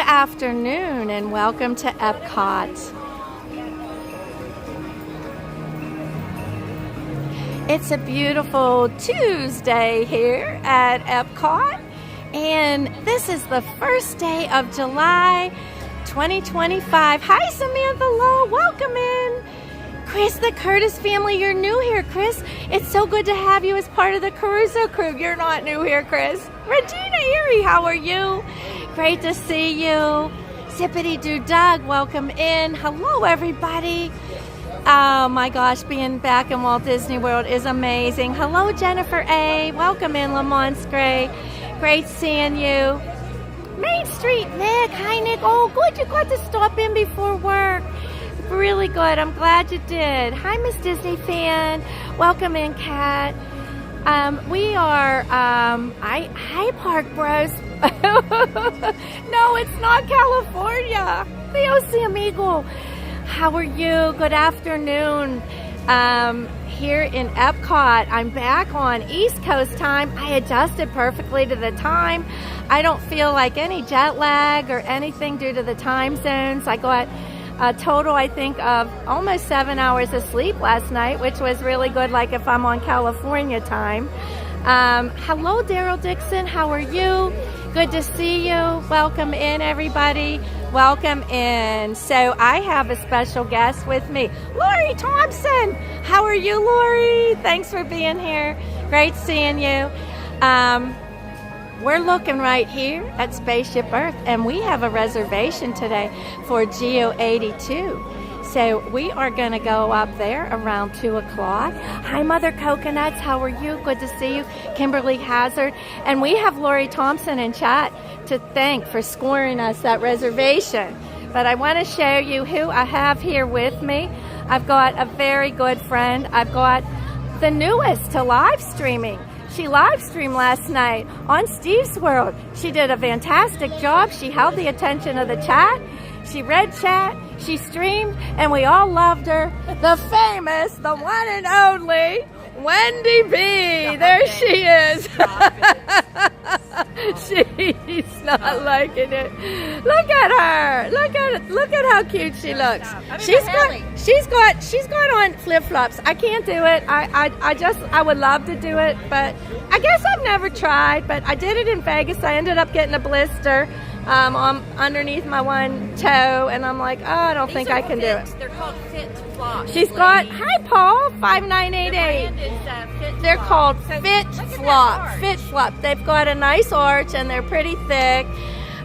afternoon and welcome to Epcot. It's a beautiful Tuesday here at Epcot, and this is the first day of July 2025. Hi Samantha Lowe, welcome in. Chris, the Curtis family, you're new here, Chris. It's so good to have you as part of the Caruso crew. You're not new here, Chris. Regina Erie, how are you? Great to see you. Zippity Doo Doug, welcome in. Hello, everybody. Oh my gosh, being back in Walt Disney World is amazing. Hello, Jennifer A. Welcome in, Lamont's Gray. Great seeing you. Main Street, Nick. Hi, Nick. Oh, good. You got to stop in before work. Really good. I'm glad you did. Hi, Miss Disney fan. Welcome in, Kat. We are, hi, Park Bros. No, it's not California. Dios amigo. How are you? Good afternoon. Here in Epcot, I'm back on East Coast time. I adjusted perfectly to the time. I don't feel like any jet lag or anything due to the time zones. I got a total, I think, of almost 7 hours of sleep last night, which was really good, like if I'm on California time. Hello, Daryl Dixon. How are you? Good to see you. Welcome in, everybody. Welcome in. So I have a special guest with me, Lori Thompson. How are you, Lori? Thanks for being here. Great seeing you. We're looking right here at Spaceship Earth, and we have a reservation today for Geo 82. So we are going to go up there around 2 o'clock. Hi, Mother Coconuts. How are you? Good to see you. Kimberly Hazard. And we have Lori Thompson in chat to thank for scoring us that reservation. But I want to show you who I have here with me. I've got a very good friend. I've got the newest to live streaming. She live streamed last night on Steve's World. She did a fantastic job. She held the attention of the chat. She read chat. She streamed, and we all loved her. The famous, the one and only Wendy B. There she is. She's not liking it. Look at her. Look at how cute she looks. She's got on flip-flops. I can't do it. I would love to do it, but I guess I've never tried. But I did it in Vegas. I ended up getting a blister underneath my one toe, and I'm like, oh, I don't think I can do it. They're called Fit Flops. She's got, hi Paul, 5988. They're called Fit Flop. Fit Flop. They've got a nice arch and they're pretty thick.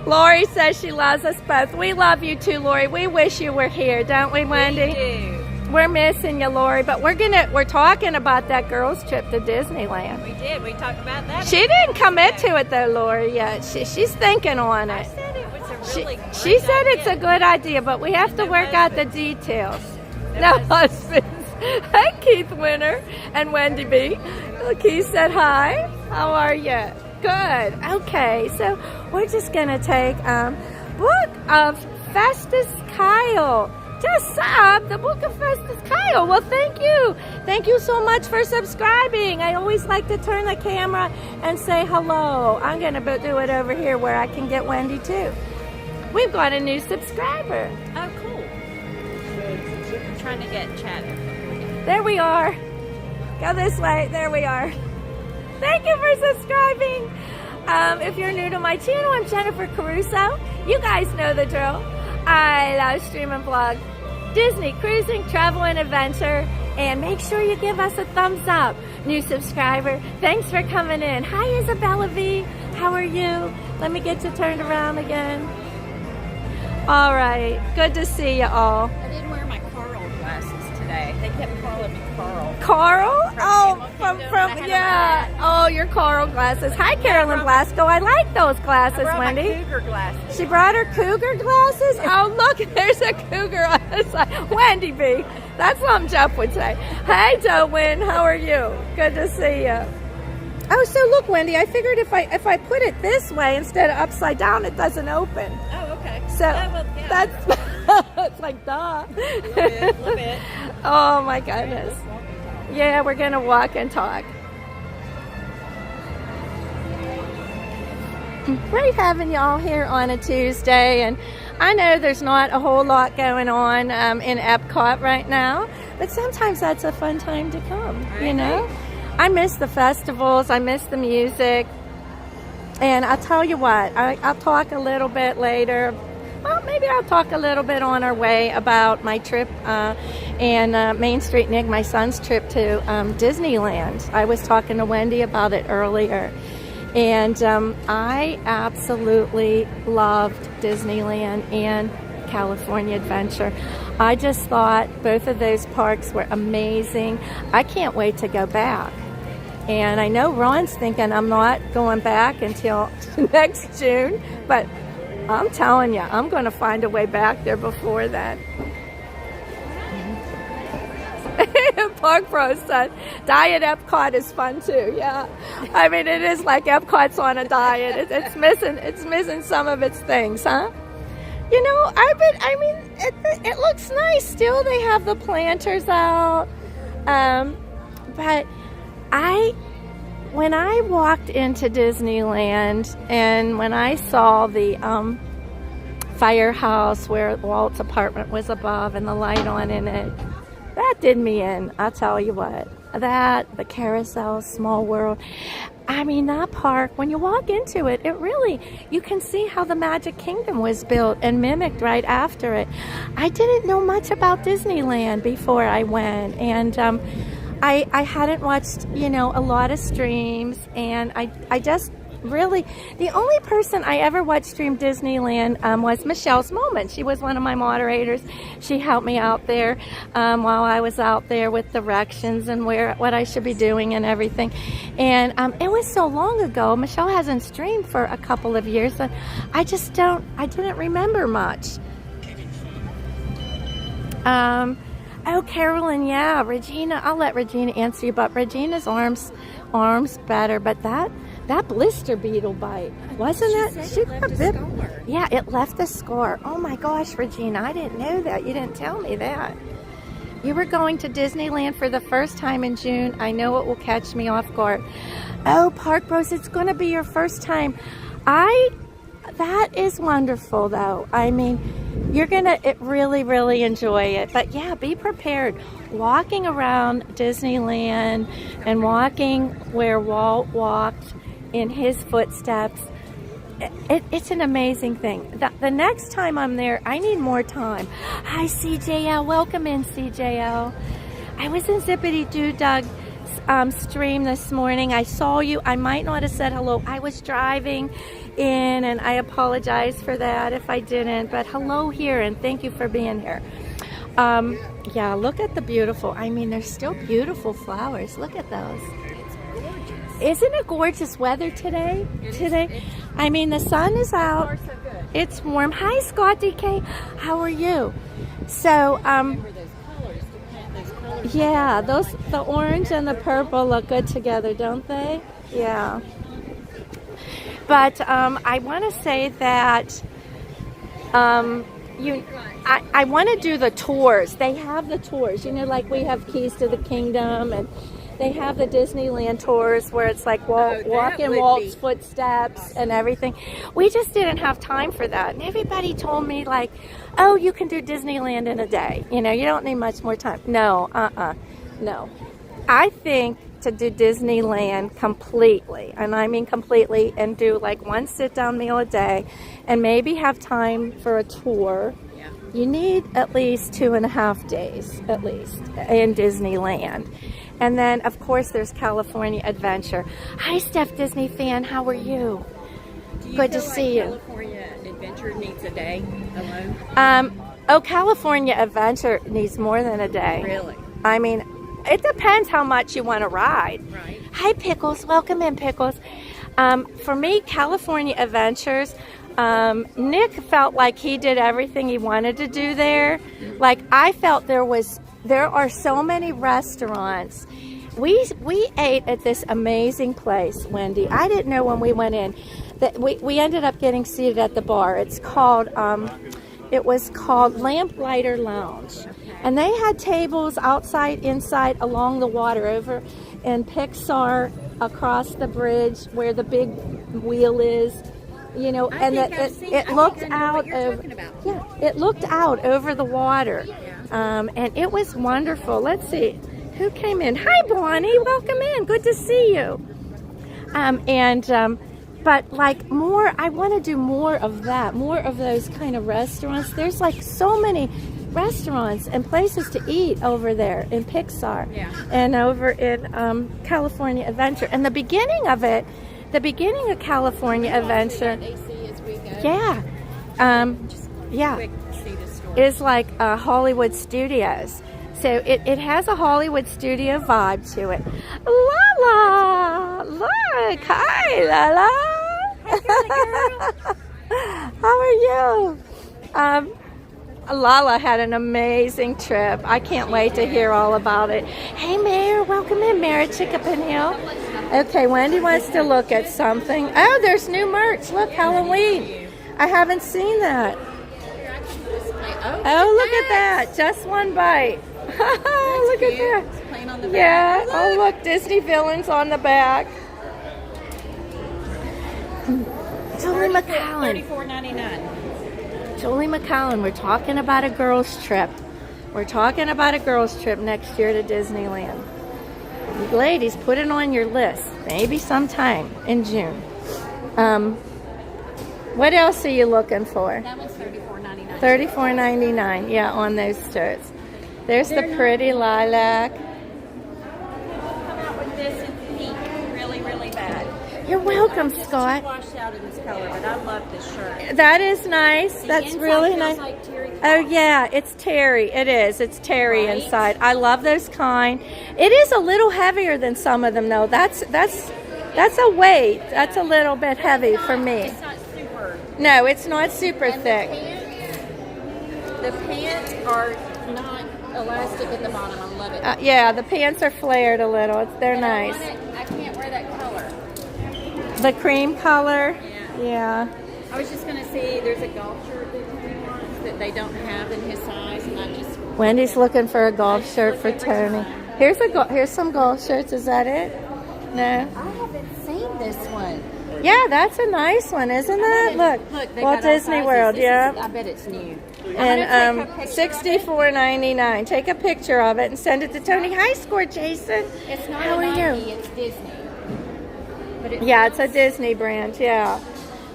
Lori says she loves us both. We love you too, Lori. We wish you were here, don't we, Wendy? We do. We're missing you, Lori, but we're talking about that girls' trip to Disneyland. We did. We talked about that. She didn't commit to it though, Lori, yet. She's thinking on it. I said it was a really great She said idea. it's a good idea, but we have to work out the details. No husbands. Hi, Keith Winter and Wendy B. Keith said hi. How are you? Good. Okay, so we're just going to take Book of Festus Kyle. Just sub the Book of Festus Kyle. Well, thank you. Thank you so much for subscribing. I always like to turn the camera and say hello. I'm going to do it over here where I can get Wendy too. We've got a new subscriber. Oh, cool. I'm trying to get chatter. There we are. Go this way. There we are. Thank you for subscribing. If you're new to my channel, I'm Jennifer Caruso. You guys know the drill. I love stream and vlog, Disney, cruising, travel, and adventure. And make sure you give us a thumbs up. New subscriber, thanks for coming in. Hi, Isabella V. How are you? Let me get you turned around again. All right. Good to see you all. I didn't wear my Carl glasses today. They kept calling me Carl. Carl? Yeah. Oh, your Carl glasses. Hi, Carolyn Blasco. I like those glasses, I brought Wendy. my cougar glasses. She brought her cougar glasses? Oh, look, there's a cougar on the side. Wendy B. That's something Jeff would say. Hey, Joanne, how are you? Good to see you. Oh, so look, Wendy, I figured if I put it this way instead of upside down, it doesn't open. Oh, okay. So that's it's like duh. A little bit. Oh my goodness. Yeah, we're gonna walk and talk. Great having y'all here on a Tuesday, and I know there's not a whole lot going on in Epcot right now, but sometimes that's a fun time to come, you know? I miss the festivals, I miss the music, and I'll tell you what, I'll talk a little bit later. Well, maybe I'll talk a little bit on our way about my trip and Main Street Nick, my son's trip to Disneyland. I was talking to Wendy about it earlier. And I absolutely loved Disneyland and California Adventure. I just thought both of those parks were amazing. I can't wait to go back. And I know Ron's thinking I'm not going back until next June, but I'm telling you, I'm going to find a way back there before then. Park Pro said, Diet Epcot is fun too. Yeah, I mean it is like Epcot's on a diet. It's missing some of its things, huh? You know, it looks nice still. They have the planters out, but when I walked into Disneyland and when I saw the firehouse where Walt's apartment was above and the light on in it, that did me in. I'll tell you what. The Carousel, Small World. I mean, that park, when you walk into it, you can see how the Magic Kingdom was built and mimicked right after it. I didn't know much about Disneyland before I went, and I hadn't watched, a lot of streams, and I just really, the only person I ever watched stream Disneyland was Michelle's Moment. She was one of my moderators. She helped me out there while I was out there with directions and what I should be doing and everything. And it was so long ago. Michelle hasn't streamed for a couple of years, and I didn't remember much. Oh, Carolyn, yeah, Regina. I'll let Regina answer you, but Regina's arms better, but that blister beetle bite, wasn't it? She got bit. Yeah, it left a scar. Oh my gosh, Regina, I didn't know that. You didn't tell me that. You were going to Disneyland for the first time in June. I know it will catch me off guard. Oh, Park Bros, it's going to be your first time. That is wonderful, though. I mean, you're going to really, really enjoy it. But yeah, be prepared. Walking around Disneyland and walking where Walt walked in his footsteps, it's an amazing thing. The next time I'm there, I need more time. Hi, CJL. Welcome in, CJL. I was in Zippity Doo Dug stream this morning. I saw you. I might not have said hello. I was driving in, and I apologize for that if I didn't. But hello here, and thank you for being here. Yeah, look at the beautiful. I mean, there's still beautiful flowers. Look at those. Isn't it gorgeous weather today? I mean, the sun is out. It's warm. Hi, Scott DK. How are you? So, yeah, the orange and the purple look good together, don't they? Yeah. But I want to say that I want to do the tours. They have the tours. Like we have Keys to the Kingdom, and they have the Disneyland tours where it's like walk in Walt's footsteps and everything. We just didn't have time for that. And everybody told me like, oh, you can do Disneyland in a day. You don't need much more time. No, no. I think to do Disneyland completely, and I mean completely, and do like one sit-down meal a day and maybe have time for a tour, you need at least 2.5 days at least in Disneyland. And then, of course, there's California Adventure. Hi, Steph Disney fan. How are you? Good to see you. California Adventure needs a day alone? California Adventure needs more than a day. Really? I mean, it depends how much you want to ride. Right. Hi, Pickles. Welcome in, Pickles. For me, California Adventures, Nick felt like he did everything he wanted to do there. Like, I felt there are so many restaurants. We ate at this amazing place, Wendy. I didn't know when we went in that we ended up getting seated at the bar. It was called Lamplighter Lounge. And they had tables outside, inside, along the water, over in Pixar, across the bridge where the big wheel is. you know, I and think that I've seen- it I looked think I know out what you're of, talking about. yeah, it looked out over the water, and it was wonderful. Let's see, who came in? Hi, Bonnie, welcome in. Good to see you. But like more, I want to do more of that, more of those kind of restaurants. There's like so many restaurants and places to eat over there in Pixar, and over in California Adventure. And the beginning of California Adventure, yeah, is like Hollywood Studios. So it has a Hollywood studio vibe to it. Lala, look, hi Lala. How are you? Lala had an amazing trip. I can't wait to hear all about it. Hey Mayor, welcome in, Mayor Chickapin. Okay, Wendy wants to look at something. Oh, there's new merch. Look, Halloween. I haven't seen that. Oh, look at that. Just one bite. Look at that. Yeah. Oh, look, Disney villains on the back. Julie McCallum. $34.99. Julie McCallum, we're talking about a girls' trip. We're talking about a girls' trip next year to Disneyland. You ladies, put it on your list. Maybe sometime in June. What else are you looking for? That one's $34.99. $34.99, yeah, on those shirts. There's the pretty lilac. Come out with this in pink, really, really bad. You're welcome, Just Scott. too washed out in this color, but I love this shirt. That is nice. The That's inside really feels nice. like terry cloth. Oh yeah, it's terry. It is. It's terry Right? inside. I love those kind. It is a little heavier than some of them though. That's a weight. That's a little bit heavy for me. It's not super. No, it's not super And thick. The pants are not elastic at the bottom. I love it. Yeah, the pants are flared a little. They're And nice. I can't wear that color. The cream color. Yeah. Yeah. I was just gonna say there's a golf shirt that Tony wants that they don't have in his size, and I just Wendy's looking for a golf shirt for Tony. Here's some golf shirts. Is that it? No. I haven't seen this one. Yeah, that's a nice one, isn't it? Look, they Walt got all Disney sizes. World, This yeah. is, I bet it's new. And $64.99. $64.99. Take a picture of it and send it to Tony. Hi, Score Jason. It's not How a are Nike, you? it's Disney. But Yeah, it's a Disney brand, yeah.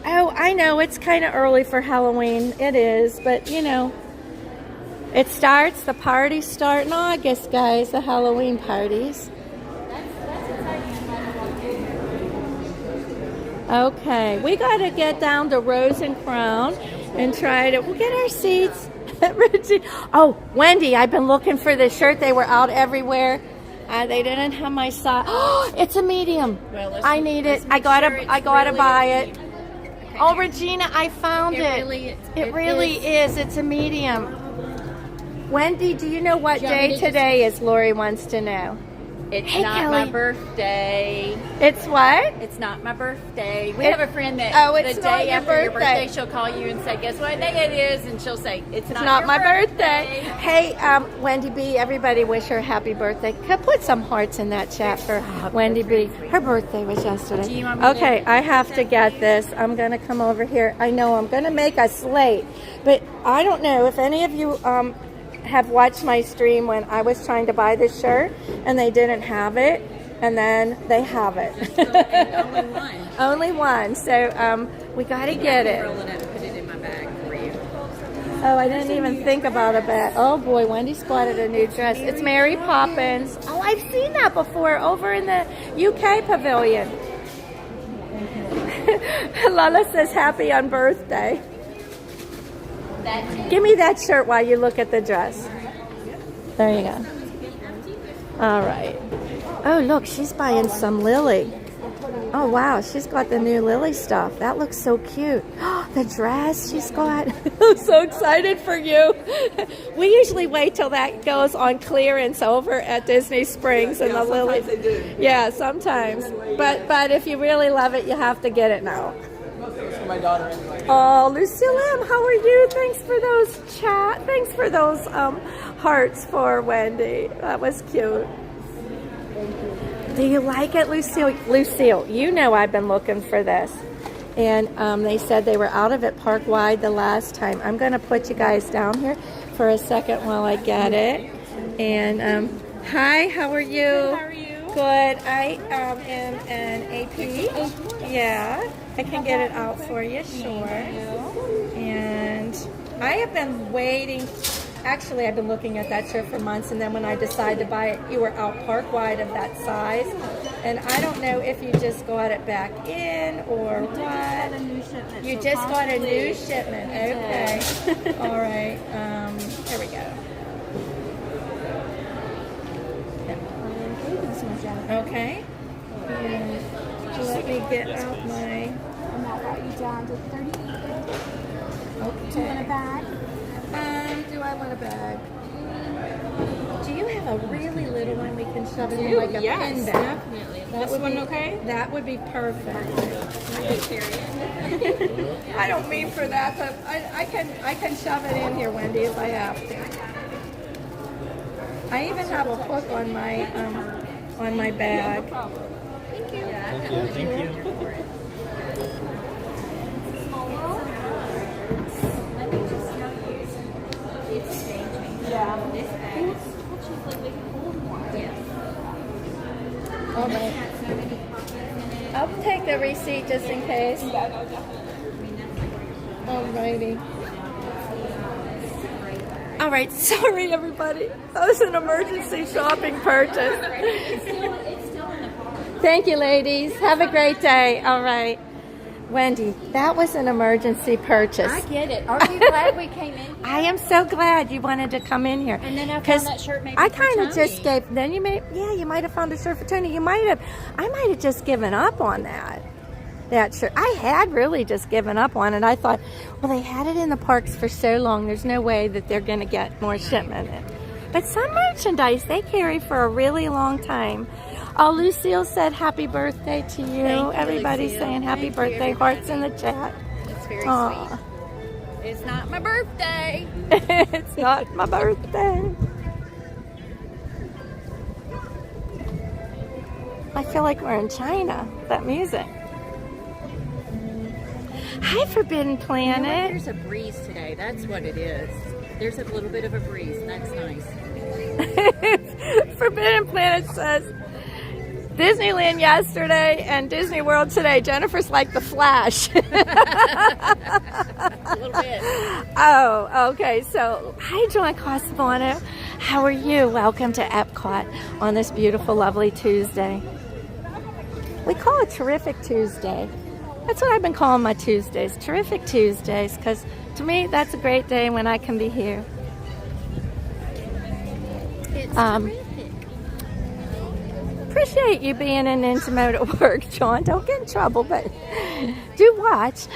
Oh, I know, it's kind of early for Halloween. It is, but you know, the parties start in August, guys, the Halloween parties. Okay, we got to get down to Rosen Crown and we'll get our seats. Richie. Oh, Wendy, I've been looking for this shirt. They were out everywhere. They didn't have my size. Oh, it's a medium. Well, I need it. I gotta buy it. Oh, Regina, I found it. It really is. It's a medium. Wendy, do you know what day today is? Lori wants to know. It's Hey, not Kelly. my birthday. It's what? It's not my birthday. We have a friend that it's the not day your after your birthday. birthday, she'll call you and say, guess what day it is? And she'll say, it's It's not not your my birthday. Hey, Wendy B, everybody wish her happy birthday. Put some hearts in that chat for Wendy B. Her birthday was yesterday. Do you want me Okay, to- I have to get this. I'm going to come over here. I know I'm going to make a slate, but I don't know if any of you have watched my stream when I was trying to buy this shirt and they didn't have it, and then they have it. And only one. Only one. So we got to get it. Roll it up and put it in my bag for you. Oh, I didn't even think about a bet. Oh boy, Wendy spotted a new dress. It's Mary Poppins. Oh, I've seen that before over in the UK pavilion. Lala says happy on birthday. Give me that shirt while you look at the dress. There you go. All right. Oh, look, she's buying some Lily. Oh, wow, she's got the new Lily stuff. That looks so cute. The dress she's got. I'm so excited for you. We usually wait till that goes on clearance over at Disney Springs and the Lily. Sometimes they do. Yeah, sometimes. But if you really love it, you have to get it now. For my daughter anyway. Oh, Lucille M, how are you? Thanks for those Thanks for those hearts for Wendy. That was cute. Do you like it, Lucille? Lucille, you know I've been looking for this. And they said they were out of it park wide the last time. I'm going to put you guys down here for a second while I get it. And hi, how are you? Good, how are you? Good. I am an AP. Yeah, I can get it out for you, sure. And I have been waiting. Actually, I've been looking at that shirt for months, and then when I decided to buy it, you were out park wide of that size. And I don't know if you just got it back in or what. You just got a new shipment. Okay. All right. Here we go. Okay. And let me get out my. And that got you down to 38. Okay. Do you want a bag? Do I want a bag? Do you have a really little one we can shove it in like a pin bag? Definitely. That would be okay. That would be perfect. I can carry it. I don't mean for that, but I can shove it in here, Wendy, if I have to. I even have a hook on my bag. Thank you. Thank you. Yeah. This bag. All right. I'll take the receipt just in case. Alrighty. All right, sorry everybody. That was an emergency shopping purchase. Thank you, ladies. Have a great day. All right. Wendy, that was an emergency purchase. I get it. Aren't you glad we came in? I am so glad you wanted to come in here. And then I found that shirt maybe I for kind of Tony. just gave, then you might have found a shirt for Tony. I might have just given up on that shirt. I had really just given up on it. I thought, well, they had it in the parks for so long. There's no way that they're going to get more shipment in. But some merchandise they carry for a really long time. Oh, Lucille said happy birthday to you. Thank you, Everybody's Lucille. saying happy Thank you, birthday. everybody. Hearts in the chat. It's very Aw. sweet. It's not my birthday. It's not my birthday. I feel like we're in China. That music. Hi, Forbidden You know what? Planet. There's a breeze today. That's what it is. There's a little bit of a breeze. And that's nice. Forbidden Planet says Disneyland yesterday and Disney World today. Jennifer's like the Flash. A little bit. Oh, okay. So, hi, John Costabano. How are you? Welcome to Epcot on this beautiful, lovely Tuesday. We call it Terrific Tuesday. That's what I've been calling my Tuesdays. Terrific Tuesdays, because to me, that's a great day when I can be here. It's terrific. Appreciate you being an intimate at work, John. Don't get in trouble, but do watch.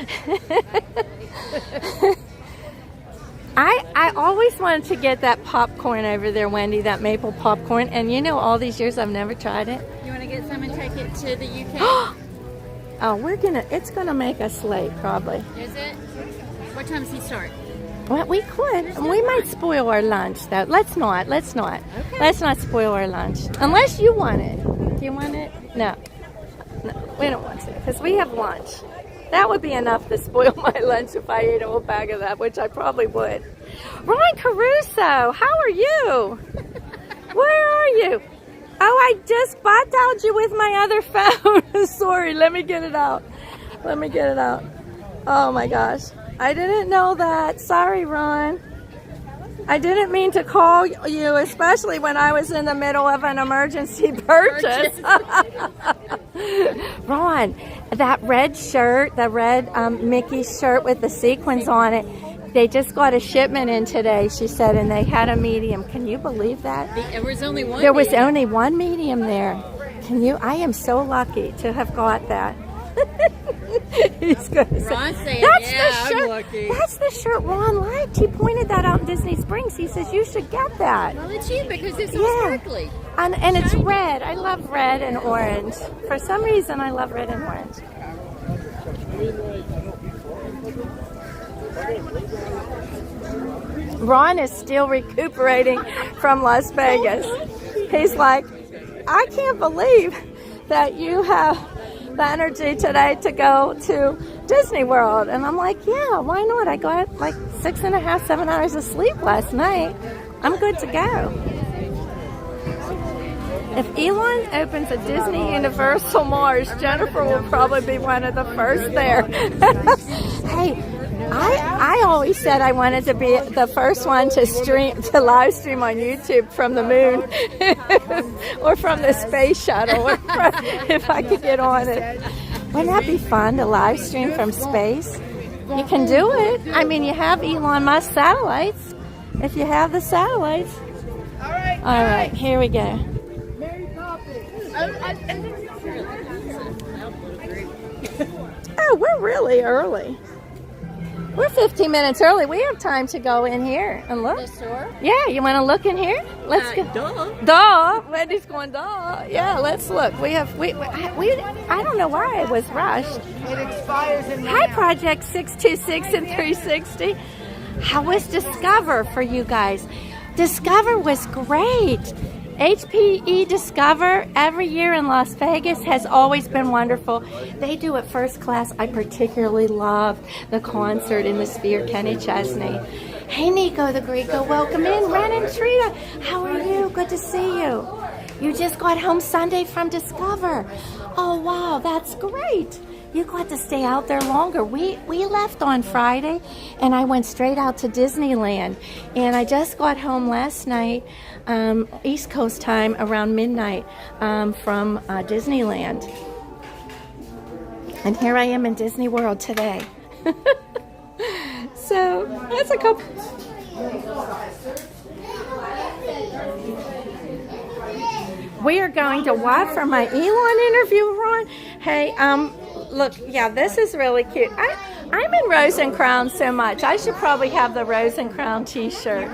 I always wanted to get that popcorn over there, Wendy, that maple popcorn. And you know, all these years I've never tried it. You want to get some and take it to the UK? Oh, it's gonna make us late, probably. Is it? What time does he start? Well, we could. We might spoil our lunch, though. Let's not. Let's not spoil our lunch. Unless you want it. Do you want it? No, we don't want to, because we have lunch. That would be enough to spoil my lunch if I ate a whole bag of that, which I probably would. Ron Caruso, how are you? Where are you? Oh, I just bot dialed you with my other phone. Sorry, let me get it out. Oh my gosh. I didn't know that. Sorry, Ron. I didn't mean to call you, especially when I was in the middle of an emergency purchase. Ron, that red shirt, the red Mickey shirt with the sequins on it, they just got a shipment in today, she said, and they had a medium. Can you believe that? There was only one. There was only one medium there. I am so lucky to have got that. He's going to say, Ron's saying, that's yeah, the shirt. I'm lucky. That's the shirt Ron liked. He pointed that out in Disney Springs. He says, you should get that. Well, it's you because it's so Yeah. sparkly. And it's red. I love red and orange. For some reason, I love red and orange. Ron is still recuperating from Las Vegas. He's like, I can't believe that you have the energy today to go to Disney World. And I'm like, yeah, why not? I got like 6.5, 7 hours of sleep last night. I'm good to go. If Elon opens a Disney Universal Mars, Jennifer will probably be one of the first there. Hey, I always said I wanted to be the first one to live stream on YouTube from the moon or from the space shuttle if I could get on it. Wouldn't that be fun to live stream from space? You can do it. I mean, you have Elon Musk satellites. If you have the satellites. All right, here we go. Oh, we're really early. We're 15 minutes early. We have time to go in here and look. The store? Yeah, you want to look in here? Let's go. Duh. Wendy's going, duh. Yeah, let's look. We I don't know why I was rushed. It expires in Hi, Project 626 and 360. How was Discover for you guys? Discover was great. HPE Discover every year in Las Vegas has always been wonderful. They do it first class. I particularly love the concert in the Sphere, Kenny Chesney. Hey, Nico the Greco, welcome in. Ren and Trina, how are you? Good to see you. You just got home Sunday from Discover. Oh, wow, that's great. You got to stay out there longer. We left on Friday, and I went straight out to Disneyland. And I just got home last night, East Coast time, around midnight, from Disneyland. And here I am in Disney World today. So, that's a couple... We are going to what for my Elon interview, Ron? Hey, look, yeah, this is really cute. I'm in Rosen Crown so much. I should probably have the Rosen Crown t-shirt.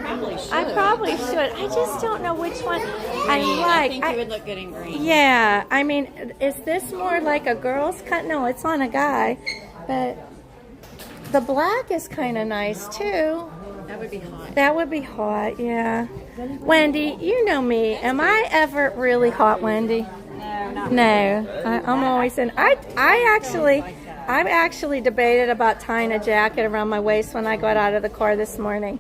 I probably should. I just don't know which one I like. I think you would look good in green. Yeah, I mean, is this more like a girl's cut? No, it's on a guy. But the black is kind of nice, too. That would be hot. That would be hot, yeah. Wendy, you know me. Am I ever really hot, Wendy? No, I'm always in. I actually debated about tying a jacket around my waist when I got out of the car this morning.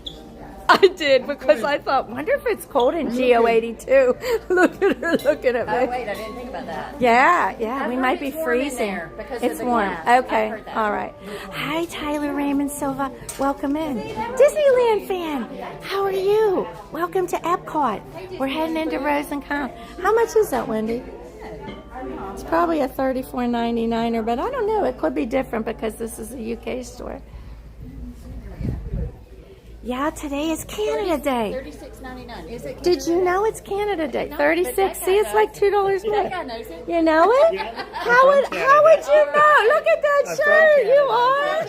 I did, because I thought, wonder if it's cold in GO82. Look at her looking at me. Oh, wait, I didn't think about that. Yeah, we might be freezing. It's warm. Okay, all right. Hi, Tyler Raymond Silva. Welcome in. Disneyland fan, how are you? Welcome to Epcot. We're heading into Rosen Crown. How much is that, Wendy? It's probably a $34.99, but I don't know. It could be different because this is a UK store. Yeah, today is Canada Day. $36.99. Is it? Did you know it's Canada Day? 36. See, it's like $2 more. That guy knows it. You know it? How would you know? Look at that shirt. You are.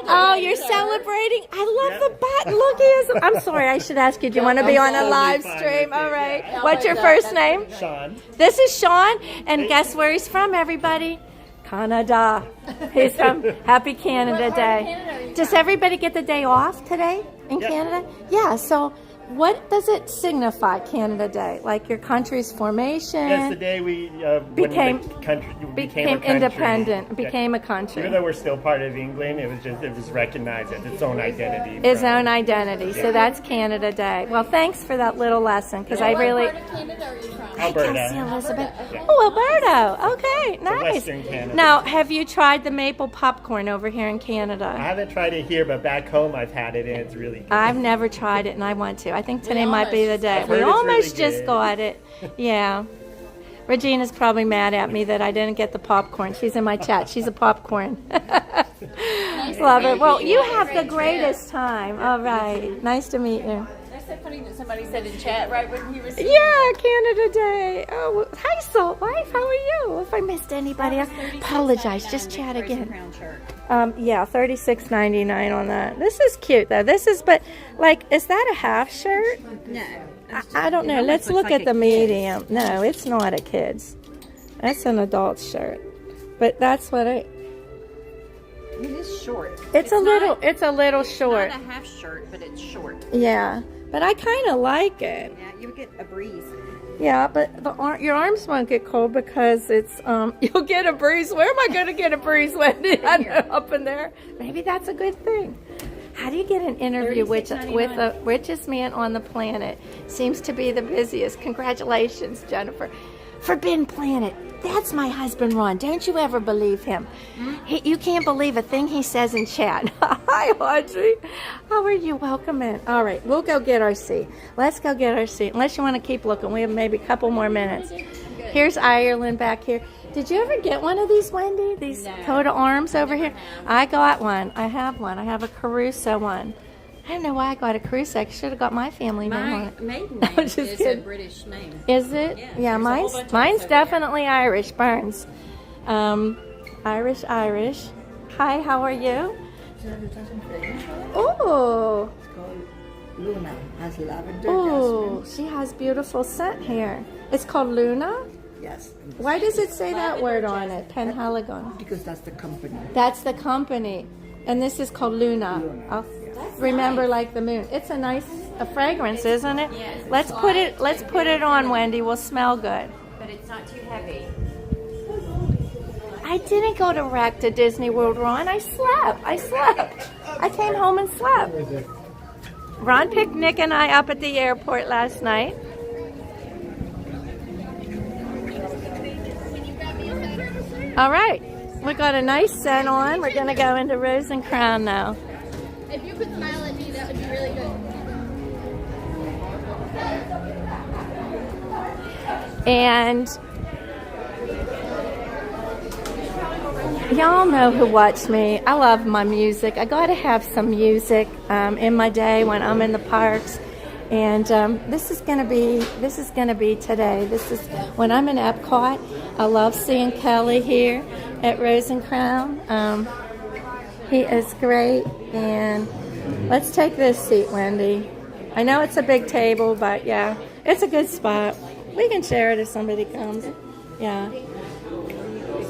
Oh, you're celebrating. I love the button. Look, he is. I'm sorry. I should ask you. Do you want to be on a live stream? All right. What's your first name? Sean. This is Sean, and guess where he's from, everybody? Canada. He's from Happy Canada Day. Does everybody get the day off today in Canada? Yeah, so what does it signify, Canada Day? Like your country's formation? That's the day we became independent, Yeah. became a country. Even though we're still part of England, it was recognized as its own identity. Its own identity. So that's Canada Day. Well, thanks for that little lesson, because I really... What part of Canada are you from? Alberta. Hi, Cassie Elizabeth. Yeah. Oh, Alberta. Okay, nice. Western Canada. Now, have you tried the maple popcorn over here in Canada? I haven't tried it here, but back home I've had it, and it's really good. I've never tried it, and I want to. I think today might be the day. I've heard We it's almost really just good. got it. Yeah. Regina's probably mad at me that I didn't get the popcorn. She's in my chat. She's a popcorn. Love it. Well, you have the greatest time. All right. Nice to meet you. That's so funny that somebody said in chat right when he was Yeah, Canada Day. Oh, hi, Salt Life. How are you? If I missed anybody, I apologize. Just chat again. Yeah, $36.99 on that. This is cute though. This is, but like, is that a half shirt? No. I don't know. Let's look at the medium. No, it's not a kid's. That's an adult shirt. But that's what it. It is short. It's a little short. Not a half shirt, but it's short. Yeah, but I kind of like it. Yeah, you would get a breeze. Yeah, but your arms won't get cold because it's you'll get a breeze. Where am I going to get a breeze, Wendy? I know, up in there. Maybe that's a good thing. How do you get an interview with the richest man on the planet? Seems to be the busiest. Congratulations, Jennifer. Forbidden Planet. That's my husband, Ron. Don't you ever believe him. You can't believe a thing he says in chat. Hi, Audrey. How are you? Welcome in. All right, we'll go get our seat. Let's go get our seat. Unless you want to keep looking. We have maybe a couple more minutes. Here's Ireland back here. Did you ever get one of these, Wendy? These coat of arms over here? I got one. I have one. I have a Caruso one. I don't know why I got a Caruso. I should have got my family name on it. My maiden name is a British name. Is it? Yeah, mine's definitely Irish. Burns. Irish. Hi, how are you? Oh. It's called Luna. Has lavender, Oh, jasmine. she has beautiful scent here. It's called Luna? Yes. Why does it say that word on it? Penhaligon. Because that's the company. That's the company. And this is called Luna. I'll remember like the moon. It's a nice fragrance, isn't it? Yes, let's put it on, Wendy. We'll smell good. But it's not too heavy. I didn't go direct to Disney World, Ron. I slept. I came home and slept. Ron picked Nick and I up at the airport last night. All right. We got a nice scent on. We're going to go into Rosen Crown now. If you could smile at me, that would be really good. And y'all know who watch me. I love my music. I got to have some music in my day when I'm in the parks. And this is gonna be today. This is when I'm in Epcot. I love seeing Kelly here at Rosen Crown. He is great. And let's take this seat, Wendy. I know it's a big table, but yeah, it's a good spot. We can share it if somebody comes. Yeah. If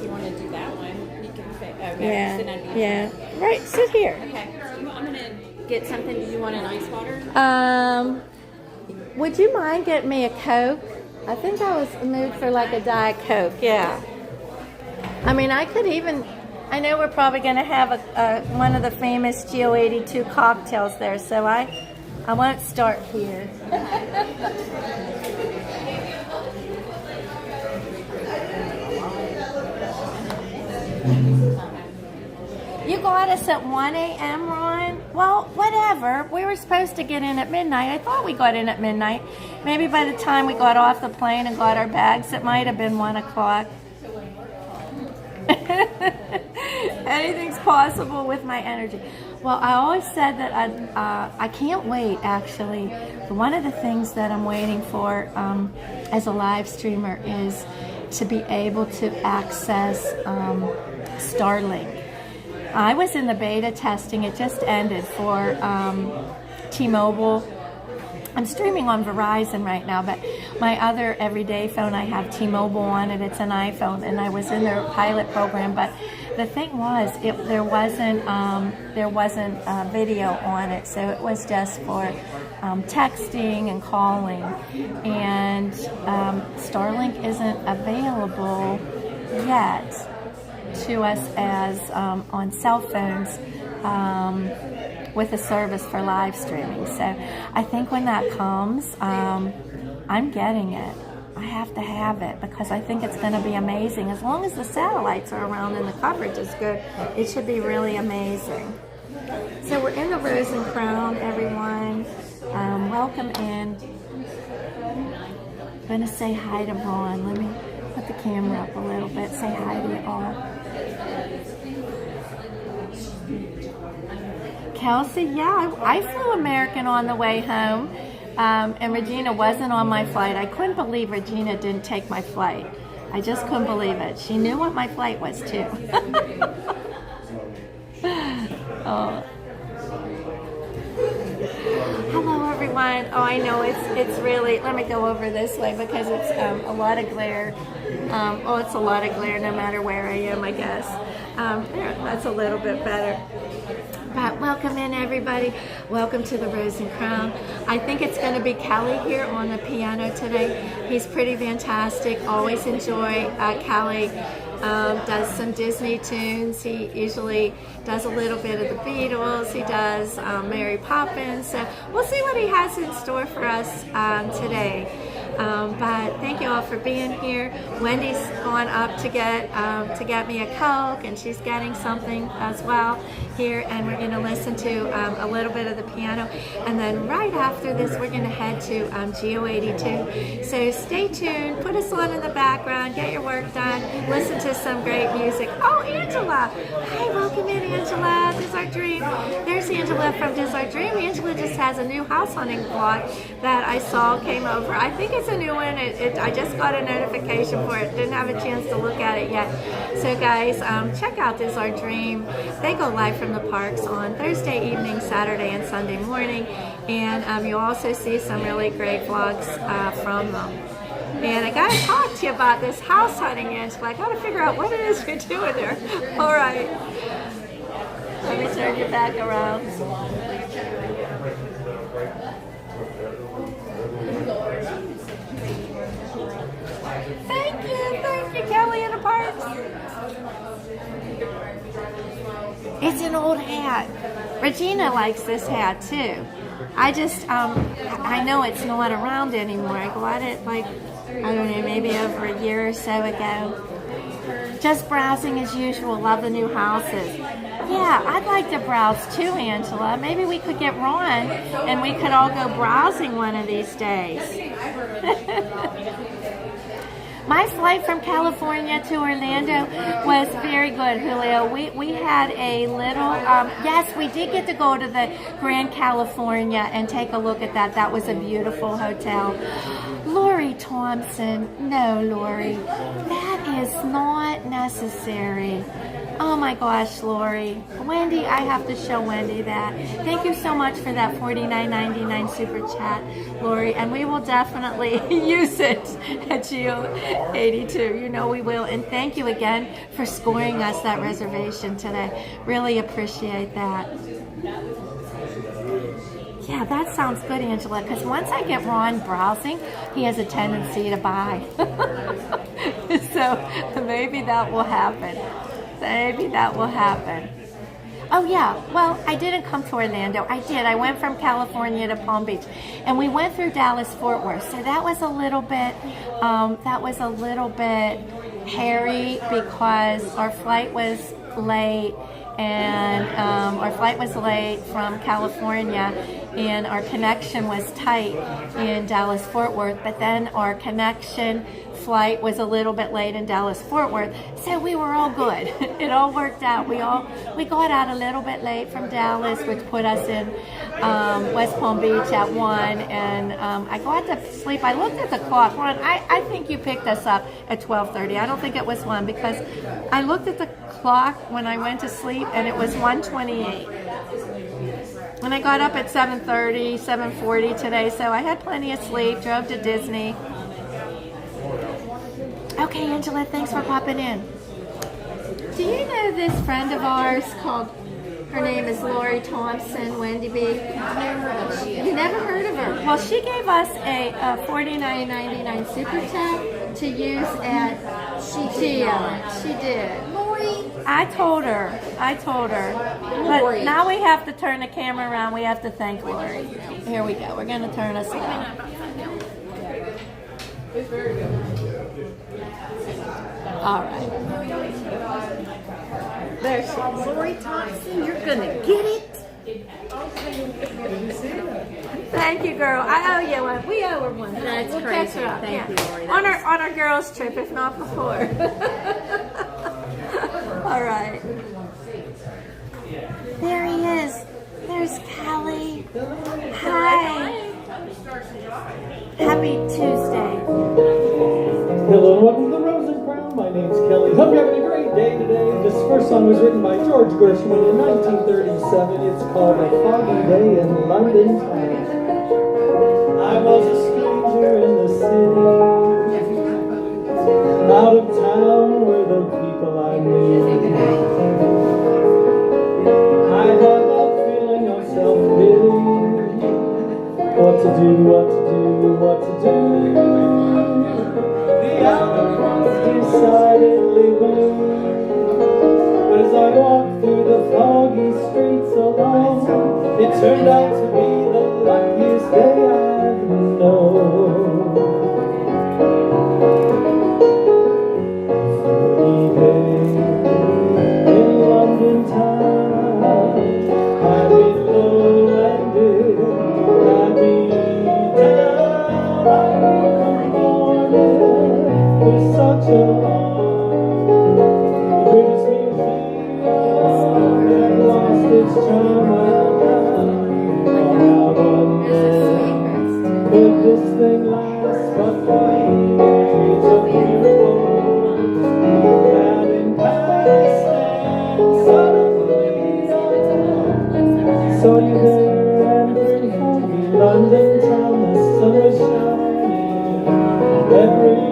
you want to do that one, you can fit. Oh, Yeah. sit underneath. Yeah. Right. Sit here. Okay. So I'm gonna get something. Do you want an ice water? Would you mind getting me a Coke? I think I was in the mood for like a Diet Coke, yeah. I mean, I know we're probably going to have one of the famous Geo82 cocktails there, so I won't start here. You got us at 1 a.m., Ron? Well, whatever. We were supposed to get in at midnight. I thought we got in at midnight. Maybe by the time we got off the plane and got our bags, it might have been 1 o'clock. Anything's possible with my energy. Well, I always said that I can't wait, actually. One of the things that I'm waiting for as a live streamer is to be able to access Starlink. I was in the beta testing. It just ended for T-Mobile. I'm streaming on Verizon right now, but my other everyday phone, I have T-Mobile on it. It's an iPhone, and I was in their pilot program. But the thing was, there wasn't video on it, so it was just for texting and calling. And Starlink isn't available yet to us as on cell phones with a service for live streaming. So I think when that comes, I'm getting it. I have to have it because I think it's going to be amazing. As long as the satellites are around and the coverage is good, it should be really amazing. So we're in the Rosen Crown, everyone. Welcome in. I'm going to say hi to Ron. Let me put the camera up a little bit. Say hi to you all. Kelsey, yeah, I flew American on the way home, and Regina wasn't on my flight. I couldn't believe Regina didn't take my flight. I just couldn't believe it. She knew what my flight was, too. Oh. Hello, everyone. Oh, I know it's really. Let me go over this way because it's a lot of glare. It's a lot of glare no matter where I am, I guess. There, that's a little bit better. But welcome in, everybody. Welcome to the Rosen Crown. I think it's going to be Kelly here on the piano today. He's pretty fantastic. Always enjoy Kelly. Does some Disney tunes. He usually does a little bit of the Beatles. He does Mary Poppins. So we'll see what he has in store for us today. But thank you all for being here. Wendy's gone up to get me a Coke, and she's getting something as well here. And we're going to listen to a little bit of the piano, and then right after this, we're going to head to Geo82. So stay tuned. Put us on in the background. Get your work done. Listen to some great music. Oh, Angela! Hi, welcome in, Angela. This is our dream. There's Angela from This Our Dream. Angela just has a new house hunting vlog that I saw came over. I think it's a new one. I just got a notification for it. Didn't have a chance to look at it yet. So guys, check out This Our Dream. They go live from the parks on Thursday evening, Saturday, and Sunday morning. And you'll also see some really great vlogs from them. And I gotta talk to you about this house hunting, Angela. I gotta figure out what it is you're doing there. All right. Let me turn you back around. Thank you, Kelly in the parks. It's an old hat. Regina likes this hat too. I just, I know it's not around anymore. I got it like, I don't know, maybe over a year or so ago. Just browsing as usual. Love the new houses. Yeah, I'd like to browse too, Angela. Maybe we could get Ron and we could all go browsing one of these days. My flight from California to Orlando was very good, Julio. We had a little, yes, we did get to go to the Grand California and take a look at that. That was a beautiful hotel. Lori Thompson, no, Lori, that is not necessary. Oh my gosh, Lori. Wendy, I have to show Wendy that. Thank you so much for that $49.99 super chat, Lori. And we will definitely use it at Geo82. You know we will. And thank you again for scoring us that reservation today. Really appreciate that. Yeah, that sounds good, Angela, because once I get Ron browsing, he has a tendency to buy. So maybe that will happen. Maybe that will happen. Oh yeah, well, I didn't come to Orlando. I did. I went from California to Palm Beach, and we went through Dallas-Fort Worth. So that was a little bit hairy because our flight was late. And our flight was late from California, and our connection was tight in Dallas-Fort Worth, but then our connection flight was a little bit late in Dallas-Fort Worth, so we were all good. It all worked out. We got out a little bit late from Dallas, which put us in West Palm Beach at 1, and I got to sleep. I looked at the clock. Ron, I think you picked us up at 12:30. I don't think it was 1 because I looked at the clock when I went to sleep and it was 1:28. And I got up at 7:30, 7:40 today, so I had plenty of sleep, drove to Disney. Okay, Angela, thanks for popping in. Do you know this friend of ours called, her name is Lori Thompson, Wendy B? You never heard of her? Well, she gave us a $49.99 super chat to use at Geo. She did. I told her. But now we have to turn the camera around. We have to thank Lori. Here we go. We're going to turn us around. All right. There she is. Lori Thompson, you're gonna get it. Thank you, girl. I owe you one. We owe her one. That's we'll crazy. catch her up. Thank you, Lori. On our girls' trip, if not before. All right. There he is. There's Kelly. Hi. Happy Tuesday. Hello and welcome to the Rosen Crown. My name's Kelly. Hope you're having a great day today. This first song was written by George Gershwin in 1937. It's called A Foggy Day in London Town. I was a stranger in the city, out of town were the people I knew. I had do. The albatross decidedly blew. But as I walked through the foggy streets alone, it turned out to be the luckiest day I've known. Sunny day in London town, I'd be low-landed, I'd be down, I'd be rewarded with such a British Museum had lost its charm. Could this thing last but for years of miracles? Having passed and suddenly saw you there and pretty foggy London town. The sun was shining everywhere.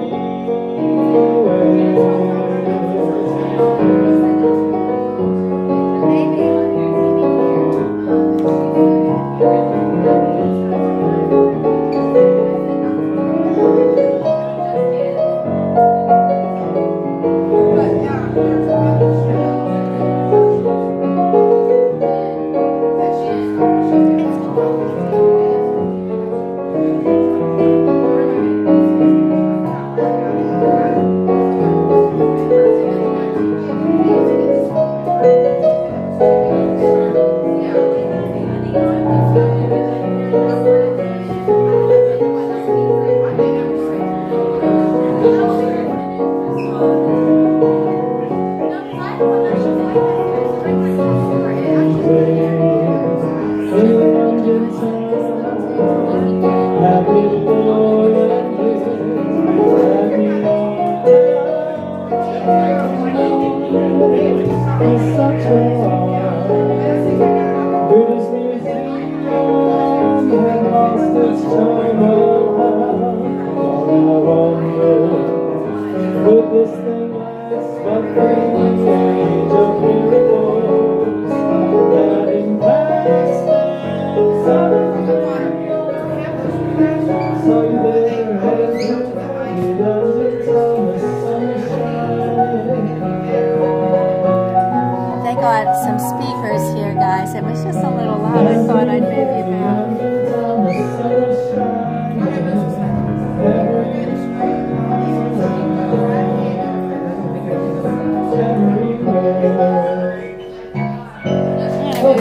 Some speakers here, guys. It was just a little loud. I thought I'd move you back. I'm gonna move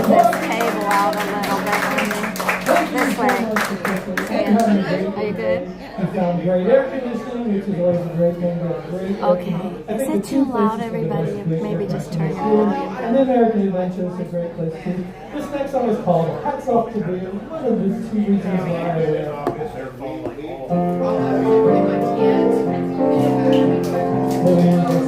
this table out a little bit. This way. Are you good? We found great air conditioning, which is always a great thing. Okay. Is it too loud, everybody? Maybe just turn your volume down. And the American Adventure is a great place too. This next song is called Hats Off to Beer. One of the two reasons why I wear the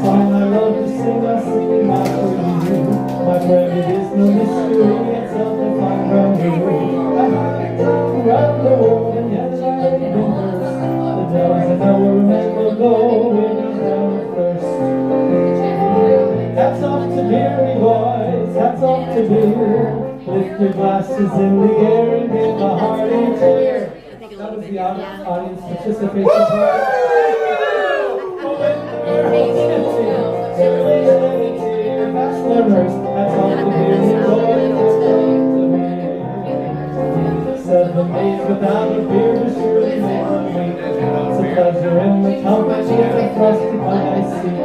song I love to sing, I sing out for you. My friend, it is no mystery, it's self-defined rendezvous. I heard it come around the world, and yet I ain't been first. The devils that know where men will go when he's down at first. Hats off to beery boys, hats off to beer. Lift your glasses in the air and give a hearty cheer. That was the audience participation part. Learners, that's all the beery boys. 7 days without a beer is surely never weak. It's a pleasure in the company of the frosted ice sea.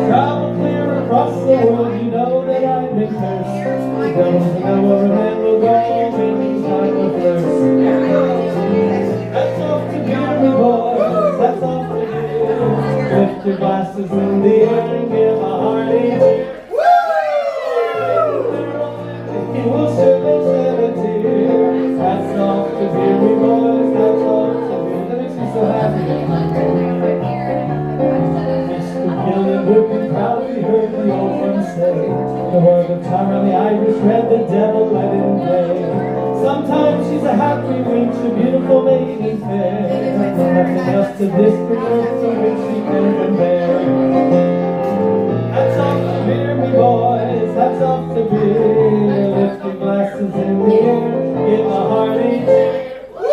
Travel clear across the world, you know that I've been cursed. The devils know where a man will go when he's time of thirst. That's off to beery boys, that's off to beer. Lift your glasses in the air and give a hearty cheer. We'll surely shed a tear. Hats off to beery boys, hats off to beer. That makes me so happy. Mr. Gillenbrook and proudly heard the old one say, the word of time on the Irish red, the devil let him play. Sometimes she's a happy wench, a beautiful maiden fair. Nothing else to this earth to which she can compare. Hats off to beery boys, hats off to beer. Lift your glasses in the air, give a hearty cheer. Woo!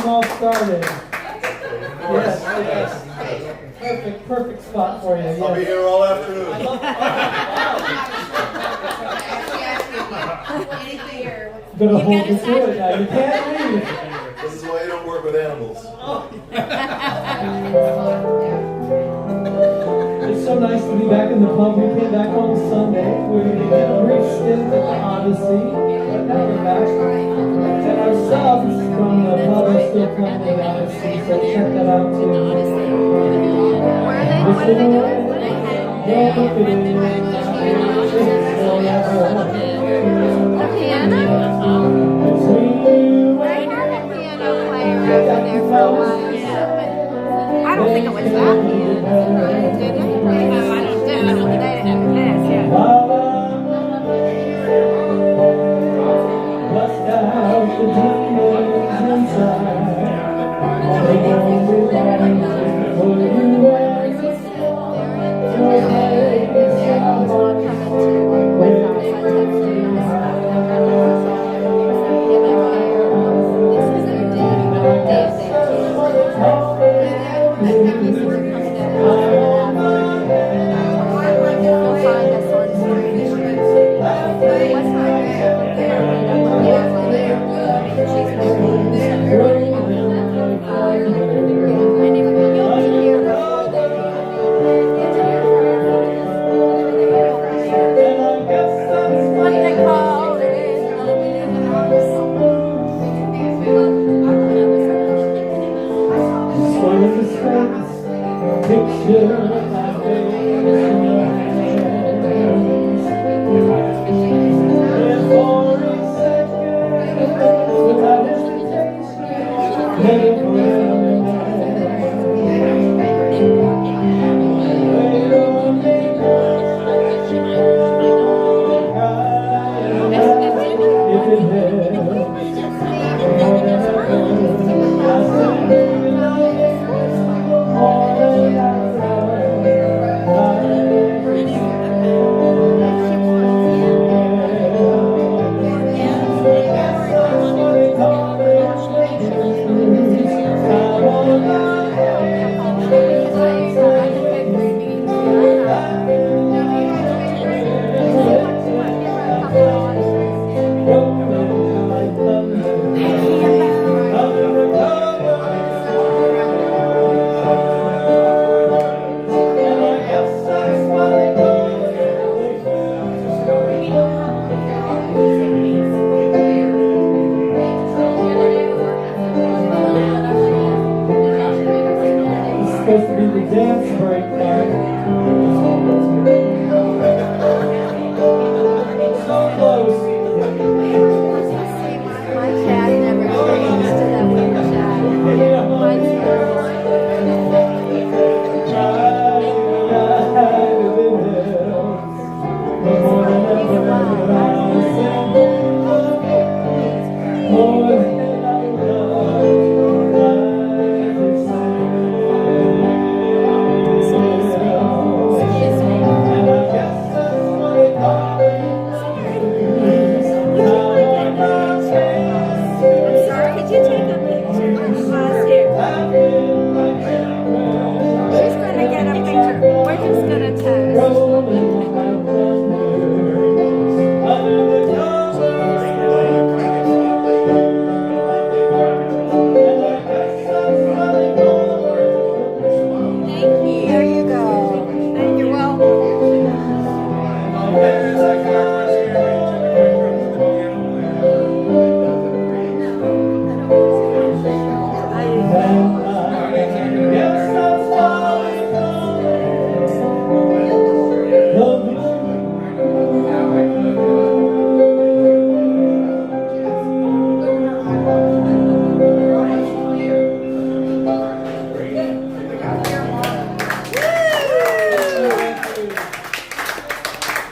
all started. Yes, yes. Perfect spot for you. Yes. I'll be here all afternoon. Gonna hold you to it now. You can't leave. This is why you don't work with animals. It's so nice to be back in the pub. We came back on Sunday. We did a brief stint at the Odyssey, but now we're back. And our subs from the pub are still coming to the Odyssey, so check that out too. What are they doing? The piano? They had a piano player over there for a while. I don't think it was that piano. Did they? No, I don't think they didn't have this, yeah. Bust out the demons inside.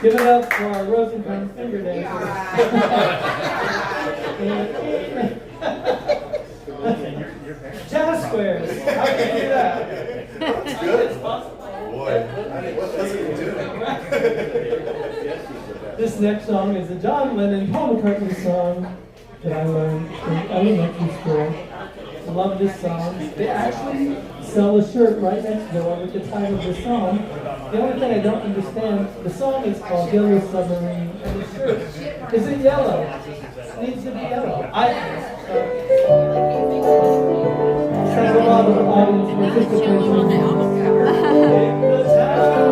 Give it up for our Rosen Crown finger dancers. Jazz squares. How can you do that? That's good. Boy, what doesn't he do? This next song is a John Lennon, Paul McCartney song that I learned in elementary school. A love this song. They actually sell a shirt right next door with the title of the song. The only thing I don't understand, the song is called Yellow Submarine, and the shirt, is it yellow? It needs to be yellow. I think. Has a lot of audience participation. In the town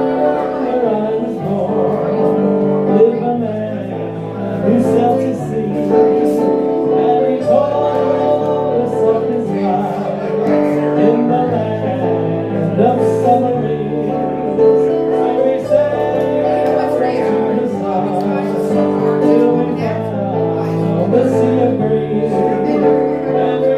where I was born, lived a man who sailed to sea, and he told us of his life in the land of submarines. And we sailed to the south till we found the sea of green, and we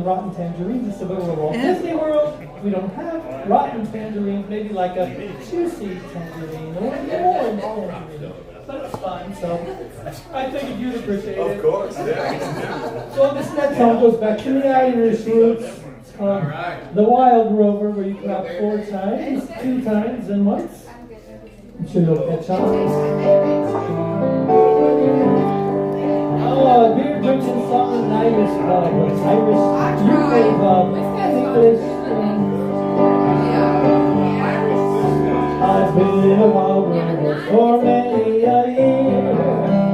Rotten tangerines. I said, but we're Walt Disney World. We don't have rotten tangerines. Maybe like a juicy tangerine or an orange tangerine. But it's fun, so I figured you'd appreciate it. Of course, yeah. So this next song goes back to the Irish roots. It's called The Wild Rover, where you clap 4 times, 2 times, and once. I'm sure you'll catch on. Beer drinking song in Irish pub, Irish UK pub, English. I've been in a wild rover for many a year,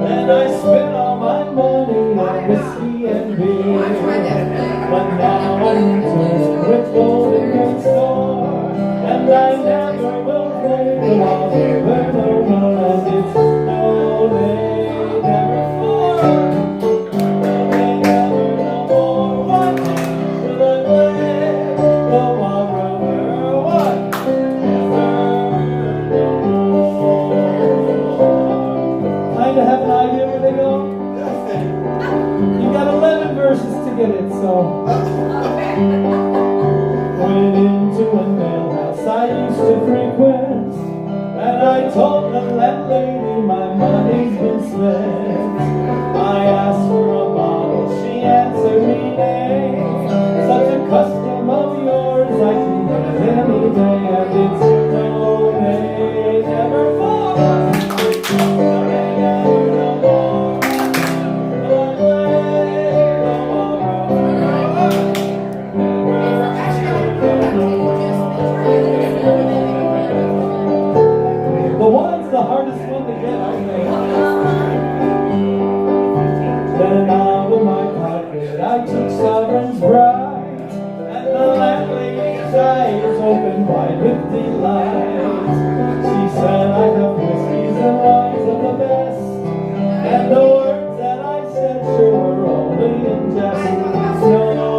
and I spent all my money on whiskey and beer. But now I'm returned with golden and store, and I never will play the wild rover no more, and it's no day never for. Get it, so went into a nail house I used to frequent, and I told the landlady my money's been spent. I asked for a bottle, she answered me nay. Such a custom of yours I can get any day, and it's no day never for us. No day never no more. lights. She said, I have whiskeys and wines of the best, and the words that I said sure were only in jest. No,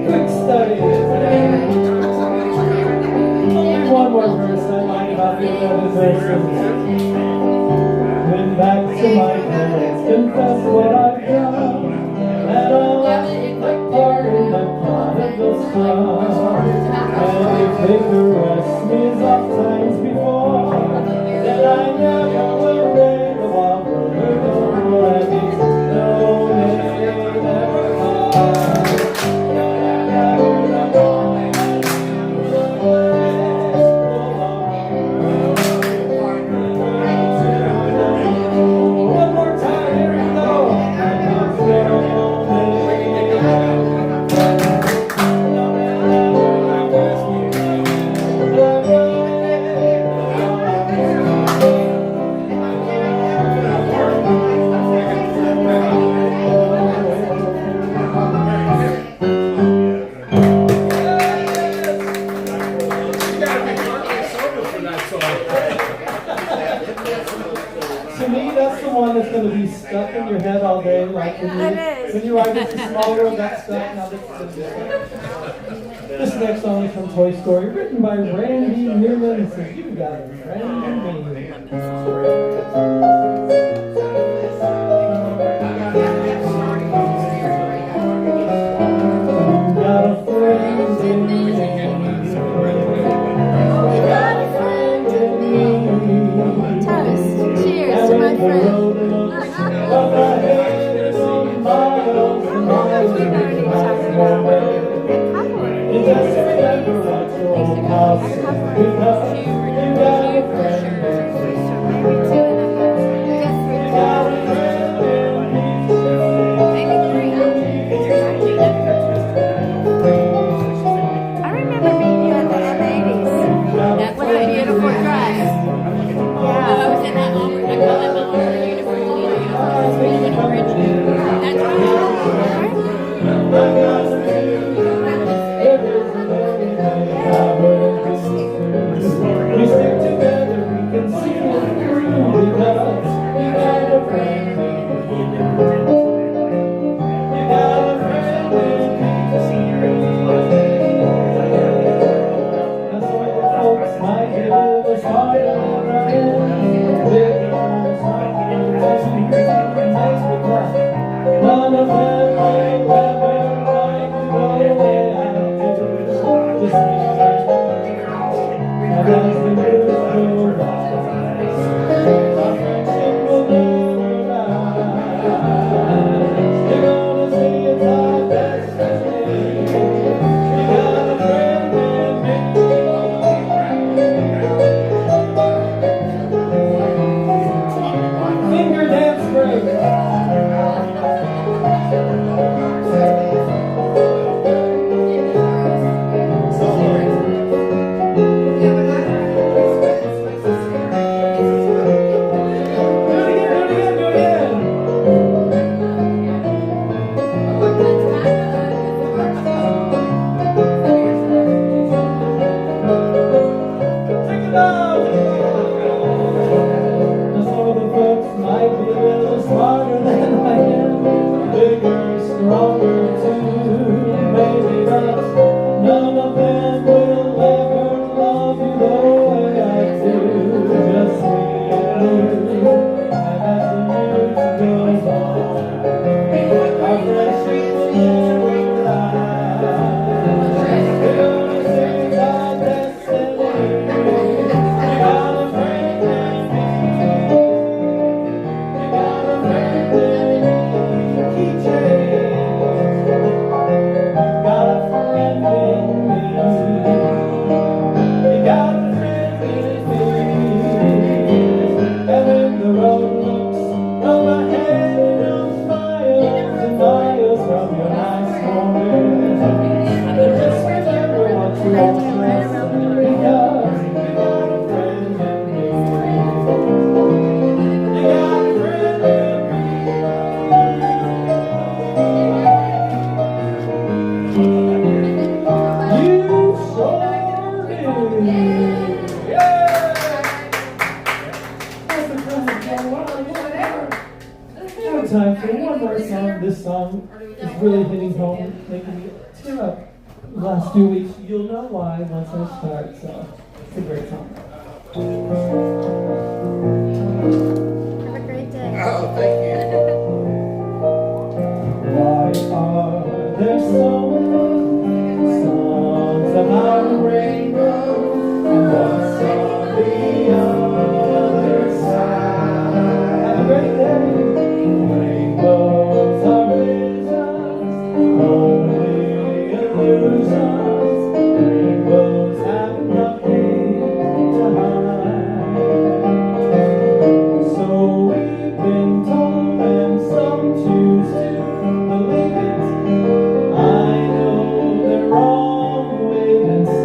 quick study. Only one more verse I like about the 11 verses. Went back to my parents, confess what I've done, and I'll ask the pardon the prodigal son. And if they caress me as oft times before, then I never will break the wild brother door, and he's no, they never one more time, here we go. To me, that's the one that's going to be stuck in your head all day. Like when you ride this small road, that's stuck. Now this is going to be stuck. This next song is from Toy Story, written by Randy Newman. So you got it, Randy. Got a friend in me. Got a friend in me. Toast. Cheers to my friend. Just remember what your old house is, because you got a friend. You got a friend in I remember meeting you at the M80s. What a beautiful dress. I was in that moment. I call it my honor uniform. That's we stick together, we can see it through, because you got a friend. You got a friend in me. That's why your folks might give a smile on our head. Big old smile, nice with that. None of them will ever like to go away. I do. Just me. And as the years go by, our friendship will never die. You're gonna see it's our destiny. You got a friend in me. Finger dance break. song is really hitting home, making me tear up the last few weeks. You'll know why once I start, so it's a great song. Have a great day. Oh, thank you. Why are there so many songs about rainbow? And what's on the other side? Have a great day. Rainbows are visions, only illusions. Rainbows have nothing to hide. So we've been told, and some choose to believe it. I know they're wrong, wait and see.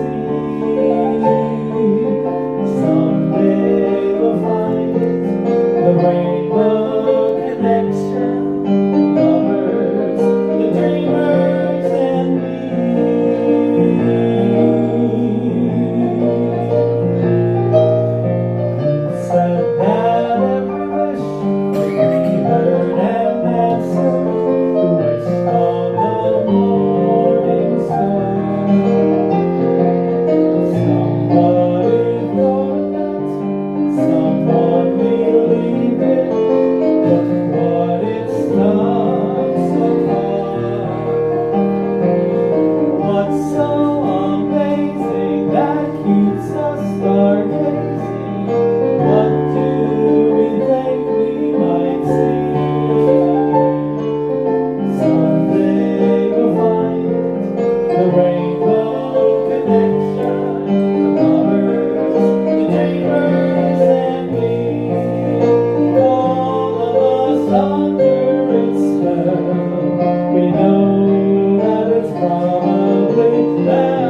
Someday we'll find it, the rainbow connection, lovers, the dreamers, and me. Said that every wish we heard and answered, who wished on the morning star. Somebody thought that, someone believed it. Look what it's done so far. What's so amazing that keeps us stargazing? What do we think we might see? Someday we'll find it, the rainbow connection, the lovers, the dreamers, and me. All of us under its spell, we know that it's probably magic.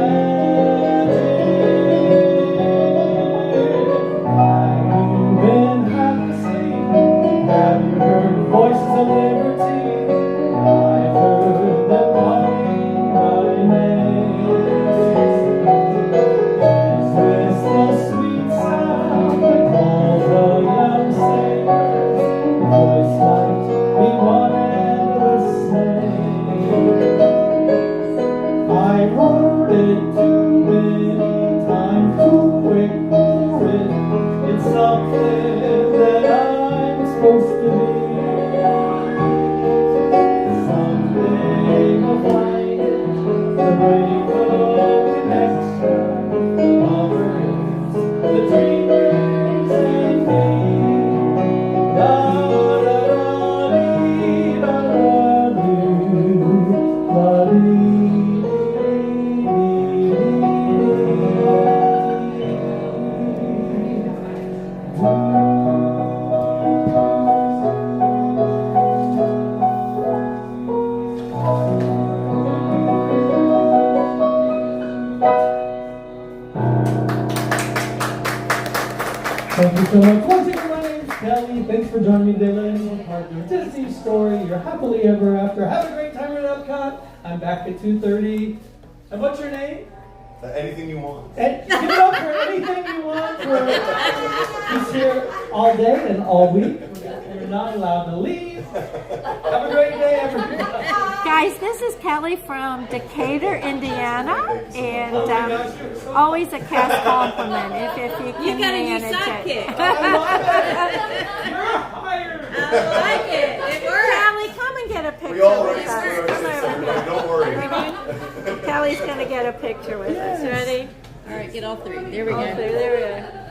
Have you been happy singing? Have you heard voices of liberty? I've heard them calling my name. Is this the sweet sound that calls the young sailors? Voice might be one and the same. I wrote it too many times, too quick for it. It's something that I'm supposed to be. Someday we'll find it, the rainbow connection, the lovers, the dreamers, and me. Da da da dee da da doo, da dee Thank you so much. Once again, my name's Kelly. Thanks for joining me today. Let anyone part of your Disney story, your happily ever after. Have a great time at Epcot. I'm back at 2:30. And what's your name? Anything you want. And give it up for anything you want. He's here all day and all week. You're not allowed to leave. Have a great day, everyone. Guys, this is Kelly from Decatur, Indiana, and always a cast compliment if you can You got a new manage it. sidekick. I love it. You're hired. I like it. It works. Kelly, come and get a picture We all with race us. through Come our over here. Don't worry. Kelly's going to get a picture with us. Ready? All right, get all three. There we go. There we go.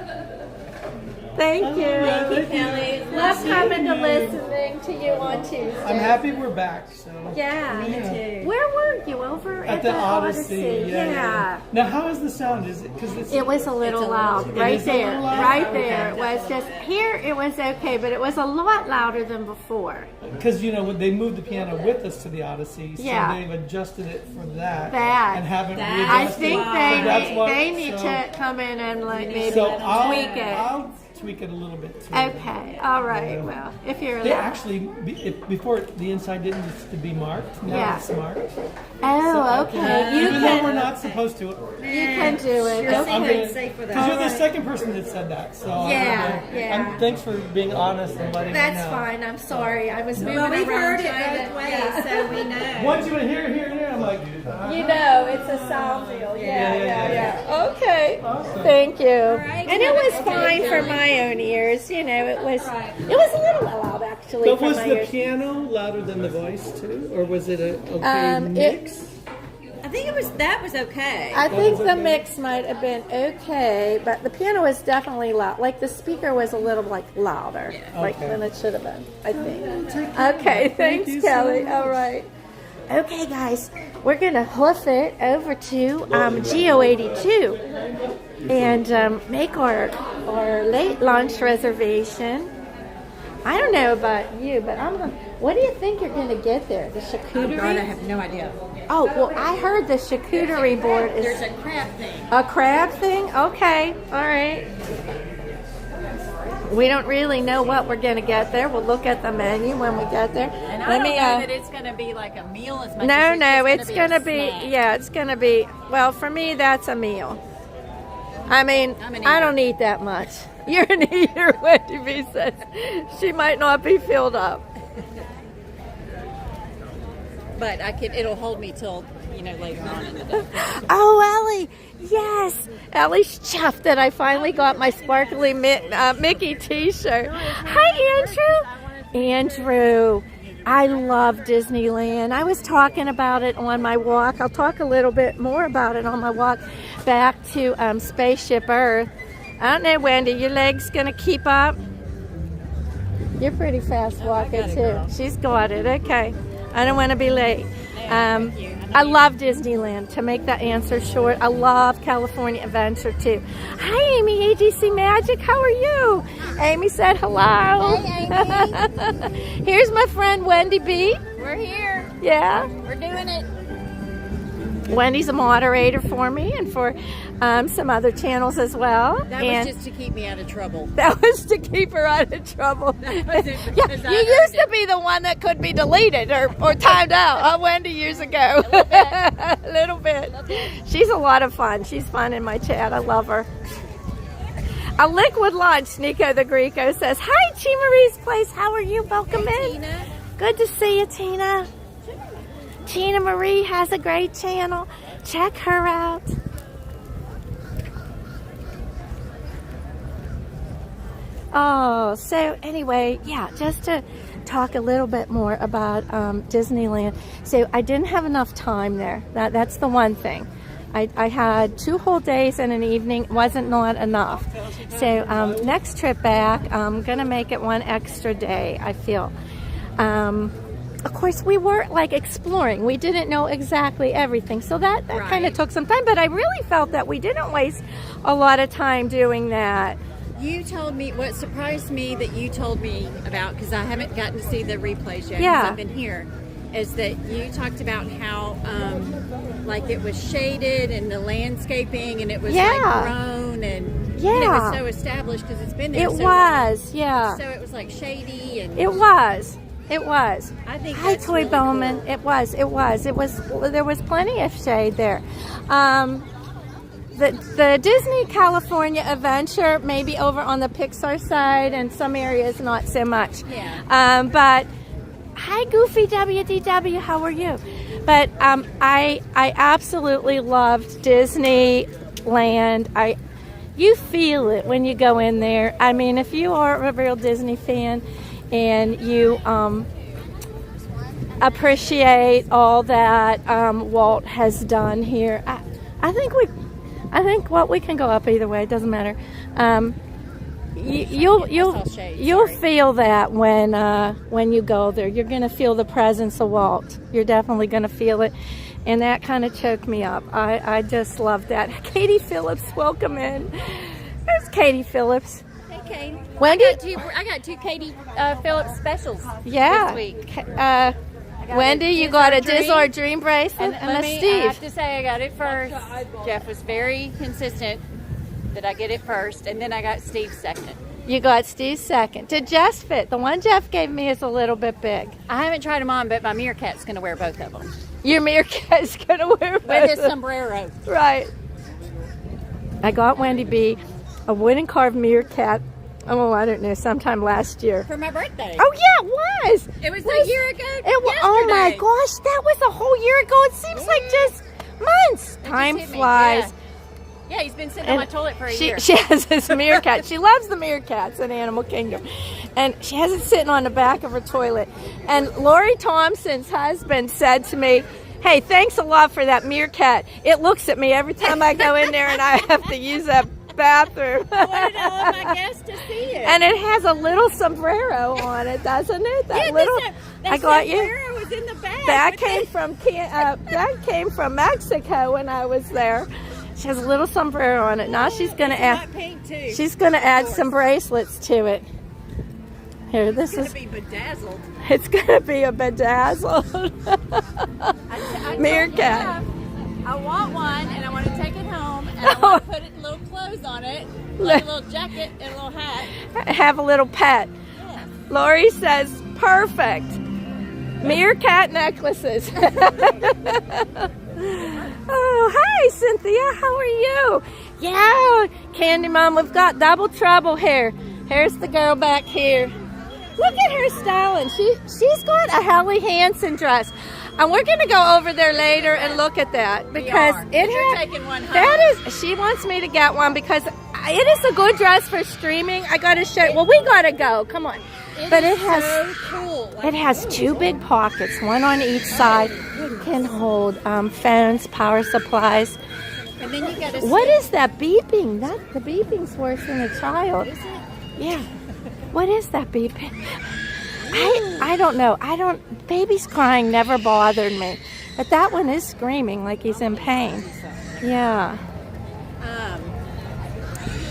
Thank you. Thank you, Kelly. Love coming to listening to you on Tuesday. I'm happy we're back. So. Yeah. Me too. Where were you? Over At the Odyssey. Yeah. Now, how is the sound? Is it because it's? It was a little loud, It right is a there, little loud? right there. It was just here. It was okay, but it was a lot louder than before. Because when they moved the piano with us to the Odyssey, so Yeah. they've adjusted it for that. That. And haven't That- readjusted. I think So that's what- they need so- to come in and like maybe So tweak it. I'll tweak it a little bit too. Okay, all right. Well, if you're They actually, before the inside didn't used to be marked. Now Yeah. it's marked. Oh, okay. You Even though we're can not supposed to. you can do it. Sure Okay. seems safe for Because you're that. the second person that said that. So Yeah, yeah. And thanks for being honest and letting me know. That's fine. I'm sorry. I was moving Well, we've around heard it trying both to- ways, yeah. so we know. Once you went here, I'm like, You know, it's a sound deal. Yeah. Okay. Awesome. Thank you. right. And it was fine for my own ears. You know, it was a little loud actually But for was my the ears. piano louder than the voice too, or was it a okay mix? I think that was okay. I think was the okay? mix might have been okay, but the piano was definitely loud. Like the speaker was a little like louder, like Okay. than it should have been. I think. Okay, thanks, you so Kelly. much. All right. Okay, guys, we're gonna hoof it over to Geo82 and make our late lunch reservation. I don't know about you, but what do you think you're gonna get there? The charcuterie? I have no idea. Oh, well, I heard the charcuterie board is There's a crab thing. a crab thing. Okay, all right. We don't really know what we're gonna get there. We'll look at the menu when we get there. And I don't know that it's going to be like a meal as much No, as no, it's it's gonna a be. snack. Yeah, it's gonna be. Well, for me, that's a meal. I mean, I'm an I don't eat that much. You're an eater, Wendy B says. She might not be filled up. But it'll hold me till, later on in the day. Oh, Ellie, yes. Ellie's chuffed that I finally got my sparkly Mickey t-shirt. Hi, Andrew. Andrew, I love Disneyland. I was talking about it on my walk. I'll talk a little bit more about it on my walk back to Spaceship Earth. I don't know, Wendy, your leg's going to keep up? You're pretty fast walker, got it, too. girl. She's got it. Okay. I don't want to be late. I love Disneyland. To make that answer short, I love California Adventure too. Hi, Amy, AGC Magic. How are you? Amy said hello. Hey, Amy. Here's my friend Wendy B. We're here. Yeah. We're doing it. Wendy's a moderator for me and for some other channels as well. That and was just to keep me out of trouble. that was to keep her out of trouble. That was it, Yeah, because I you heard used to it. be the one that could be deleted or timed out, Wendy, years ago. A little bit. She's a lot of fun. She's fun in my chat. I love her. A liquid lunch, Nico the Greco says. Hi, Chi Marie's Place. How are you? Welcome in. Tina. Good to see you, Tina. Tina Marie has a great channel. Check her out. Oh, so anyway, yeah, just to talk a little bit more about Disneyland. So I didn't have enough time there. That's the one thing. I had 2 whole days and an evening. Wasn't not enough. So next trip back, I'm going to make it 1 extra day, I feel. Of course, we were like exploring. We didn't know exactly everything. So that kind of took some time. But I really felt that we didn't waste a lot of time doing that. You told me, what surprised me that you told me about, because I haven't gotten to see the replays yet, Yeah. because I've been here, is that you talked about how, like it was shaded and the landscaping and it was Yeah. like grown and Yeah. it was so established because it's been there It so was, long. yeah. So it was like shady and It was. It was. I think Hi, that's Toy really Bowman. cool. It was. There was plenty of shade there. The Disney California Adventure maybe over on the Pixar side, and some areas not so much. Yeah. But hi, Goofy WDW. How are you? But I absolutely loved Disneyland. You feel it when you go in there. I mean, if you are a real Disney fan and you appreciate all that Walt has done here, I think we can go up either way. It doesn't matter. You'll feel that when you go there. You're gonna feel the presence of Walt. You're definitely gonna feel it, and that kind of choked me up. I just love that. Katie Phillips, welcome in. There's Katie Phillips. Hey, Katie. Wendy? I got two Katie Phillips specials Yeah. this week. Wendy, you got a Diz or Dream bracelet and a I Steve. have to say I got it first. Jeff was very consistent that I get it first, and then I got Steve second. You got Steve's second. Did Jeff's fit? The one Jeff gave me is a little bit big. I haven't tried them on, but my meerkat's going to wear both of them. Your meerkat's going to wear both With his of them. sombrero. Right. I got Wendy B a wooden carved meerkat. Oh, I don't know, sometime last year. For my birthday. Oh, yeah, it was. It was a year ago. Oh my yesterday. gosh, that was a whole year ago. It seems like just months. Time hit me, flies. Yeah, he's been sitting on my toilet for a year. She has this meerkat. She loves the meerkats in Animal Kingdom. And she has it sitting on the back of her toilet. And Lori Thompson's husband said to me, hey, thanks a lot for that meerkat. It looks at me every time I go in there and I have to use that bathroom. I wanted all of my guests to see it. And it has a little sombrero on it, doesn't it? That yeah, little. I got you. sombrero was in the bag. That came from Mexico when I was there. She has a little sombrero on it. Now she's gonna add. Pink too. She's gonna add some bracelets to it. Here, this It's is. gonna be bedazzled. It's gonna be a bedazzled I meerkat. I want one, and I want to take it home, and I want to put little clothes on it, like a little jacket and a little hat. Have a little pet. Yeah. Lori says, perfect. Meerkat necklaces. Oh, hi, Cynthia. How are you? Yeah, Candy Mom, we've got double trouble here. Here's the girl back here. Look at her styling. She's got a Helly Hansen dress. And we're going to go over there later and look at that because You're taking one home. that is, she wants me to get one because it is a good dress for streaming. I got to show you. Well, we got to go. Come on. But it has so cool. it has two big pockets, one on each side. Can hold phones, power supplies. And then you got to. What is that beeping? The beeping's worse than a child. Is it? Yeah. What is that beeping? I don't know. Baby's crying never bothered me. But that one is screaming like he's in pain. Yeah.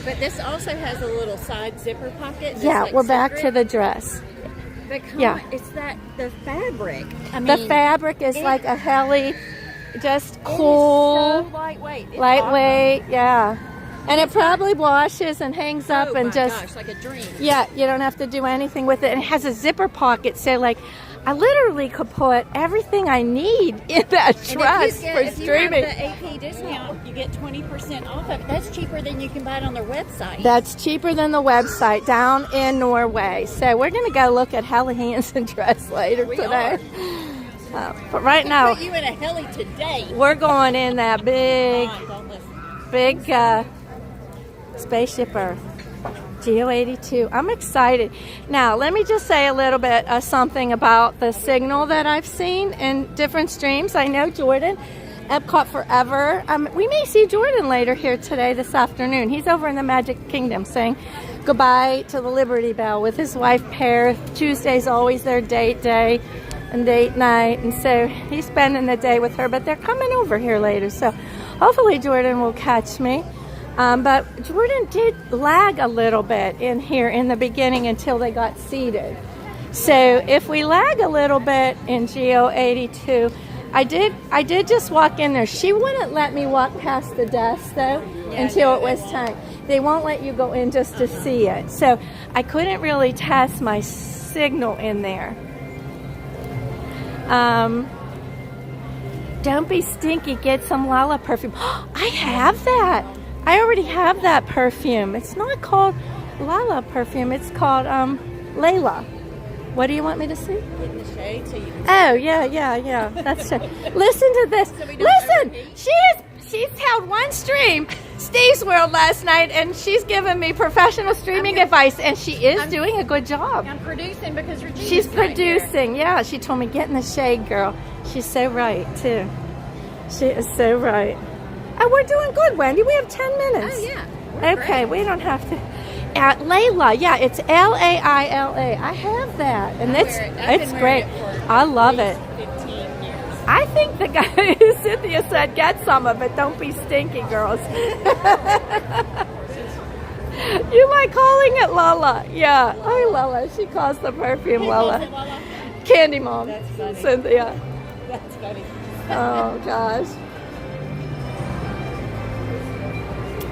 But this also has a little side zipper pocket. that's Yeah, like we're back separate. to the dress. But come Yeah. on, it's the fabric. I The mean, fabric is like a Helly, just it is cool, so lightweight. It's lightweight, yeah. And it probably washes and hangs up awesome. and Oh just, my gosh, like a dream. yeah, you don't have to do anything with it. And it has a zipper pocket, so like, I literally could put everything I need in that dress for streaming. If you have the AP discount, you get 20% off of it. That's cheaper than you can buy it on their website. That's cheaper than the website down in Norway. So we're going to go look at Helly Hansen dress later today. But right now, Put you in a heli today. we're going in that big, Come on, don't listen. big spaceship Earth. GO82. I'm excited. Now, let me just say a little bit of something about the signal that I've seen in different streams. I know Jordan, Epcot Forever. We may see Jordan later here today, this afternoon. He's over in the Magic Kingdom saying goodbye to the Liberty Bell with his wife, Pear. Tuesday's always their date day and date night. And so he's spending the day with her, but they're coming over here later. So hopefully Jordan will catch me. But Jordan did lag a little bit in here in the beginning until they got seated. So if we lag a little bit in GO82, I did just walk in there. She wouldn't let me walk past the desk though until it was time. They won't let you go in just to see it. So I couldn't really test my signal in there. Don't be stinky, get some Lala perfume. I have that. I already have that perfume. It's not called Lala perfume. It's called Layla. What do you want me to see? Get in the shade so you can. Oh, yeah. That's true. Listen to this. Listen, she's held one stream, Steve's World last night, and she's given me professional streaming advice, and she is doing a good job. I'm producing because Regina's She's not here. producing. Yeah, she told me, get in the shade, girl. She's so right, too. She is so right. Oh, we're doing good, Wendy. We have 10 minutes. Oh, yeah. We're Okay, great. we don't have to. Layla, yeah, it's Laila. I have that, and I wear it. I've it's been great. wearing it for I love it. 15 years. I think the guy who Cynthia said, get some of it. Don't be stinky, girls. You like calling it Lala? Yeah, hi Lala. She calls the perfume Lala. Lala. Candy Mom, That's funny. Cynthia. That's funny. Oh gosh.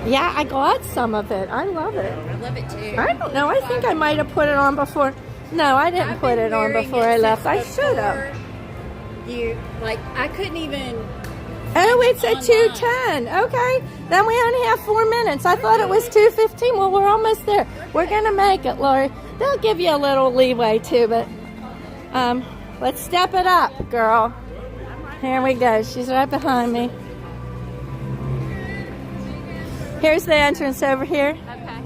Yeah, I got some of it. I love it. I love it too. I don't know. I think I might have put it on before. No, I didn't put it on before I left. I should have. You like I couldn't even. Oh, it's at 2:10. Okay, then we only have 4 minutes. I thought it was 2:15. Well, we're almost there. We're gonna make it, Lori. They'll give you a little leeway too, but let's step it up, girl. Here we go. She's right behind me. Here's the entrance over here. Okay.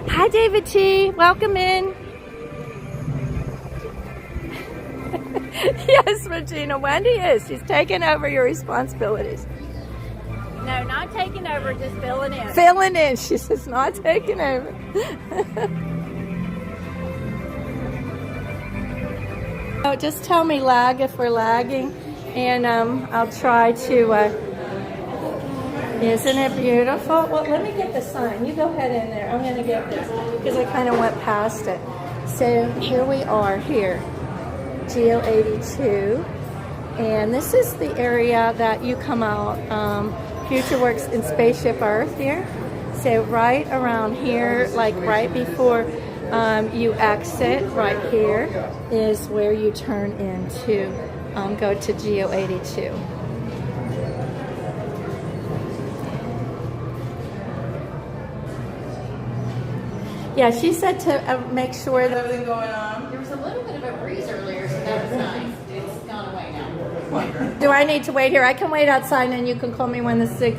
Hi, David T. Welcome in. Yes, Regina. Wendy is. She's taking over your responsibilities. No, not taking over, just filling in. Filling in. She says not taking over. Oh, just tell me lag if we're lagging, and I'll try to. Isn't it beautiful? Well, let me get the sign. You go ahead in there. I'm going to get this because I kind of went past it. So here we are here, Geo 82, and this is the area that you come out. Future Works in Spaceship Earth here. So right around here, like right before you exit, right here is where you turn into, go to Geo 82. Yeah, she said to make sure that everything going on. There was a little bit of a breeze earlier, so that was nice. It's gone away now. Do I need to wait here? I can wait outside, and you can call me when it's ready.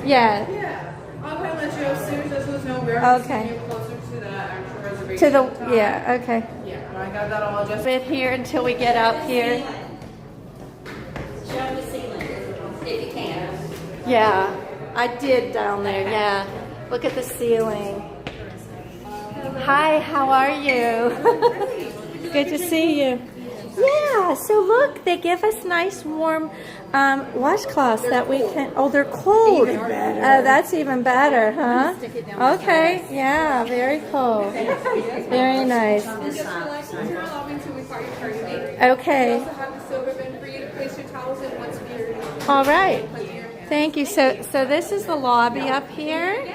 Yeah. Yeah. I'll kind of let you know as soon as this was no, we're sending you closer to the actual reservation. To the time. yeah. Okay. Yeah, and I got that all adjusted. Bit here until we get up here. Show the ceiling if you can. Yeah, I did down there. Yeah. Look at the ceiling. Hi, how are you? Good to see you. Yeah, so look, they give us nice warm washcloths that we can, oh, they're cold. Oh, that's even better, huh? Okay, yeah, very cool. Very nice. Okay. All right. Thank you. So this is the lobby up here.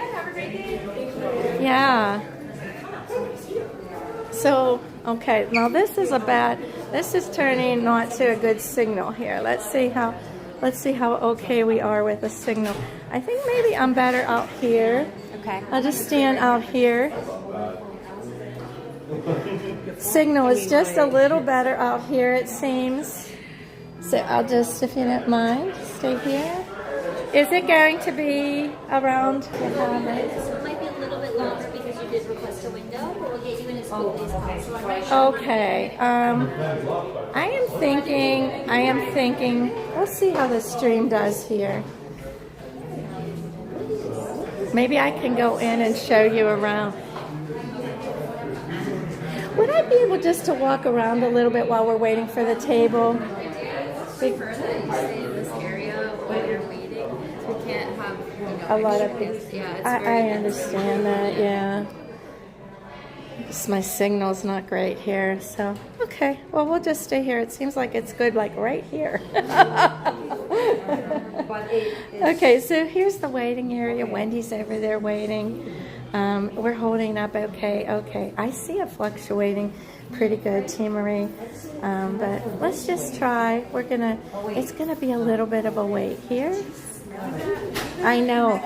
Yeah. So, okay, now this is turning not to a good signal here. Let's see how okay we are with the signal. I think maybe I'm better out here. Okay. I'll just stand out here. Signal is just a little better out here, it seems. So I'll just, if you don't mind, stay here. Is it going to be around? It might be a little bit longer because you did request a window, but we'll get you in as quickly as possible. Okay. I am thinking, let's see how the stream does here. Maybe I can go in and show you around. Would I be able just to walk around a little bit while we're waiting for the table? Stay in this area while you're waiting. We can't have A lot of people. Yeah, it's I understand that, yeah. Just my signal's not great here, so okay. Well, we'll just stay here. It seems like it's good, like right here. Okay, so here's the waiting area. Wendy's over there waiting. We're holding up okay. Okay, I see it fluctuating pretty good, Tia Marie. But let's just try. It's gonna be a little bit of a wait here. I know.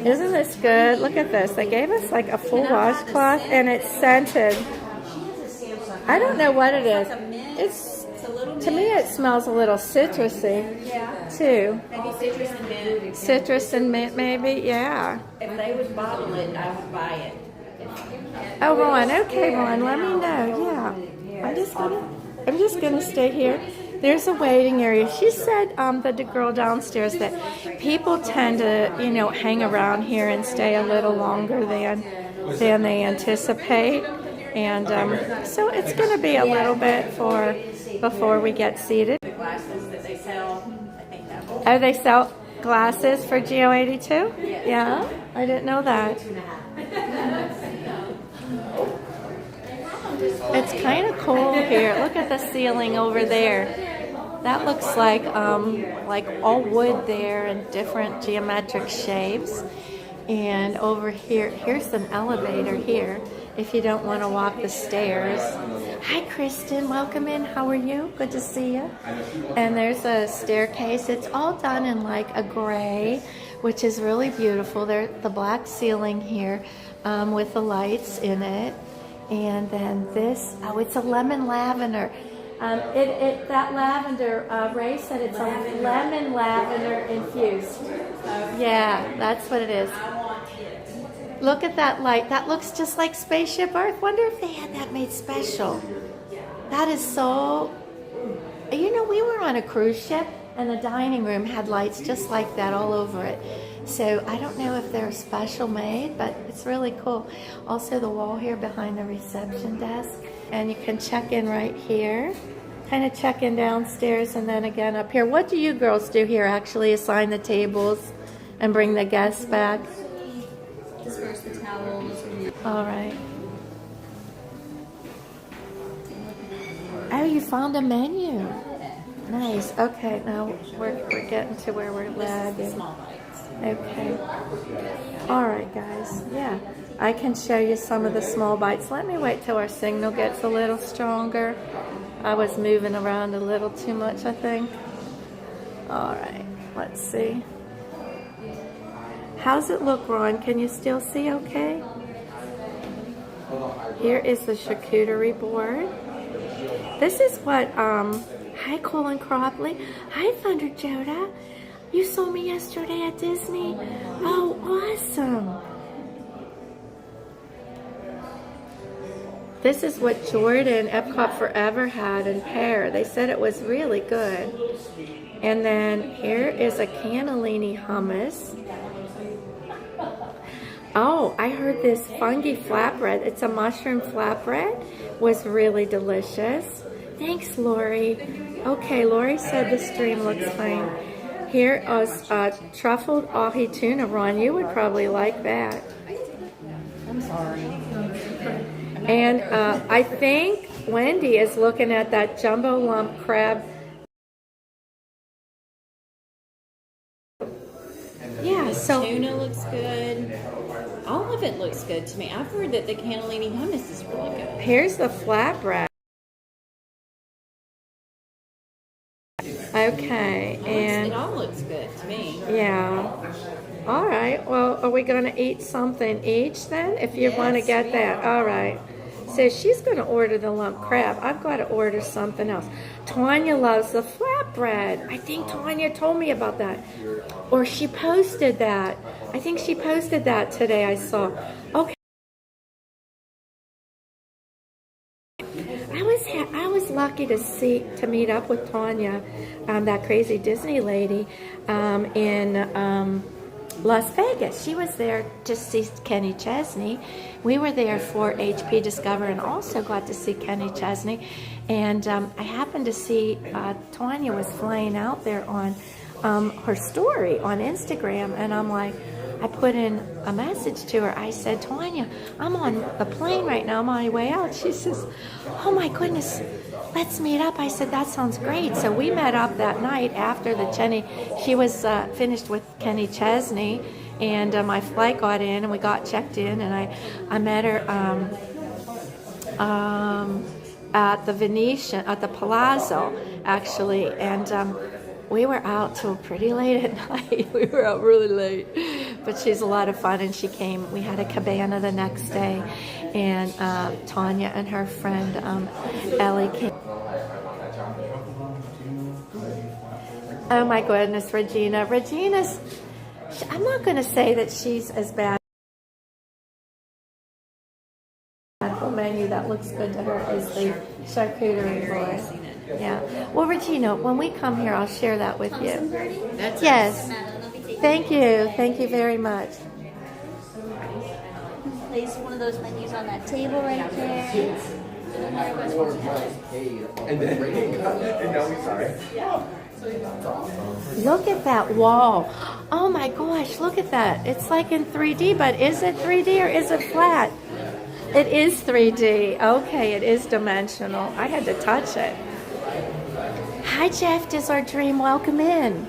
Isn't this good? Look at this. They gave us like a full washcloth and it's scented. I don't know what it is. To me it smells a little citrusy too. Maybe citrus and mint. Citrus and mint maybe, yeah. If they would bottle it, I would buy it. Oh, Ron, okay, Ron, let me know. Yeah. I'm just gonna stay here. There's a waiting area. She said, the girl downstairs, that people tend to, hang around here and stay a little longer than they anticipate. And so it's going to be a little bit before we get seated. Glasses that they sell, I think that will. Oh, they sell glasses for Geo 82? Yeah, I didn't know that. It's kind of cool here. Look at the ceiling over there. That looks like all wood there and different geometric shapes. And over here, here's an elevator here if you don't want to walk the stairs. Hi, Kristen. Welcome in. How are you? Good to see you. And there's a staircase. It's all done in like a gray, which is really beautiful. There's the black ceiling here with the lights in it. And then this, oh, it's a lemon lavender. That lavender, Ray said it's a lemon lavender infused. Yeah, that's what it is. Look at that light. That looks just like Spaceship Earth. Wonder if they had that made special. That is so... You know, we were on a cruise ship and the dining room had lights just like that all over it. So I don't know if they're special made, but it's really cool. Also the wall here behind the reception desk. And you can check in right here. Kind of check in downstairs and then again up here. What do you girls do here? Actually assign the tables and bring the guests back? Disperse the towels. All right. Oh, you found a menu. Nice. Okay, now we're getting to where we're lagging. Okay. All right, guys. Yeah, I can show you some of the small bites. Let me wait till our signal gets a little stronger. I was moving around a little too much, I think. All right, let's see. How's it look, Ron? Can you still see okay? Here is the charcuterie board. This is what, hi Colin Cropley. Hi Thunder Joda. You saw me yesterday at Disney? Oh, awesome. This is what Jordan Epcot Forever had in pear. They said it was really good. And then here is a cannellini hummus. Oh, I heard this fungi flatbread. It's a mushroom flatbread. Was really delicious. Thanks, Lori. Okay, Lori said the stream looks fine. Here is truffled ahi tuna. Ron, you would probably like that. I'm sorry. And I think Wendy is looking at that jumbo lump crab. Yeah, so Tuna looks good. All of it looks good to me. I've heard that the cannellini hummus is really good. here's the flatbread. Okay, and it all looks good to me. yeah. All right. Well, are we going to eat something each then? If you want to get that. All right. So she's going to order the lump crab. I've got to order something else. Tanya loves the flatbread. I think Tanya told me about that. Or she posted that. I think she posted that today, I saw. Okay. I was lucky to meet up with Tanya, that crazy Disney lady, in Las Vegas. She was there to see Kenny Chesney. We were there for HP Discover and also got to see Kenny Chesney. And I happened to see Tanya was flying out there on her story on Instagram, and I'm like, I put in a message to her. I said, Tanya, I'm on the plane right now. I'm on my way out. She says, oh my goodness, let's meet up. I said, that sounds great. So we met up that night after the Jenny. She was finished with Kenny Chesney, and my flight got in, and we got checked in, and I met her at the Venetian, at the Palazzo, actually, and we were out till pretty late at night. We were out really late. But she's a lot of fun, and she came. We had a cabana the next day, and Tanya and her friend Ellie came. Oh my goodness, Regina. Regina's, I'm not going to say that she's as bad. The menu that looks good to her is the charcuterie board. Yeah. Well, Regina, when we come here, I'll share that with you. Yes. Thank you. Thank you very much. Place one of those menus on that table right there. And now we sorry. Look at that wall. Oh my gosh, look at that. It's like in 3D, but is it 3D or is it flat? It is 3D. Okay, it is dimensional. I had to touch it. Hi, Jeff. Does our dream welcome in?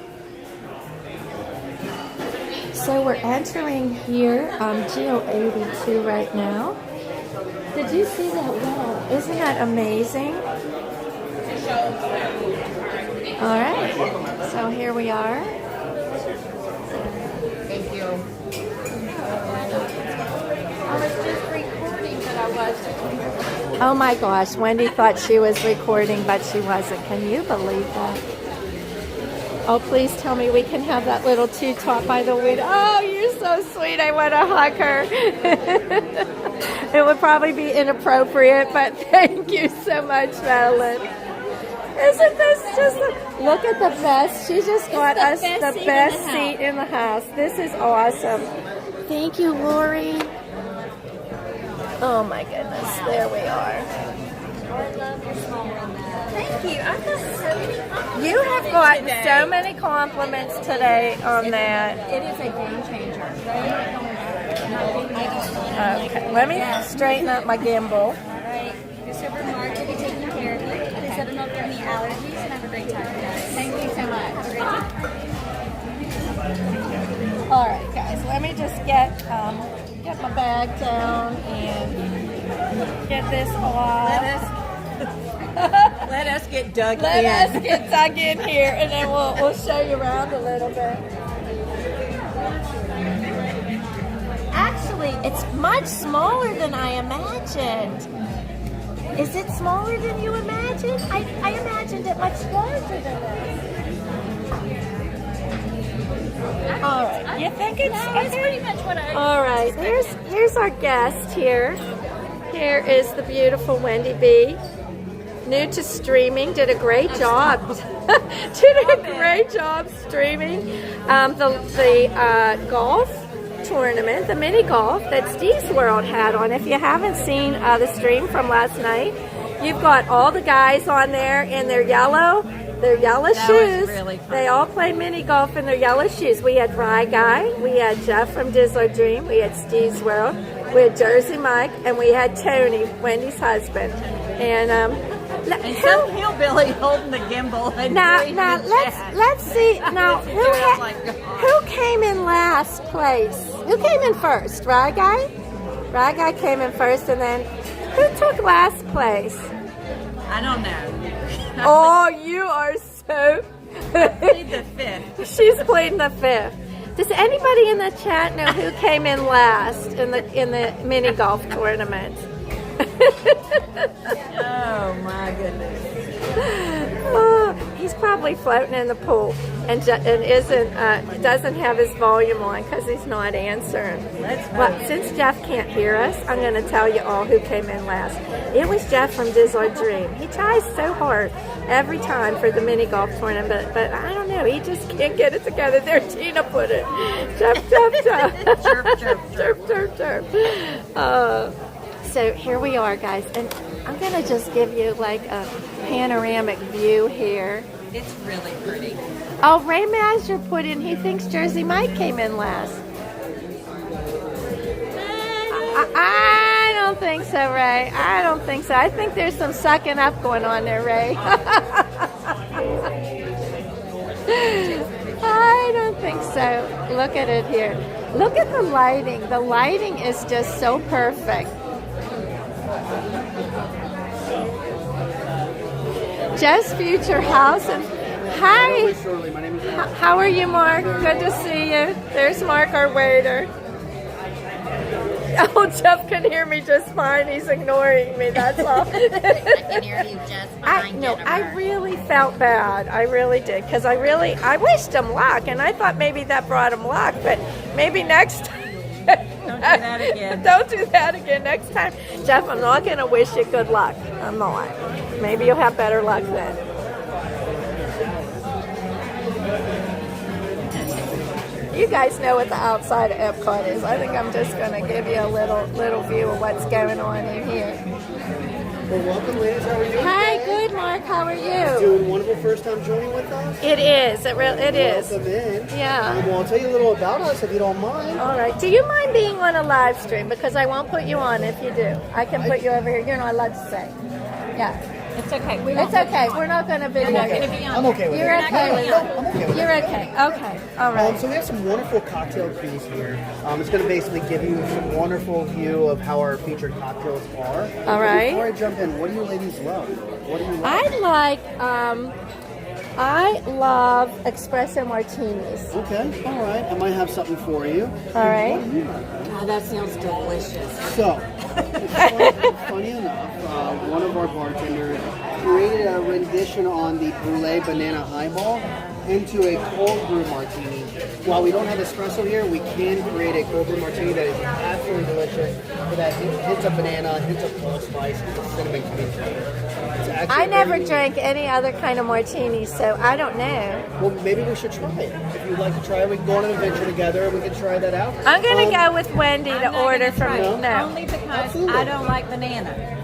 So we're entering here GO82 right now. Did you see that wall? Isn't that amazing? All right. So here we are. Thank you. I was just recording, but I wasn't. Oh my gosh, Wendy thought she was recording, but she wasn't. Can you believe that? Oh, please tell me we can have that little two-top by the window. Oh, you're so sweet. I want to hug her. It would probably be inappropriate, but thank you so much, Madeline. Isn't this just look at the best? She just got us the best seat in the house. This is awesome. Thank you, Lori. Oh my goodness, there we are. Thank you. I've got so many compliments. You have gotten so many compliments today on that. It is a game changer. Okay, let me straighten up my gimbal. All right. Your server Mark will be taking care of you. Please let him know if there are any allergies and have a great time, guys. Thank you so much. Have a great time. All right, guys, let me just get my bag down and get this off. Let us get dug in. Let us get dug in here, and then we'll show you around a little bit. Actually, it's much smaller than I imagined. Is it smaller than you imagined? I imagined it much larger than this. All right, you think it's That's pretty much what I all right, here's our guest here. Here is the beautiful Wendy B. New to streaming, did a great job. Did a great job streaming the golf tournament, the mini golf that Disney World had on. If you haven't seen the stream from last night, you've got all the guys on there in their yellow shoes. Really fun. They all play mini golf in their yellow shoes. We had Rye Guy, we had Jeff from Disney Dream, we had Steve's World, we had Jersey Mike, and we had Tony, Wendy's husband. And some hillbilly holding the gimbal. And now let's see. Now who came in last place? Who came in first? Rye Guy? Rye Guy came in first, and then who took last place? I don't know. Oh, you are so. Plead the fifth. She's pleading the fifth. Does anybody in the chat know who came in last in the mini golf tournament? Oh my goodness. Oh, he's probably floating in the pool and doesn't have his volume on because he's not answering. Well, since Jeff can't hear us, I'm going to tell you all who came in last. It was Jeff from Disney Dream. He tries so hard every time for the mini golf tournament, but I don't know. He just can't get it together. There, Tina put it. Chirp, chirp, chirp. Chirp, chirp, chirp, chirp, chirp. So here we are, guys, and I'm going to just give you like a panoramic view here. It's really pretty. Oh, Ray Mazur put in, he thinks Jersey Mike came in last. I don't think so, Ray. I don't think so. I think there's some sucking up going on there, Ray. I don't think so. Look at it here. Look at the lighting. The lighting is just so perfect. Just Future House and hi. How are you, Mark? Good to see you. There's Mark, our waiter. Oh, Jeff can hear me just fine. He's ignoring me. That's all. I can hear you just fine. I really felt bad. I really did because I wished him luck, and I thought maybe that brought him luck, but maybe next time. Don't do that again. Don't do that again next time. Jeff, I'm not going to wish you good luck. I'm not. Maybe you'll have better luck then. You guys know what the outside of Epcot is. I think I'm just going to give you a little view of what's going on in here. Well, welcome, ladies. How are you? Hi, good, Mark. How are you? Doing wonderful. First time joining with us? It is. It is. Welcome in. Yeah. Well, I'll tell you a little about us if you don't mind. All right. Do you mind being on a live stream? Because I won't put you on if you do. I can put you over here. You're not allowed to say. Yeah. It's okay. It's okay. We're not going to video not you. gonna be on I'm okay with You're it. okay with I'm okay it. with You're it. okay. Okay. All right. So we have some wonderful cocktail cues here. It's going to basically give you some wonderful view of how our featured cocktails are. All right. Before I jump in, what do you ladies love? What do you like? I love espresso martinis. Okay, all right. I might have something for you. All right. What do you like? Oh, that sounds delicious. So, funny enough, one of our bartenders created a rendition on the Blvd banana highball into a cold brew martini. While we don't have espresso here, we can create a cold brew martini that is absolutely delicious with that hints of banana, hints of allspice, hints of cinnamon coming through. It's actually I never very unique. drank any other kind of martini, so I don't know. Well, maybe we should try it. If you'd like to try it, we can go on an adventure together and we can try that out. I'm going to go with Wendy to order from me. No. Only because Absolutely. I don't like banana.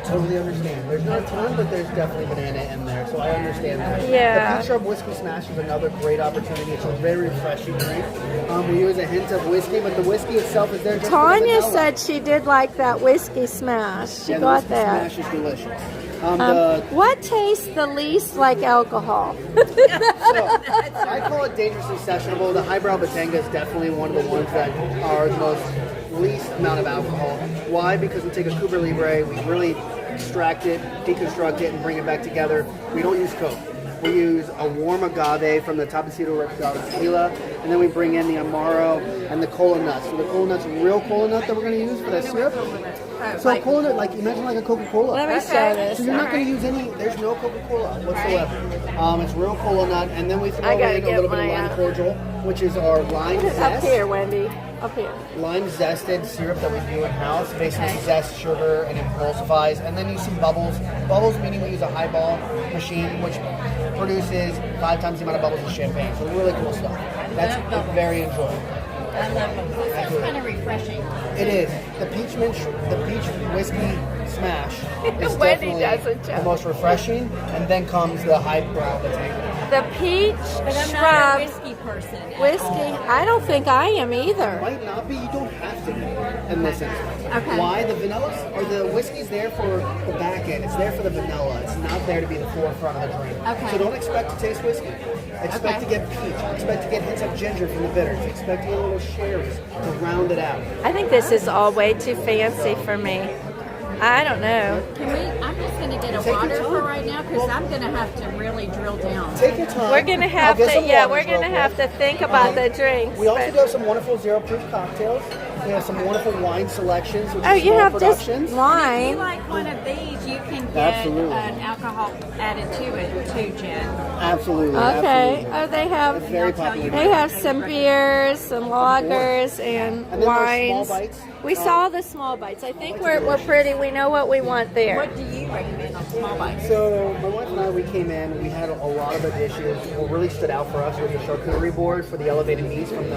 Totally understand. There's not a ton, but there's definitely banana in there, so I understand that. Yeah. The Peach Shrub Whiskey Smash is another great opportunity. It's a very refreshing drink. We use a hint of whiskey, but the whiskey itself is there just for the Tanya vanilla. said she did like that whiskey smash. She Yeah, the got whiskey that. smash is delicious. What tastes the least like alcohol? So, I call it dangerously sessionable. The highbrow Batanga is definitely one of the ones that are the most least amount of alcohol. Why? Because we take a Cuba Libre, we really extract it, deconstruct it, and bring it back together. We don't use Coke. We use a warm agave from the Tapacito Reposado tequila, and then we bring in the Amaro and the cola nuts. So the cola nuts, a real cola nut that we're going to use for that syrup. So a cola nut, like imagine like a Coca-Cola. Let me show this. So you're not going to use any, there's no Coca-Cola whatsoever. It's real cola nut, and then we throw I gotta in a get little bit of my, lime cordial, which is our lime Up zest. here, Wendy. Up here. Lime zested syrup that we do in-house. Basically zest sugar and emulsifies, and then use some bubbles. Bubbles meaning we use a highball machine, which produces 5 times the amount of bubbles as champagne. So really cool stuff. That's very enjoyable. I love them. It's kind of refreshing. It is. The peach whiskey smash is Wendy definitely doesn't the joke. most refreshing, and then comes the highbrow Batanga. The peach But I'm not a shrub whiskey person. at whiskey. all. I don't think I am either. Might not be. You don't have to be in this instance. Okay. Why? The vanilla or the whiskey's there for the back end. It's there for the vanilla. It's not there to be the forefront of the drink. Okay. So don't expect to taste whiskey. Expect to get peach. Expect to get hints of ginger from the bitters. Expect to get little sherries to round it out. I think this is all way too fancy for me. I don't know. Can we? I'm just going to get a Take your water time. for right now because I'm going to have to really drill down. Take your time. We're gonna have I'll get to, some yeah, waters we're gonna real have quick. to think about the drinks. We also but- do have some wonderful zero proof cocktails. We have some wonderful wine selections. Which Oh, are you small have just productions. If you wine. like one of these, you can get Absolutely. an alcohol added to it too, Jen. Absolutely. Okay. Absolutely. Oh, they It's have very popular. they have some beers, some lagers, and And then there's wines. small bites. We saw the small bites. I think we're pretty. We know what we want there. What do you recommend on small bites? So my wife and I, we came in. We had a lot of the dishes. What really stood out for us was the charcuterie board for the elevated meats from the.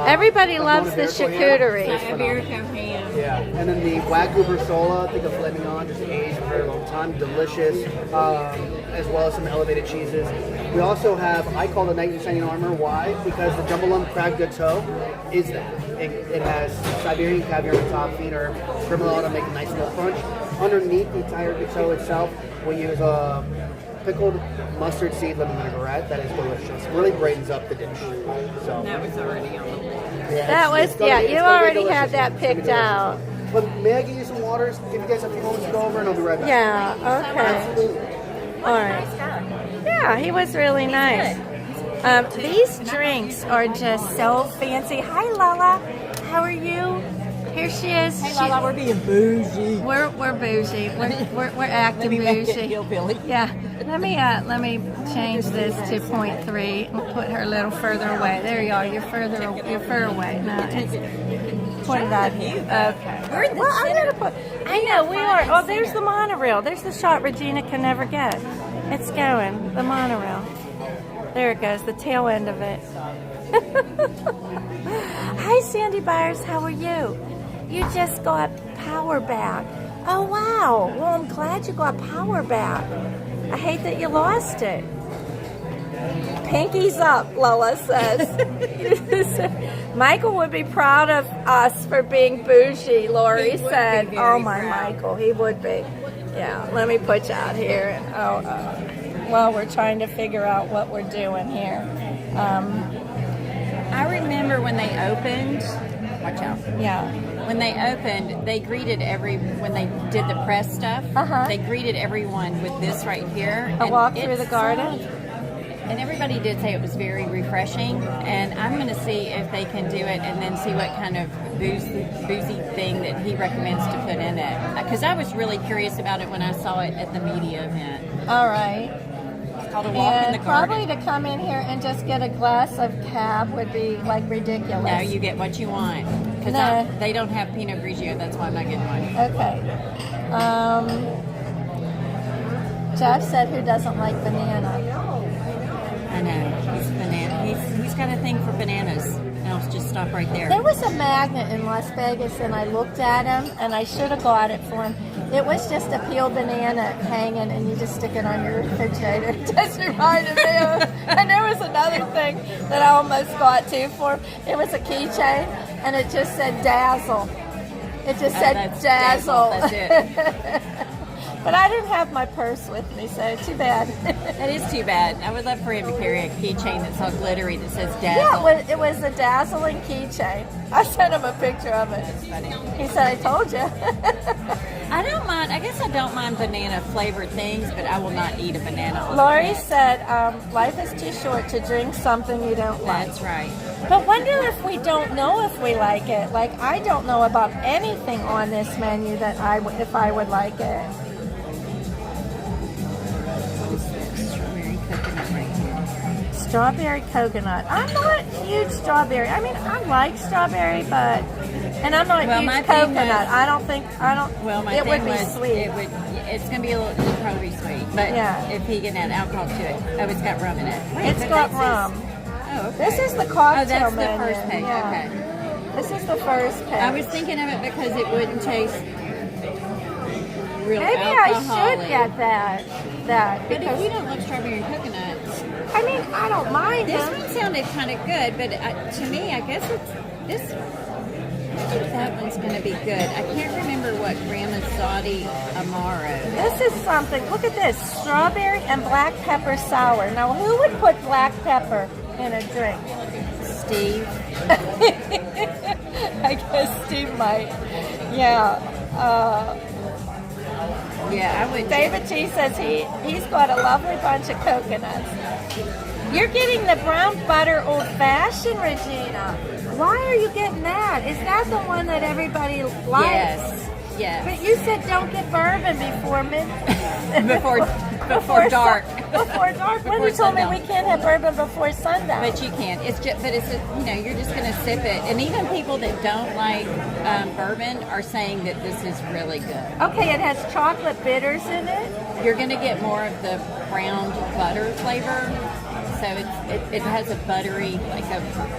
Everybody the loves the Iberico ham. charcuterie. It's phenomenal. Iberico ham. Yeah, and then the Wagyu Bresaola, think of filet mignon, just aged for a very long time, delicious, as well as some elevated cheeses. We also have, I call the Knight in Shining Armor. Why? Because the Jumbo Lump Crab Gâteau is that. It has Siberian caviar on the top, finer remoulade to make a nice little crunch. Underneath the entire gâteau itself, we use a pickled mustard seed lemon vinaigrette that is delicious. Really brightens up the dish. So That was already on the list. yeah, That was it's gonna yeah. be- it's You gonna be already delicious. had that It's gonna be picked delicious. out. But may I give you some waters? Give you guys a few moments to go over, and I'll be right back. Yeah. Okay. Absolutely. All right. Yeah, he was really nice. These drinks are just so fancy. Hi, Lala. How are you? Here she is. Hey, Lala, we're being bougie. We're bougie. We're acting bougie. hillbilly. Yeah. Let me change this to 0.3 and put her a little further away. There you are. You're further away. No, it's put it out here. Okay. Well, I'm gonna put. I know we are. Oh, there's the monorail. There's the shot Regina can never get. It's going. The monorail. There it goes. The tail end of it. Hi, Sandy Byers. How are you? You just got power back. Oh, wow. Well, I'm glad you got power back. I hate that you lost it. Pinkies up, Lola says. Michael would be proud of us for being bougie, Lori said. Oh, my Michael, he would be. Yeah, let me put you out here. While we're trying to figure out what we're doing here. I remember when they opened. Watch out. Yeah. When they opened, they greeted when they did the press stuff, they greeted everyone with this right here. A walk through the garden. And everybody did say it was very refreshing. And I'm going to see if they can do it and then see what kind of boozy thing that he recommends to put in it. Because I was really curious about it when I saw it at the media event. All right. It's called a walk in the garden. Probably to come in here and just get a glass of cab would be like ridiculous. No, you get what you want. Because they don't have Pinot Grigio. That's why I'm not getting one. Okay. Jeff said, who doesn't like banana? I know. He's got a thing for bananas. I'll just stop right there. There was a magnet in Las Vegas, and I looked at him, and I should have got it for him. It was just a peeled banana hanging, and you just stick it on your refrigerator. It just reminded me of. And there was another thing that I almost got too for him. It was a keychain, and it just said Dazzle. It just said Dazzle. That's it. But I didn't have my purse with me, so too bad. That is too bad. I would love for him to carry a keychain that's all glittery that says Dazzle. Yeah, it was a dazzling keychain. I sent him a picture of it. That's funny. He said, I told you. I don't mind. I guess I don't mind banana flavored things, but I will not eat a banana. Lori said, life is too short to drink something you don't like. That's right. But wonder if we don't know if we like it. Like, I don't know about anything on this menu that if I would like it. Strawberry coconut. I'm not huge strawberry. I mean, I like strawberry, but and I'm not huge coconut. I don't. Well, my it thing would be was, sweet. It's gonna be it'll probably be sweet. But if he can add alcohol to it, it's got rum in it. It's got rum. Oh, okay. This is the cocktail that's menu. the first page. Yeah. Okay. This is the first page. I was thinking of it because it wouldn't taste real Maybe I should get that. But if you don't like strawberry and coconut, I mean, I don't mind this them. one sounded kind of good, but to me, I guess it's this. I think that one's going to be good. I can't remember what Ramazzotti Amaro. This is something. Look at this: strawberry and black pepper sour. Now, who would put black pepper in a drink? Steve. I guess Steve might. Yeah. Yeah, I would. David T says he's got a lovely bunch of coconuts. You're getting the brown butter old fashioned, Regina. Why are you getting that? Is that the one that everybody likes? Yes. But you said don't get bourbon before before dark. Before dark. When you told me we can't have bourbon before sundown. But you can. It's just, but it's you're just going to sip it. And even people that don't like bourbon are saying that this is really good. Okay, it has chocolate bitters in it. You're going to get more of the browned butter flavor. So it has a buttery,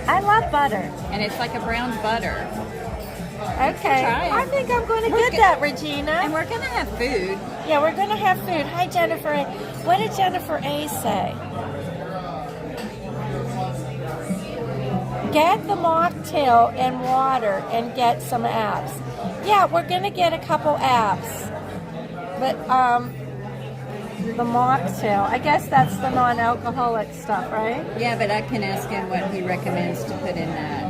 I love butter. And it's like a brown butter. Okay. I think I'm going to get that, Regina. And we're going to have food. Yeah, we're going to have food. Hi, Jennifer A. What did Jennifer A say? Get the mocktail and water and get some apps. Yeah, we're going to get a couple apps. But, the mocktail, I guess that's the non-alcoholic stuff, right? Yeah, but I can ask him what he recommends to put in that.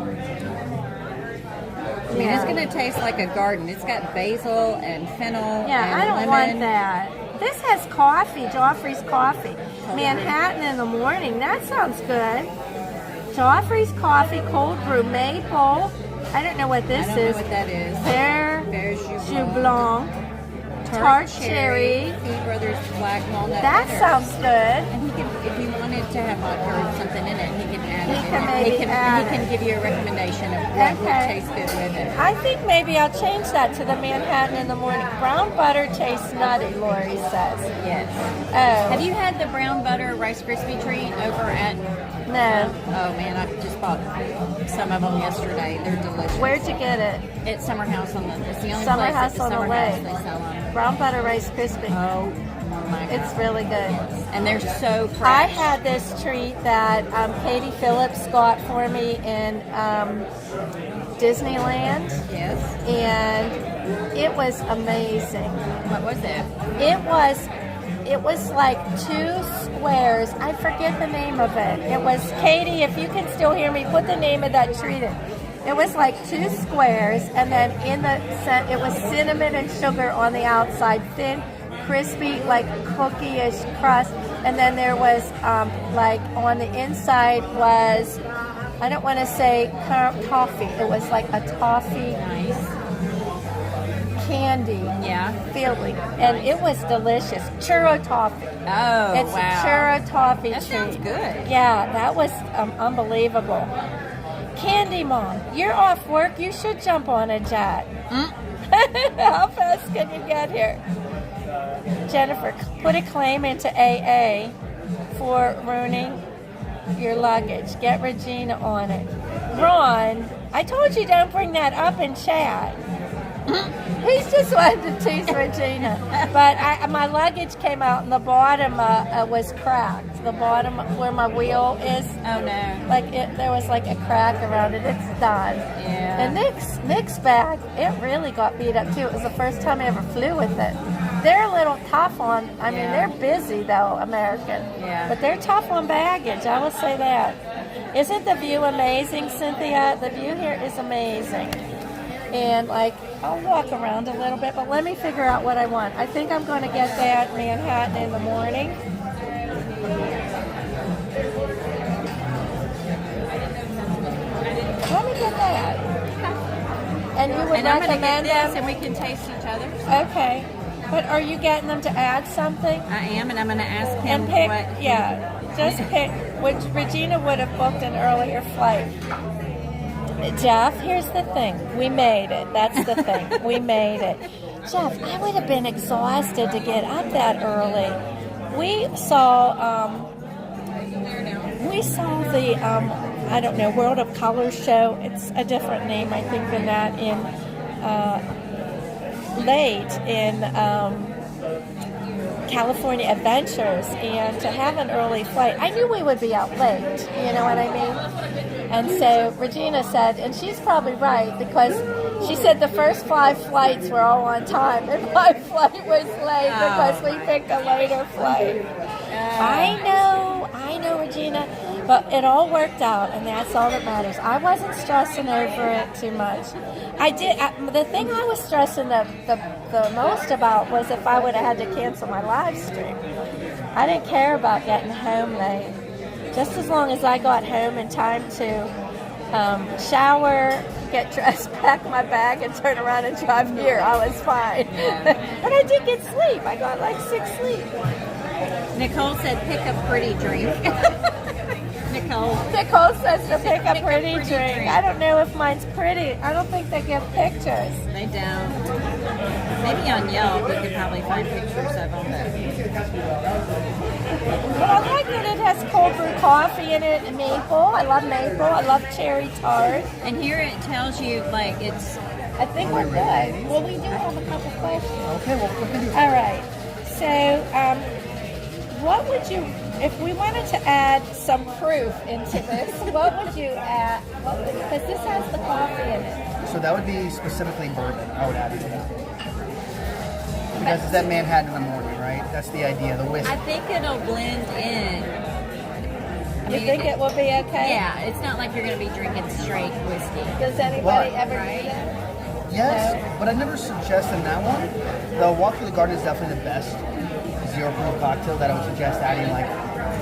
I mean, it's going to taste like a garden. It's got basil and fennel and I don't lemon. want that. This has coffee, Joffrey's coffee. Manhattan in the morning. That sounds good. Joffrey's coffee, cold brew, maple. I don't know what this is. I don't know what that is. Pear Jus Blanc. Tart cherry. Food Brothers black walnut That butter. sounds good. And he can, if you wanted to have vodka or something in it, he can add it. He can give you a recommendation of what would taste good with it. I think maybe I'll change that to the Manhattan in the morning. Brown butter tastes nutty, Lori says. Yes. Oh. Have you had the brown butter Rice Krispie treat over at... No. Oh, man, I just bought some of them yesterday. They're delicious. Where'd you get it? At Summer House on the... It's the only Summer place House at the on the Summer Lake. House they sell them. Brown butter Rice Krispie. Oh my God. It's really good. And they're so fresh. I had this treat that Katie Phillips got for me in Disneyland. Yes. And it was amazing. What was it? It was like 2 squares. I forget the name of it. It was, Katie, if you can still hear me, put the name of that treat in. It was like 2 squares, and then in the center, it was cinnamon and sugar on the outside, thin, crispy, like cookie-ish crust. And then there was, like, on the inside was, I don't want to say toffee. It was like a toffee candy filling, and it was delicious. Churro toffee. Oh, it's wow. a churro toffee That treat. sounds good. Yeah, that was unbelievable. Candy Mom, you're off work. You should jump on a jet. How fast can you get here? Jennifer, put a claim into AA for ruining your luggage. Get Regina on it. Ron, I told you don't bring that up in chat. He's just wanted to tease Regina. But my luggage came out and the bottom was cracked. The bottom where my wheel is. Oh no. There was like a crack around it. It's done. Yeah. And Nick's bag, it really got beat up too. It was the first time I ever flew with it. They're a little tough on, I mean, they're busy though, American. Yeah. But they're tough on baggage, I will say that. Isn't the view amazing, Cynthia? The view here is amazing. And like, I'll walk around a little bit, but let me figure out what I want. I think I'm going to get that Manhattan in the morning. Let me get that. And you would And I'm going to get recommend this, them? and we can taste each other's. Okay. But are you getting them to add something? I am, and I'm going to ask him And pick, what. just pick, which Regina would have booked an earlier flight. Jeff, here's the thing. We made it. That's the thing. We made it. Jeff, I would have been exhausted to get up that early. We saw the, I don't know, World of Color show. It's a different name, I think, than that in late in California Adventures, and to have an early flight, I knew we would be out late, you know what I mean? And so Regina said, and she's probably right, because she said the first 5 flights were all on time, and my flight was late because we picked a later flight. I know, Regina, but it all worked out, and that's all that matters. I wasn't stressing over it too much. The thing I was stressing the most about was if I would have had to cancel my live stream. I didn't care about getting home late. Just as long as I got home in time to shower, get dressed, pack my bag, and turn around and drive here, I was fine. But I did get sleep. I got like 6 sleep. Nicole said, pick a pretty drink. Nicole says to pick a pretty drink. I don't know if mine's pretty. I don't think they give pictures. They don't. Maybe on Yelp you could probably find pictures of them. But I like that it has cold brew coffee in it and maple. I love maple. I love cherry tart. And here it tells you, like, it's... I think we're good. Well, we do have a couple questions. Okay, well, we can do All right. So, what would you, if we wanted to add some proof into this, what would you add? Because this has the coffee in it. So that would be specifically bourbon. I would add it to that. Because it's that Manhattan in the morning, right? That's the idea, the whiskey. I think it'll blend in. You think it will be okay? Yeah, it's not like you're going to be drinking straight whiskey. Does anybody ever do that? Yes, but I never suggest in that one. The Walk Through the Garden is definitely the best zero proof cocktail that I would suggest adding, like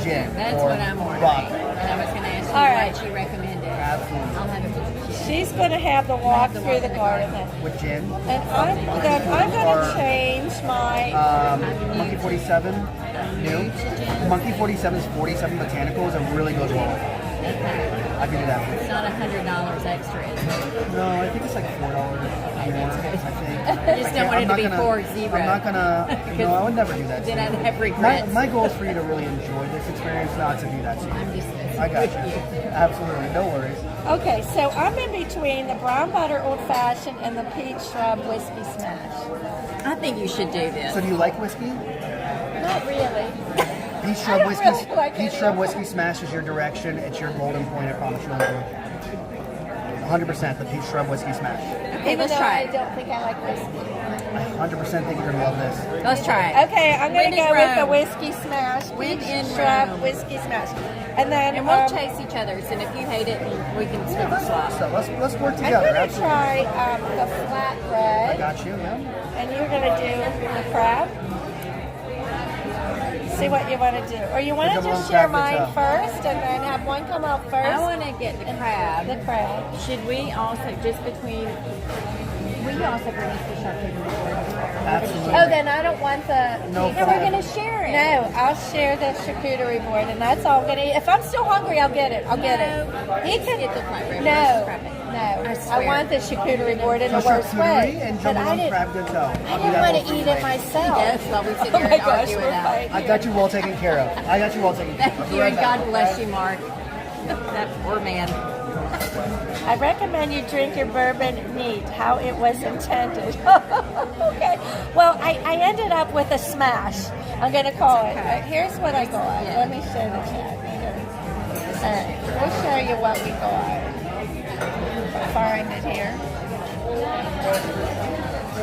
gin That's or what I'm ordering. vodka. And I was going to ask you All right. what you recommended. Absolutely. I'll have it with you. She's going to have the walk through the garden. With gin. And I'm going to change my... Monkey 47 new. Monkey 47's 47 Botanicals are really good one. I can do that for you. It's not $100 extra, is it? No, I think it's like $4 more, I think. You just don't want it to be 4-0. I'm not gonna, no, I would never do that to Then you. I'd have regrets. My goal is for you to really enjoy this experience, not to do that to you. I'm just I got you. Absolutely, no worries. Okay, so I'm in between the brown butter old fashioned and the peach shrub whiskey smash. I think you should do this. So do you like whiskey? Not really. Peach I shrub don't whiskey. really like Peach it. shrub whiskey smash is your direction. It's your golden point. I promise you'll enjoy. 100% the peach shrub whiskey smash. Okay, let's try I it. don't think I like whiskey. I 100% think you're gonna love this. Let's try it. Okay, I'm going When to in go with the Rome. whiskey smash. When peach in shrub Rome. whiskey smash. And then And we'll chase each other's, and if you hate it, we can split the swap. So let's work I'm together. going to Absolutely. try the I flatbread, got you, yeah. and you're going to do the crab. See what you want to do. Or you want to Pick up just one share crab mine that's first, and then have one come out first? I want to get the crab. The crab. Should we also, just between, will you also bring us the charcuterie board? Absolutely. Oh, then I don't want the... No No, we're going to share it. No, I'll share the charcuterie board, and that's all I'm gonna eat. If I'm still hungry, I'll get it. I'll get it. He can get the flatbread. No, Crab it. no. I I swear. want the charcuterie board in So the worst way. charcuterie and But jumbo I didn't, crab good toe. I didn't want to eat it myself. Yes, while we sit Oh here my and gosh, argue we're it out. fighting. I got you well taken care of. I got you well taken care of. Thank you, and God bless you, Mark. That poor man. I recommend you drink your bourbon neat, how it was intended. Okay. Well, I ended up with a smash. I'm going to call it. Here's what I got. Let me show the chat. All right. We'll show you what we got. Find it here.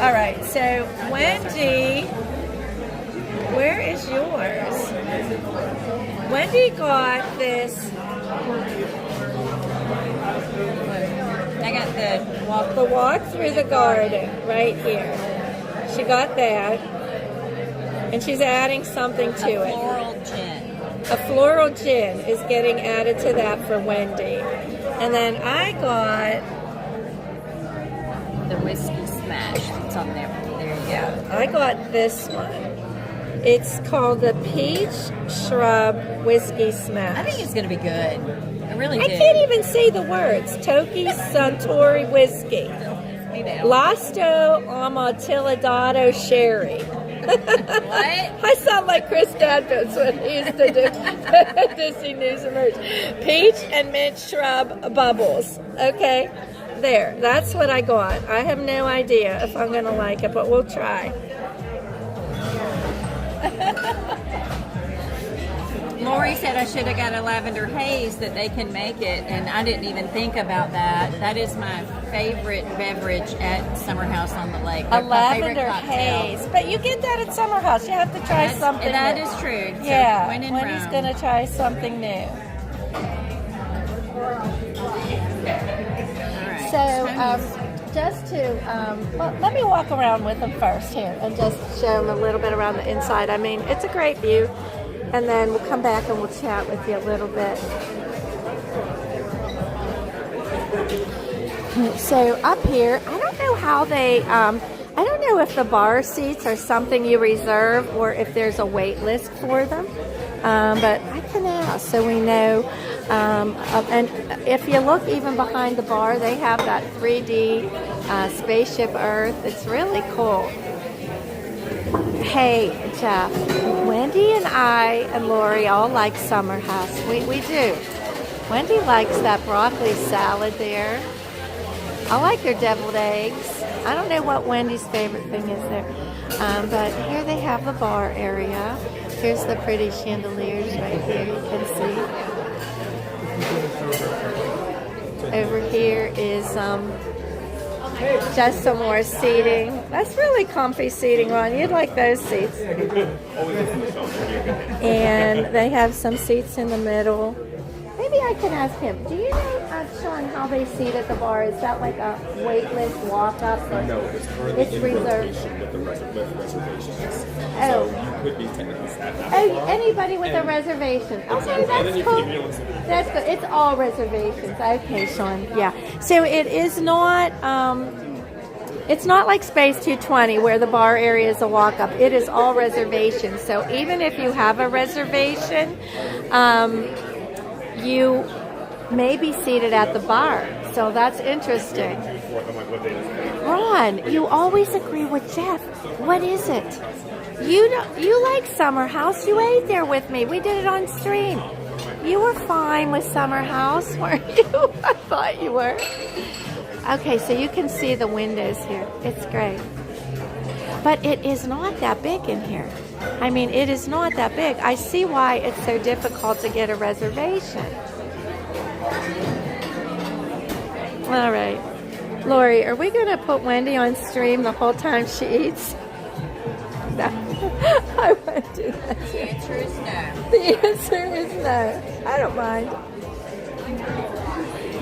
All right. So, Wendy, where is yours? Wendy got this. I got the The walk through the garden right here. She got that, and she's adding something to it. floral gin. A floral gin is getting added to that for Wendy. And then I got, The whiskey smash that's on there. There you go. I got this one. It's called the Peach Shrub Whiskey Smash. I think it's going to be good. I really do. I can't even say the words. Toki Suntory Whiskey. Me now. Lasto Amontillado Sherry. What? I sound like Chris Dadfitz when he used to do Disney News and Merch. Peach and mint shrub bubbles. Okay, there. That's what I got. I have no idea if I'm going to like it, but we'll try. Lori said I should have got a lavender haze that they can make it, and I didn't even think about that. That is my favorite beverage at Summer House on the Lake. A That's my favorite lavender cocktail. haze. But you get that at Summer House. You have to try something That new. is true. So Yeah, when in Wendy's Rome. going to try something new. All right. So, just to, well, let me walk around with them first here and just show them a little bit around the inside. I mean, it's a great view. And then we'll come back and we'll chat with you a little bit. So up here, I don't know how they, I don't know if the bar seats are something you reserve or if there's a wait list for them. But I can ask so we know. And if you look even behind the bar, they have that 3D spaceship Earth. It's really cool. Hey, Jeff, Wendy and I and Lori all like Summer House. We do. Wendy likes that broccoli salad there. I like their deviled eggs. I don't know what Wendy's favorite thing is there. But here they have the bar area. Here's the pretty chandeliers right here, you can see. Over here is just some more seating. That's really comfy seating, Ron. You'd like those seats. And they have some seats in the middle. Maybe I can ask him. Do you know, Sean, how they seat at the bar? Is that like a waitlist walk-up? No, it's currently It's in reserved. reservation with the reservations. Oh. So you could be technically sat down. Oh, anybody with a reservation. Okay, And then that's you cool. can even That's good. It's all reservations. Okay, Sean. Yeah. So it is not. It's not like Space 220 where the bar area is a walk-up. It is all reservations. So even if you have a reservation, you may be seated at the bar. So that's interesting. Ron, you always agree with Jeff. What is it? You like Summer House. You ate there with me. We did it on stream. You were fine with Summer House, weren't you? I thought you were. Okay, so you can see the windows here. It's great. But it is not that big in here. I mean, it is not that big. I see why it's so difficult to get a reservation. All right. Lori, are we going to put Wendy on stream the whole time she eats? No. I won't do that. The answer is no. The answer is no. I don't mind.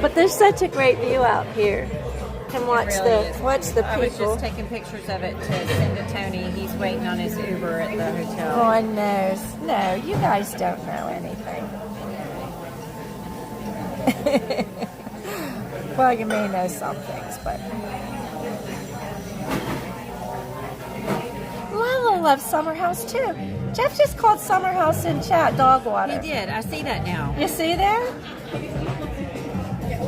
But there's such a great view out here. And watch the I was people. just taking pictures of it to send to Tony. He's waiting on his Uber at the hotel. Ron knows. No, you guys don't know anything. Well, you may know some things, but Lila loves Summer House too. Jeff just called Summer House in chat dog water. He did. I see that now. You see that?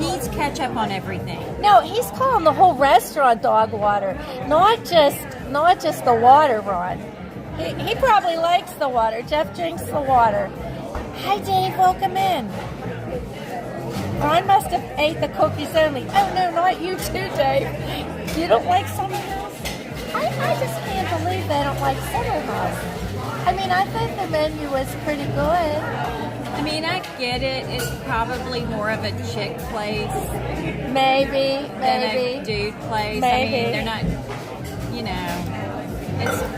He's catch up on everything. No, he's calling the whole restaurant dog water, not just the water, Ron. He probably likes the water. Jeff drinks the water. Hi, Dave. Welcome in. Ron must have ate the cookies only. Oh, no, not you too, Dave. You don't like Summer House? I just can't believe they don't like Summer House. I mean, I think the menu was pretty good. I mean, I get it. It's probably more of a chick place. Maybe. Than a dude place. Maybe. I mean, they're not, you know,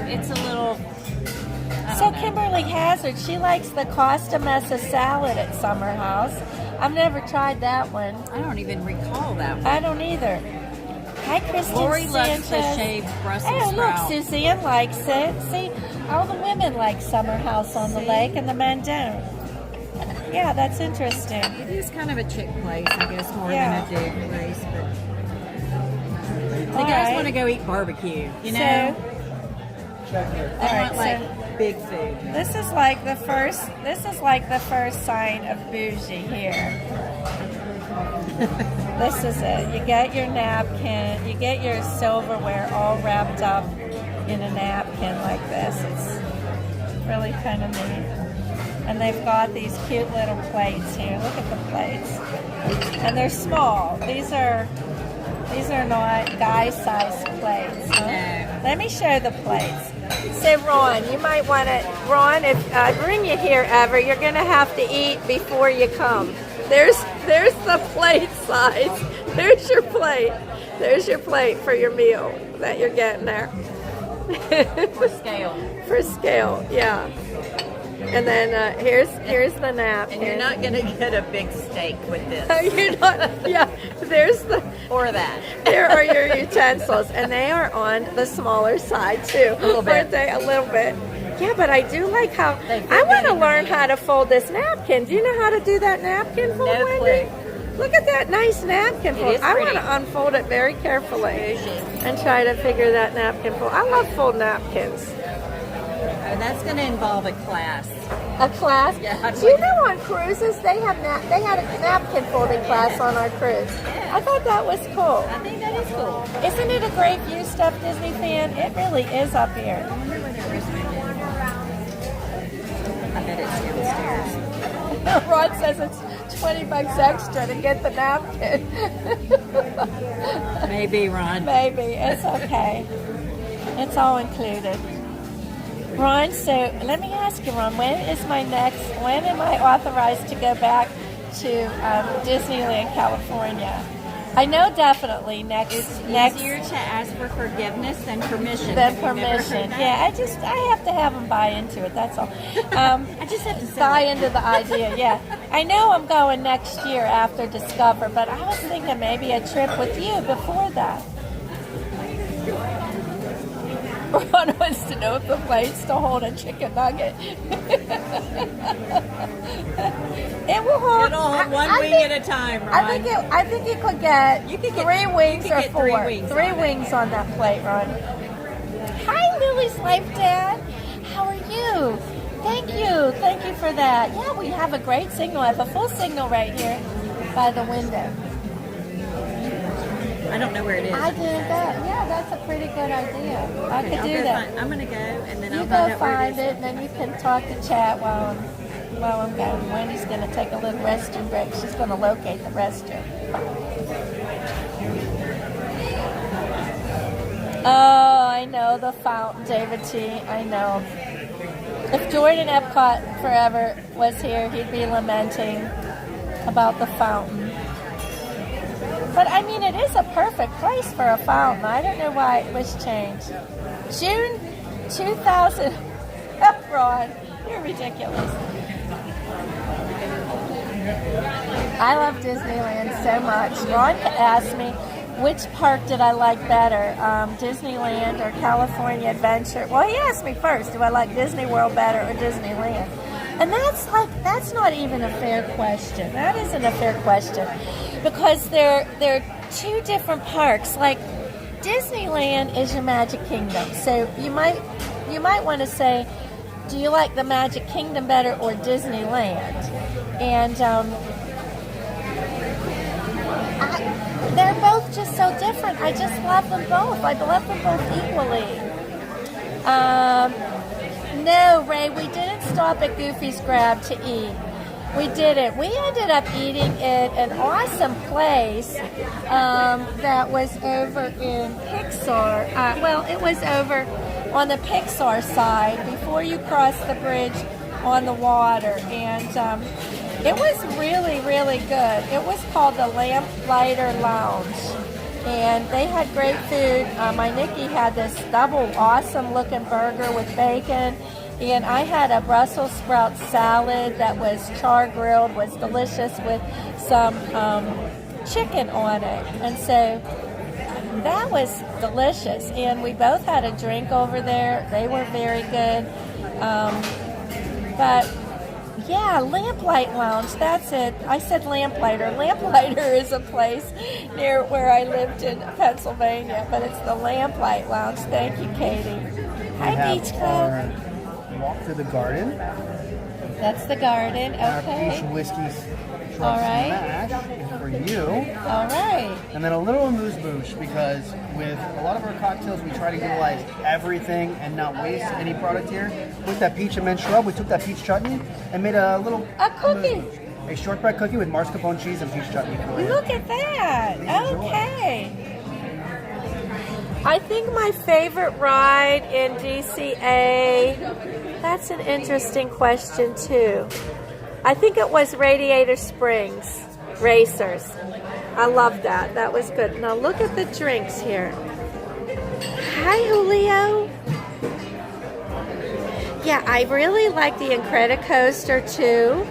it's a little... So Kimberly Hazard, she likes the Costa Mesa salad at Summer House. I've never tried that one. I don't even recall that one. I don't either. Hi, Kristen Lori loves Sanchez. the shaved Brussels Oh, sprout. look, Suzanne likes it. See, all the women like Summer House on the lake and the men don't. Yeah, that's interesting. It is kind of a chick place, I guess, more than a dude place. But the guys want to go eat barbecue, you know? They want like big food. This is like the first sign of bougie here. This is it. You get your napkin, you get your silverware all wrapped up in a napkin like this. It's really kind of neat. And they've got these cute little plates here. Look at the plates. And they're small. These are not guy-sized plates. Huh? No. Let me show the plates. Say, Ron, you might want to... Ron, if I bring you here ever, you're going to have to eat before you come. There's the plate size. There's your plate. There's your plate for your meal that you're getting there. For scale. For scale, yeah. And then here's the napkin. And you're not going to get a big steak with this. You're not. Yeah, there's the. Or that. There are your utensils, and they are on the smaller side too. A little bit. Aren't they? A little bit. Yeah, but I do like how. I want to learn how to fold this napkin. Do you know how to do that napkin fold, No Wendy? clue. Look at that nice napkin fold. is I want pretty. to unfold it very carefully and try to figure that napkin fold. I love fold napkins. And that's going to involve a class. A class? Yeah. Do you know on cruises they had a napkin folding class on our cruise? I thought that was cool. I think that is cool. Isn't it a great view, Steph Disney fan? It really is up here. I wonder where their restaurant is. I bet it's downstairs. Rod says it's $20 extra to get the napkin. Maybe, Ron. Maybe. It's okay. It's all included. Ron, so let me ask you, Ron, when am I authorized to go back to Disneyland, California? I know definitely next. Easier to ask for forgiveness than permission. Than Have you never heard permission. that? Yeah, I have to have them buy into it, that's all. I just have to buy into the idea, yeah. I know I'm going next year after Discover, but I was thinking maybe a trip with you before that. Ron wants to know if the plate's to hold a chicken nugget. It will hold. It'll hold one wing at a time, Ron. I think you could get 3 wings or 4. 3 wings on that plate, Ron. Hi, Lily's Life Dad. How are you? Thank you for that. Yeah, we have a great signal. I have a full signal right here by the window. I don't know where it is. I did that. Yeah, that's a pretty good idea. I could do that. I'm going to go, and then You I'll go find out where find it it, is. and then you can talk to chat while I'm going. Wendy's going to take a little restroom break. She's going to locate the restroom. Oh, I know the fountain, David T. I know. If Jordan Epcot forever was here, he'd be lamenting about the fountain. But I mean, it is a perfect place for a fountain. I don't know why it was changed. June 2000. Ron, you're ridiculous. I love Disneyland so much. Ron asked me which park did I like better, Disneyland or California Adventure. Well, he asked me first, do I like Disney World better or Disneyland? And that's not even a fair question. That isn't a fair question because they're two different parks. Like Disneyland is your Magic Kingdom, so you might want to say, do you like the Magic Kingdom better or Disneyland? And they're both just so different. I just love them both. I love them both equally. No, Ray, we didn't stop at Goofy's Grab to eat. We didn't. We ended up eating at an awesome place that was over in Pixar. Well, it was over on the Pixar side before you cross the bridge on the water. And it was really, really good. It was called the Lamplighter Lounge. And they had great food. My Nikki had this double awesome looking burger with bacon. And I had a Brussels sprout salad that was char grilled, was delicious with some chicken on it. And so that was delicious. And we both had a drink over there. They were very good. But yeah, Lamplight Lounge, that's it. I said Lamplighter. Lamplighter is a place near where I lived in Pennsylvania, but it's the Lamplight Lounge. Thank you, Katie. Hi, Beach Club. Walk through the garden. That's the garden, okay. Our peach whiskey All right. smash is for you. All right. And then a little amuse-bouche, because with a lot of our cocktails, we try to utilize everything and not waste any product here. With that peach and mint shrub, we took that peach chutney and made a little cookie. A shortbread cookie with mascarpone cheese and peach chutney. Look at that. Okay. I think my favorite ride in DCA, that's an interesting question too. I think it was Radiator Springs Racers. I love that. That was good. Now look at the drinks here. Hi, Julio. Yeah, I really like the Incredicoaster too.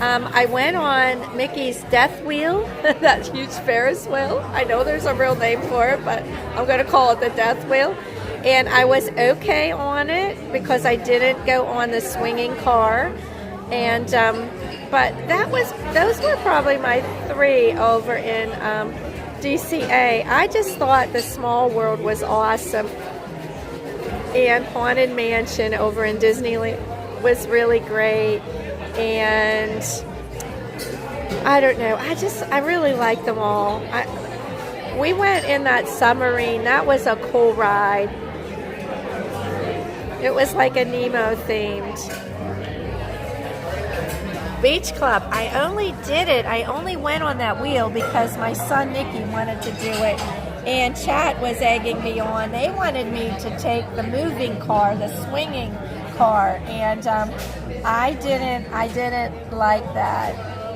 I went on Mickey's Death Wheel, that huge Ferris wheel. I know there's a real name for it, but I'm going to call it the Death Wheel. And I was okay on it because I didn't go on the swinging car. And but those were probably my three over in DCA. I just thought the Small World was awesome, and Haunted Mansion over in Disneyland was really great. And I don't know, I really like them all. We went in that Submarine. That was a cool ride. It was like a Nemo themed. Beach Club, I only went on that wheel because my son Nicky wanted to do it, and Chat was egging me on. They wanted me to take the moving car, the swinging car, and I didn't like that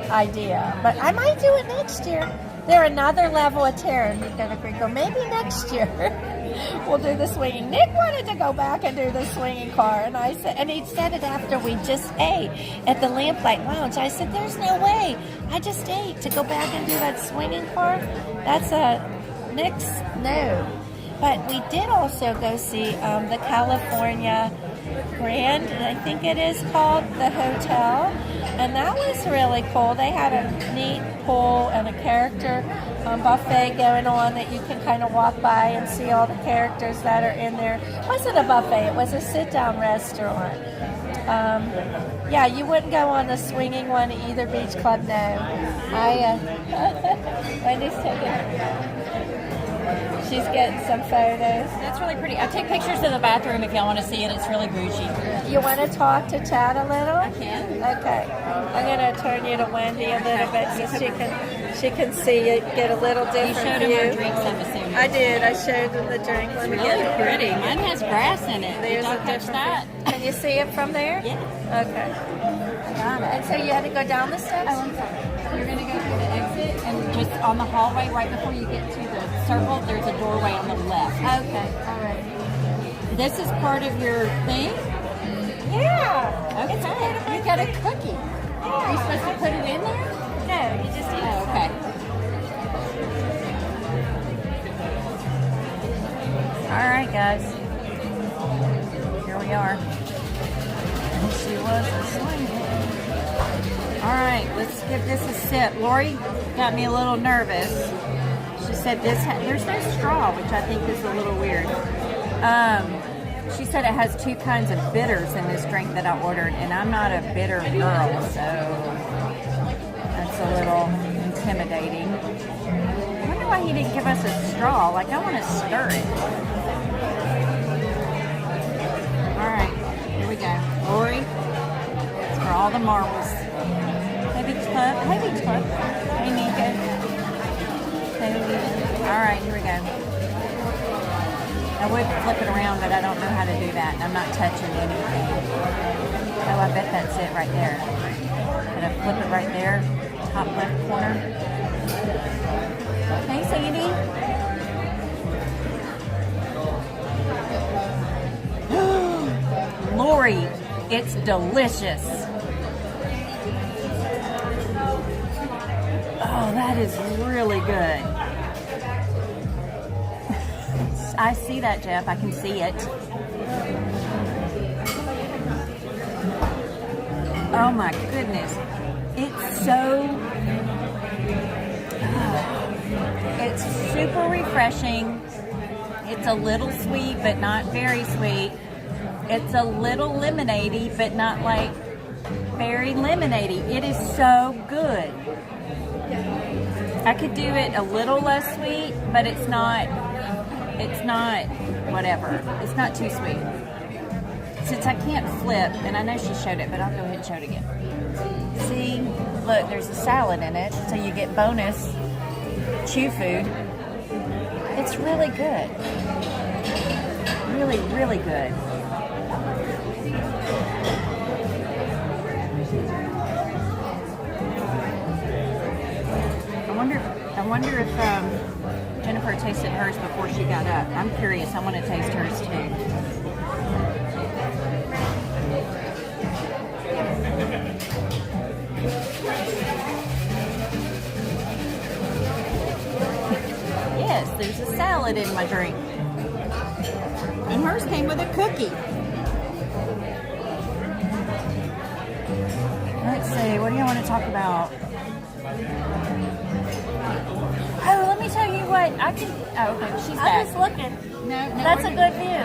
idea, but I might do it next year. They're another level of terror, and you're gonna go, maybe next year we'll do the swinging. Nick wanted to go back and do the swinging car, and I said, and he said it after we just ate at the Lamplight Lounge. I said, there's no way. I just ate to go back and do that swinging car. That's Nick's no. But we did also go see the California Grand, I think it is called, the hotel, and that was really cool. They had a neat pool and a character buffet going on that you can kind of walk by and see all the characters that are in there. It wasn't a buffet, it was a sit-down restaurant. Yeah, you wouldn't go on the swinging one either, Beach Club, no. Wendy's taking... She's getting some photos. That's really pretty. I take pictures in the bathroom if y'all want to see it. It's really Gucci. You want to talk to Chad a little? I can. Okay. I'm going to turn you to Wendy a little bit so she can see it, get a little different view. You showed them our drinks, I'm assuming. I did. I showed them the drink. Let me It's really get it. pretty. Mine has grass in it. There's Did y'all a catch different that? Can you see it from there? Yeah. Okay. Got it. And so you had to go down the steps? Oh, I'm sorry. You're going to go through the exit, and just on the hallway, right before you get to the circle, there's a doorway on the left. Okay. All right. This is part of your thing? Yeah. Okay. It's part of my You got a cookie. Are you supposed to put it in there? No, you just eat it. Okay. All right, guys. Here we are. She was a swing. All right, let's give this a sip. Lori got me a little nervous. She said there's no straw, which I think is a little weird. She said it has 2 kinds of bitters in this drink that I ordered, and I'm not a bitter girl, so that's a little intimidating. I wonder why he didn't give us a straw. Like, I want to stir it. All right, here we go. Lori, it's for all the marbles. Hey, Beach Club. Hey, Beach Club. Hey, Nika. Hey, all right, here we go. I would flip it around, but I don't know how to do that. I'm not touching anything. Oh, I bet that's it right there. Gonna flip it right there, top left corner. Hey, Sandy. Lori, it's delicious. Oh, that is really good. I see that, Jeff. I can see it. Oh my goodness. It's so... it's super refreshing. It's a little sweet, but not very sweet. It's a little lemonade-y, but not like very lemonade-y. It is so good. I could do it a little less sweet, but it's not whatever. It's not too sweet. Since I can't flip, and I know she showed it, but I'll go ahead and show it again. See, look, there's a salad in it, so you get bonus chew food. It's really good. Really, really good. I wonder if Jennifer tasted hers before she got up. I'm curious. I want to taste hers too. Yes, there's a salad in my drink. And hers came with a cookie. Let's see, what do you want to talk about? Oh, let me tell you what, I can, oh, okay, she's back. I'm just looking. No, That's a good view.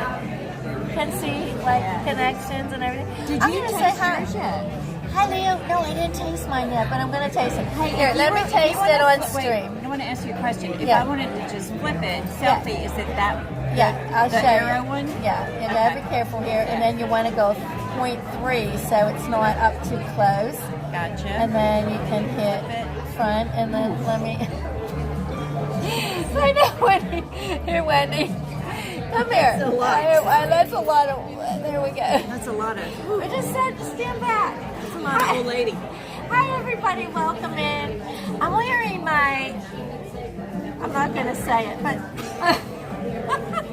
Can see, like, connections and everything. Did I'm you gonna taste say hi. yours yet? Hi, Leo. No, I didn't taste mine yet, but I'm going to taste it. Hey, Here, let me taste it on stream. I want to ask you a question. If Yeah. I wanted to just flip it, selfie, is it that? Yeah, I'll the show arrow you. one? Yeah, you Okay. gotta be careful here, and then you want to go 0.3 so it's not up too close. Gotcha. And then you can hit front, and then let me. I know, Wendy. Here, Wendy. Come here. That's a lot. That's a lot of. There we go. That's a lot of. I just said to stand back. That's a lot of old lady. Hi, everybody. Welcome in. I'm wearing my. I'm not going to say it, but.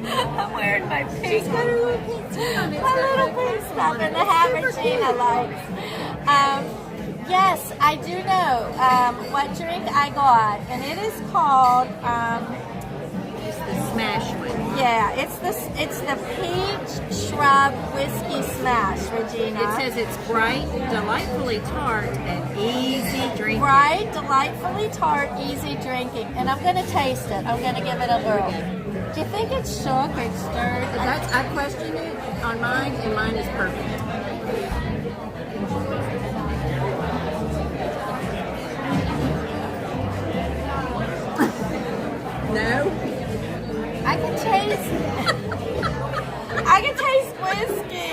I'm wearing my pink. She's got her little pink tee on it. My little pink stuff and the hat Regina likes. Yes, I do know what drink I got, and it is called. It's the smash one. Yeah, it's the peach shrub whiskey smash, Regina. It says it's bright, delightfully tart, and easy drinking. Bright, delightfully tart, easy drinking, and I'm gonna taste it. I'm gonna give it a whirl. Do you think it's shook or it's stirred? I questioned it on mine, and mine is perfect. No? I can taste. I can taste whiskey.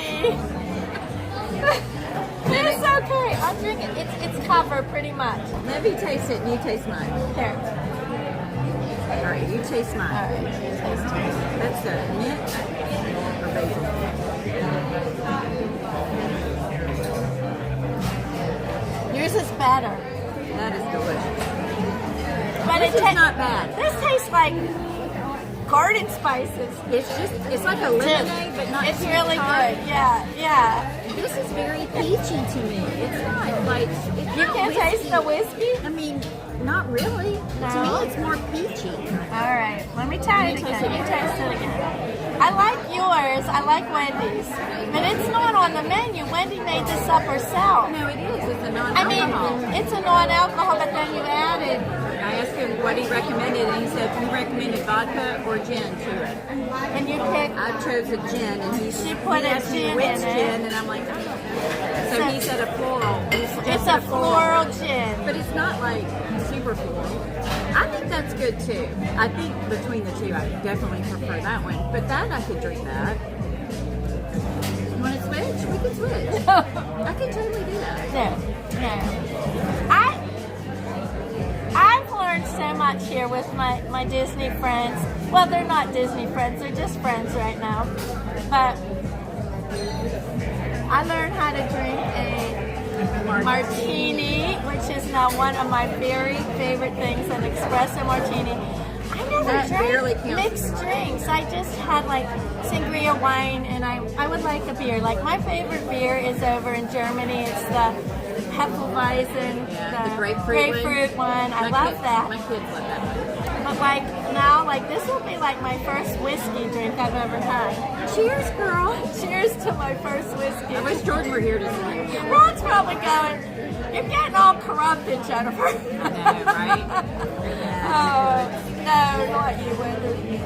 It's okay. I'll drink it. It's covered pretty much. Let me taste it, and you taste mine. Here. All right, you taste mine. All right. You taste it. That's the mint or basil. is better. That is delicious. But This is not bad. This tastes like garden spices. It's like a lemonade, but not It's too really tart. good. Yeah. This is very peachy to me. It's not like it's You not can whiskey. taste the whiskey? I mean, not really. No. To me, it's more peachy. All right, let me try it You again. taste it You again. taste it again. I like yours. I like Wendy's, but it's not on the menu. Wendy made this up herself. No, it is. It's a I mean, non-alcohol. it's a non-alcohol, but then you added. I asked him what he recommended, and he said he recommended vodka or gin to it. And you picked. I chose a gin, and She put he a asked me gin which in it. gin, and I'm like, so he said a floral. It's a floral gin. But it's not like super floral. I think that's good too. I think between the two, I definitely prefer that one. But that I could drink that. You want to switch? We could switch. I could totally do that. No. I've learned so much here with my Disney friends. Well, they're not Disney friends, they're just friends right now. But I learned how to drink a martini, which is now one of my very favorite things, an espresso martini. I never That barely drank counts. mixed drinks. I just had like sangria wine, and I would like a beer. Like my favorite beer is over in Germany. It's the Hefeweizen, The grapefruit one. I My love kids- that. My kids love that one. But like now, like this will be like my first whiskey drink I've ever had. Cheers, girl. Cheers to my first whiskey. I wish Jordan were here to see. Ron's probably going, you're getting all corrupted, Jennifer. I know, right? Oh, no, not you, Wendy.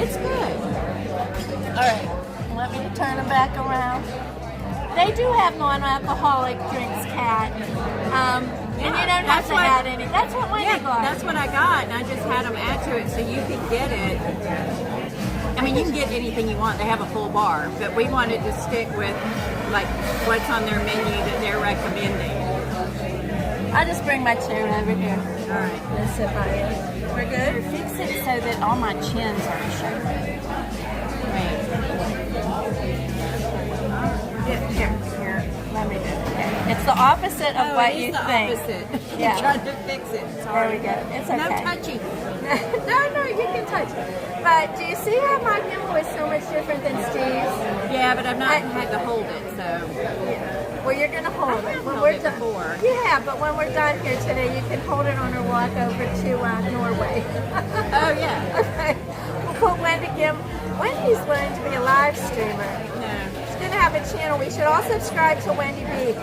It's good. All right, let me turn them back around. They do have non-alcoholic drinks, Kat. And you don't have to add any. That's what Wendy got. That's what I got, and I just had them add to it so you could get it. I mean, you can get anything you want. They have a full bar, but we wanted to stick with like what's on their menu that they're recommending. I'll just bring my chair over here. All right. Let's sit by it. We're good? Fix it so that all my chins are showing. Here. Let me do it. It's the opposite of what you think. Opposite. Yeah. You tried to fix it. Sorry. There we go. It's okay. No touchy. No, you can touch it. But do you see how my gimbal is so much different than Steve's? Yeah, but I've not had to hold it, so. Well, you're going to hold it. When held we're it done. before. Yeah, but when we're done here today, you can hold it on our walk over to Norway. Oh, yeah. Okay. We'll put Wendy Gim. Wendy's learned to be a live streamer. No. She's going to have a channel. We should all subscribe to Wendy B.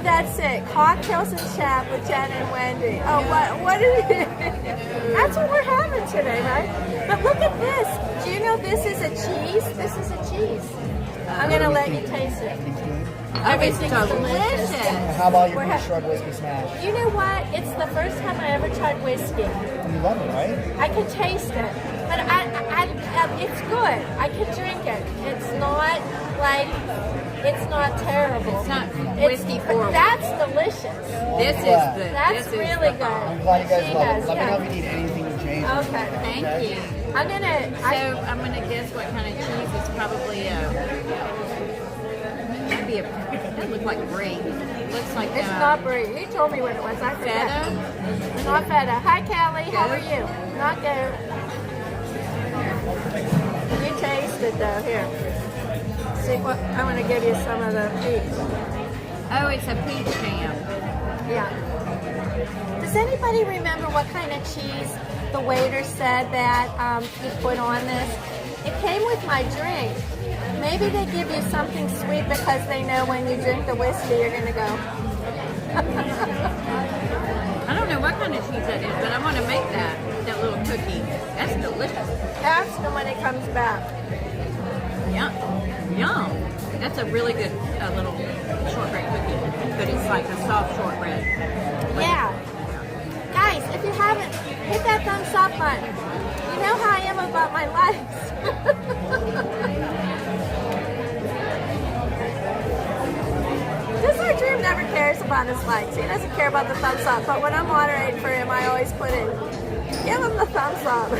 That's it. Cocktails and chat with Jen and Wendy. Oh, what is it? That's what we're having today, right? But look at this. Do you know this is a cheese? This is a cheese. I'm going to let you taste it. Everything's delicious. How about your We're beef shrub whiskey smash? You know what? It's the first time I ever tried whiskey. You love it, right? I can taste it, but it's good. I can drink it. It's not like, it's not terrible. It's not whiskey forward. That's delicious. This is the. That's this is really the- good. I'm glad you guys She love does, it. Let me yeah. know if you need anything to change. Okay. Thank you. I'm gonna. So I'm gonna guess what kind of cheese. It's probably maybe a. It doesn't look like brie. It looks like It's not brie. You told me what it was. I forgot. feta. Not feta. Hi, Callie. How are you? Not good. You taste it though. Here. See what? I'm gonna give you some of the peach. Oh, it's a peach jam. Yeah. Does anybody remember what kind of cheese the waiter said that he put on this? It came with my drink. Maybe they give you something sweet because they know when you drink the whiskey you're gonna go. I don't know what kind of cheese that is, but I want to make that little cookie. That's delicious. Ask him when he comes back. Yum. Yum. That's a really good little shortbread cookie, but it's like a soft shortbread. Yeah. Guys, if you haven't, hit that thumbs up button. You know how I am about my likes. Disney Dream never cares about his likes. He doesn't care about the thumbs up. But when I'm moderating for him, I always put in, give him the thumbs up.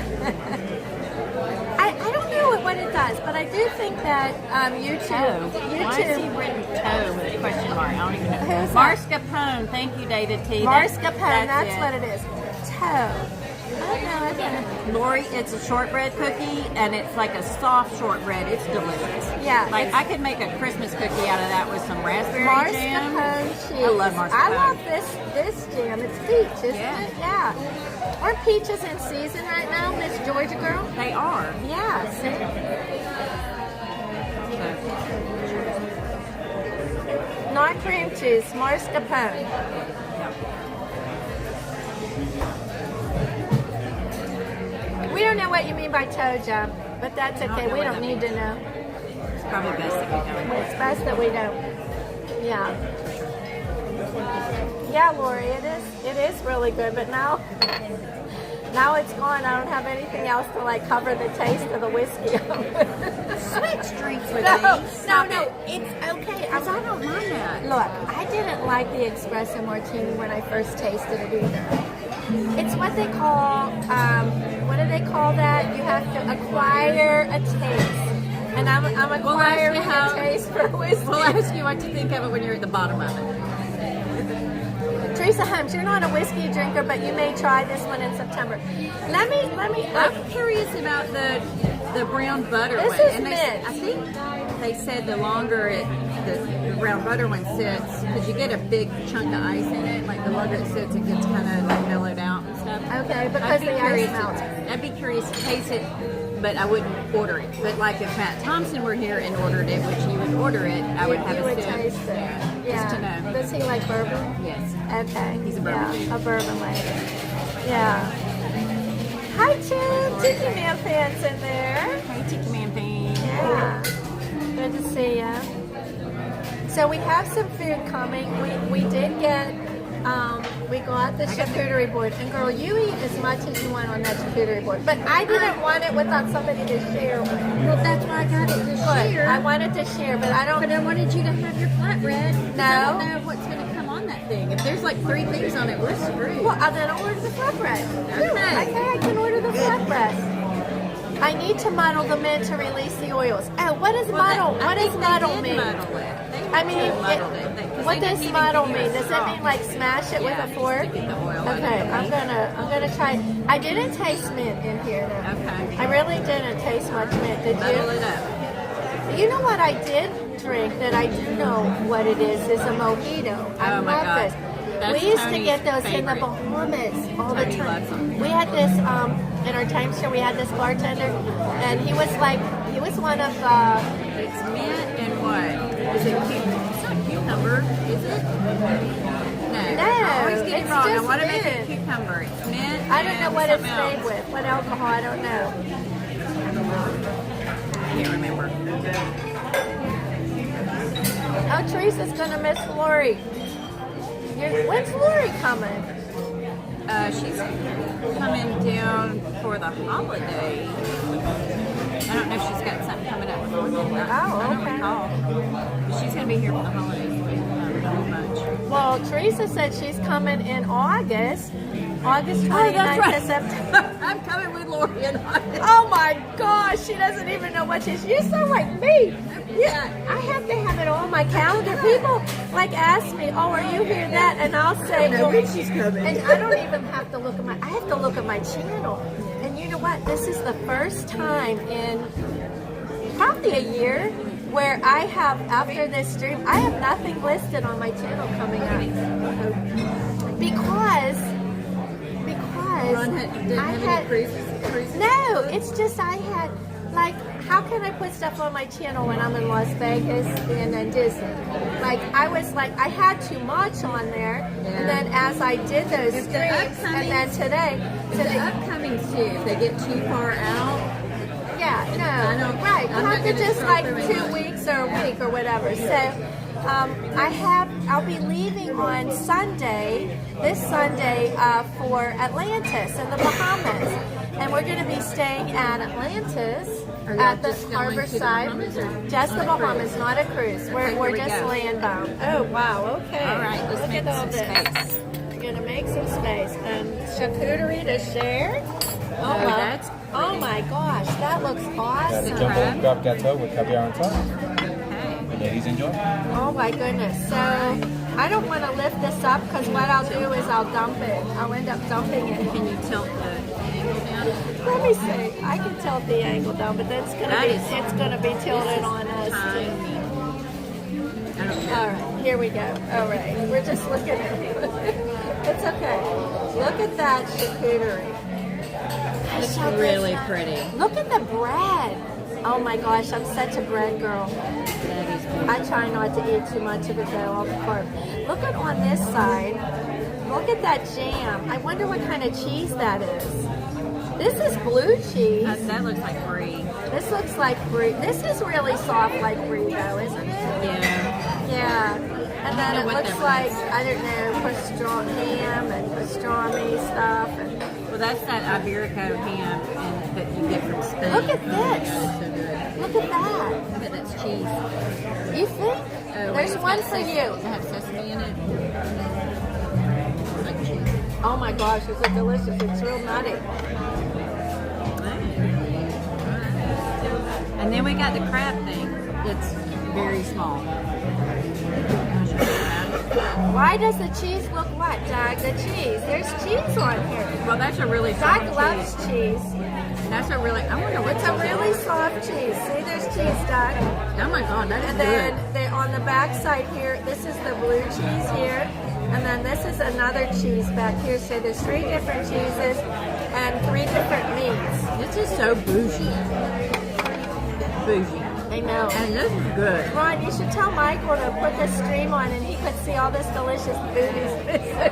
I don't know what it does, but I do think that YouTube. Why is he written toe with a question mark? I don't even know. Who's that? Mascarpone. Thank you, David T. Mascarpone, that's what it is. Toe. Lori, it's a shortbread cookie, and it's like a soft shortbread. It's delicious. Yeah. Like, I could make a Christmas cookie out of that with some raspberry jam. Mascarpone cheese. I love mascarpone. I love this jam. It's peach, isn't it? Yeah. Aren't peaches in season right now, Miss Georgia girl? They are. Yeah. See? Not cream cheese, mascarpone. We don't know what you mean by toe jump, but that's okay. We don't need to know. It's probably best that we don't. It's best that we don't. Yeah. Yeah, Lori, it is really good, but now it's gone. I don't have anything else to like cover the taste of the whiskey. Switch drinks with No, me. no. It's okay. I don't mind that. Look, I didn't like the espresso martini when I first tasted it either. It's what they call, what do they call that? You have to acquire a taste. And I'm acquiring a taste for whiskey. We'll ask you what you think of it when you're at the bottom of it. Teresa Holmes, you're not a whiskey drinker, but you may try this one in September. Let me. I'm curious about the brown butter This one. is And mint. I think they said the longer the brown butter one sits, because you get a big chunk of ice in it, like the longer it sits, it gets kind of like mellowed out and stuff. Okay, because the ice melts. I'd be curious to taste it, but I wouldn't order it. But like if Matt Thompson were here and ordered it, which he would order it, I would have You a would sip. taste it. Yeah. Just to know. Does he like bourbon? Yes. Okay. He's a bourbon Yeah, a bourbon lady. Yeah. Hi, Tim. Tiki Man fans in there. Hey, Tiki Man fan. Yeah. Good to see ya. So we have some food coming. We did get, we got the charcuterie board. And girl, you eat as much as you want on that charcuterie board. But I didn't want it without somebody to share with. Well, that's why I got it to share. I wanted to share, but I don't. But I wanted you to have your flatbread. No. I don't know what's going to come on that thing. If there's like 3 things on it, we're screwed. Well, then I'll order the flatbread. Okay. I can order the flatbread. I need to muddle them in to release the oils. Oh, what does muddle? What does muddle mean? I mean, what does muddle mean? Does it mean like smash it with a fork? Okay, I'm gonna try. I didn't taste mint in here though. Okay. I really didn't taste much mint. Did Muddle it you? up. You know what I did drink that I do know what it is a mojito. I Oh my love God. this. That's We used to Tony's get those in the favorite. Bahamas all the Tony time. loves them. We had this in our timeshare. We had this bartender, and he was one of the. It's mint and what? Is it it's not cucumber, is it? No. I always get it it's wrong. I just want to make it mint. cucumber. It's mint. I don't know and what it's something made else. with. What alcohol? I don't know. I can't remember. Oh, Teresa's gonna miss Lori. When's Lori coming? She's coming down for the holiday. I don't know if she's got something coming up before then. I don't okay. recall. But she's going to be here for the holidays. Not much. Well, Teresa said she's coming in August 29th to September. I'm coming with Lori in August. Oh my gosh, she doesn't even know what she's. You sound like me. Yeah, I have to have it on my calendar. People like ask me, "Oh, are you here?" That, and I'll say, "Well," she's coming. and I don't even have to look at I have to look at my channel. And you know what? This is the first time in probably a year where I have, after this stream, I have nothing listed on my channel coming up because I had cruises? no. It's just I had like, how can I put stuff on my channel when I'm in Las Vegas and then Disney? Like I was like I had too much on there, and then as I did those streams, and then today, the upcomings too. If they get too far out. Yeah, no, right. You have to just like 2 weeks or a week or whatever. So I'll be leaving on Sunday, this Sunday, for Atlantis in the Bahamas. And we're going to be staying at Atlantis at the harbor side. Just the Bahamas, not a cruise. We're just land bound. Oh, wow, okay. All right, let's make some space. We're going to make some space. Charcuterie to share. Oh my gosh, that looks That's awesome. jumbo crab gâteau with caviar on top. Ladies enjoy. Oh my goodness. So I don't want to lift this up because what I'll do is I'll dump it. I'll end up dumping it. Can you tilt the angle down? Let me see. I can tilt the angle down, but then it's gonna be tilted on us. Tiny. I don't care. All right, here we go. All right, we're just looking at it. It's okay. Look at that charcuterie. It's really pretty. Look at the bread. Oh my gosh, I'm such a bread girl. I try not to eat too much of it though, all the carbs. Look at on this side. Look at that jam. I wonder what kind of cheese that is. This is blue cheese. That looks like brie. This looks like brie. This is really soft like brie though, isn't it? Yeah. Yeah. And then it looks like, was. I don't know, pastrami ham and pastrami stuff. And Well, that's that Iberico ham that you get from Spain. look at this. Oh, so good. Look at that. Look at that's cheese. You think? There's one for you. Does it have sesame in it? Like cheese. Oh my gosh, is it delicious? It's real nutty. And then we got the crab thing. It's very small. Why does the cheese look what, Doug? The cheese. There's cheese on here. Well, that's a really soft Doug loves cheese. That's a really, I wonder what It's a really soft cheese. See, there's cheese, Doug. Oh my God, that is And good. then on the back side here, this is the blue cheese here. And then this is another cheese back here. So there's 3 different cheeses and 3 different meats. This is so bougie. Bougie. I know. And this is good. Ron, you should tell Michael to put this stream on and he could see all this delicious food.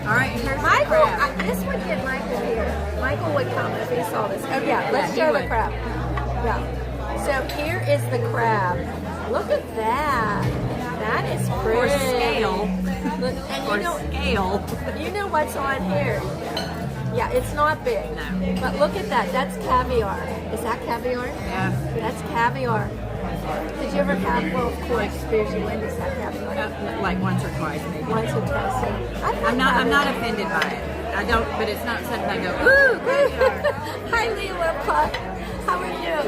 All right, here's Michael, the crab. this would get Michael here. Michael would come if he saw this. Oh yeah, let's he show the would. crab. Yeah. So here is the crab. Look at that. That is pretty. Or scale. Look, and Scale. you know what's on here? Yeah, it's not big. No. But look at that. That's caviar. Is that caviar? Yeah. That's caviar. Did you ever have, well, of course, Spiritual Wendy's have caviar. Like once or twice, maybe. Once or twice. I'm not offended by it. I don't, but it's not something I go, ooh, caviar. Hi, Leah Lipcott. How are you?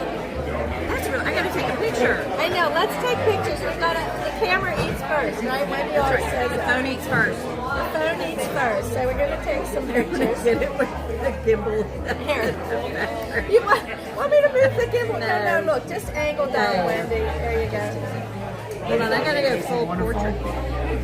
That's real. I gotta take a picture. I know. Let's take pictures. The camera eats first, right? Wendy always says The that. phone eats first. The phone eats first. So we're going to take some pictures. Get it with the gimbal. Here. You want me to move the gimbal? No, look. Just angle down, Wendy. There you go. Hold on, I gotta go full portrait.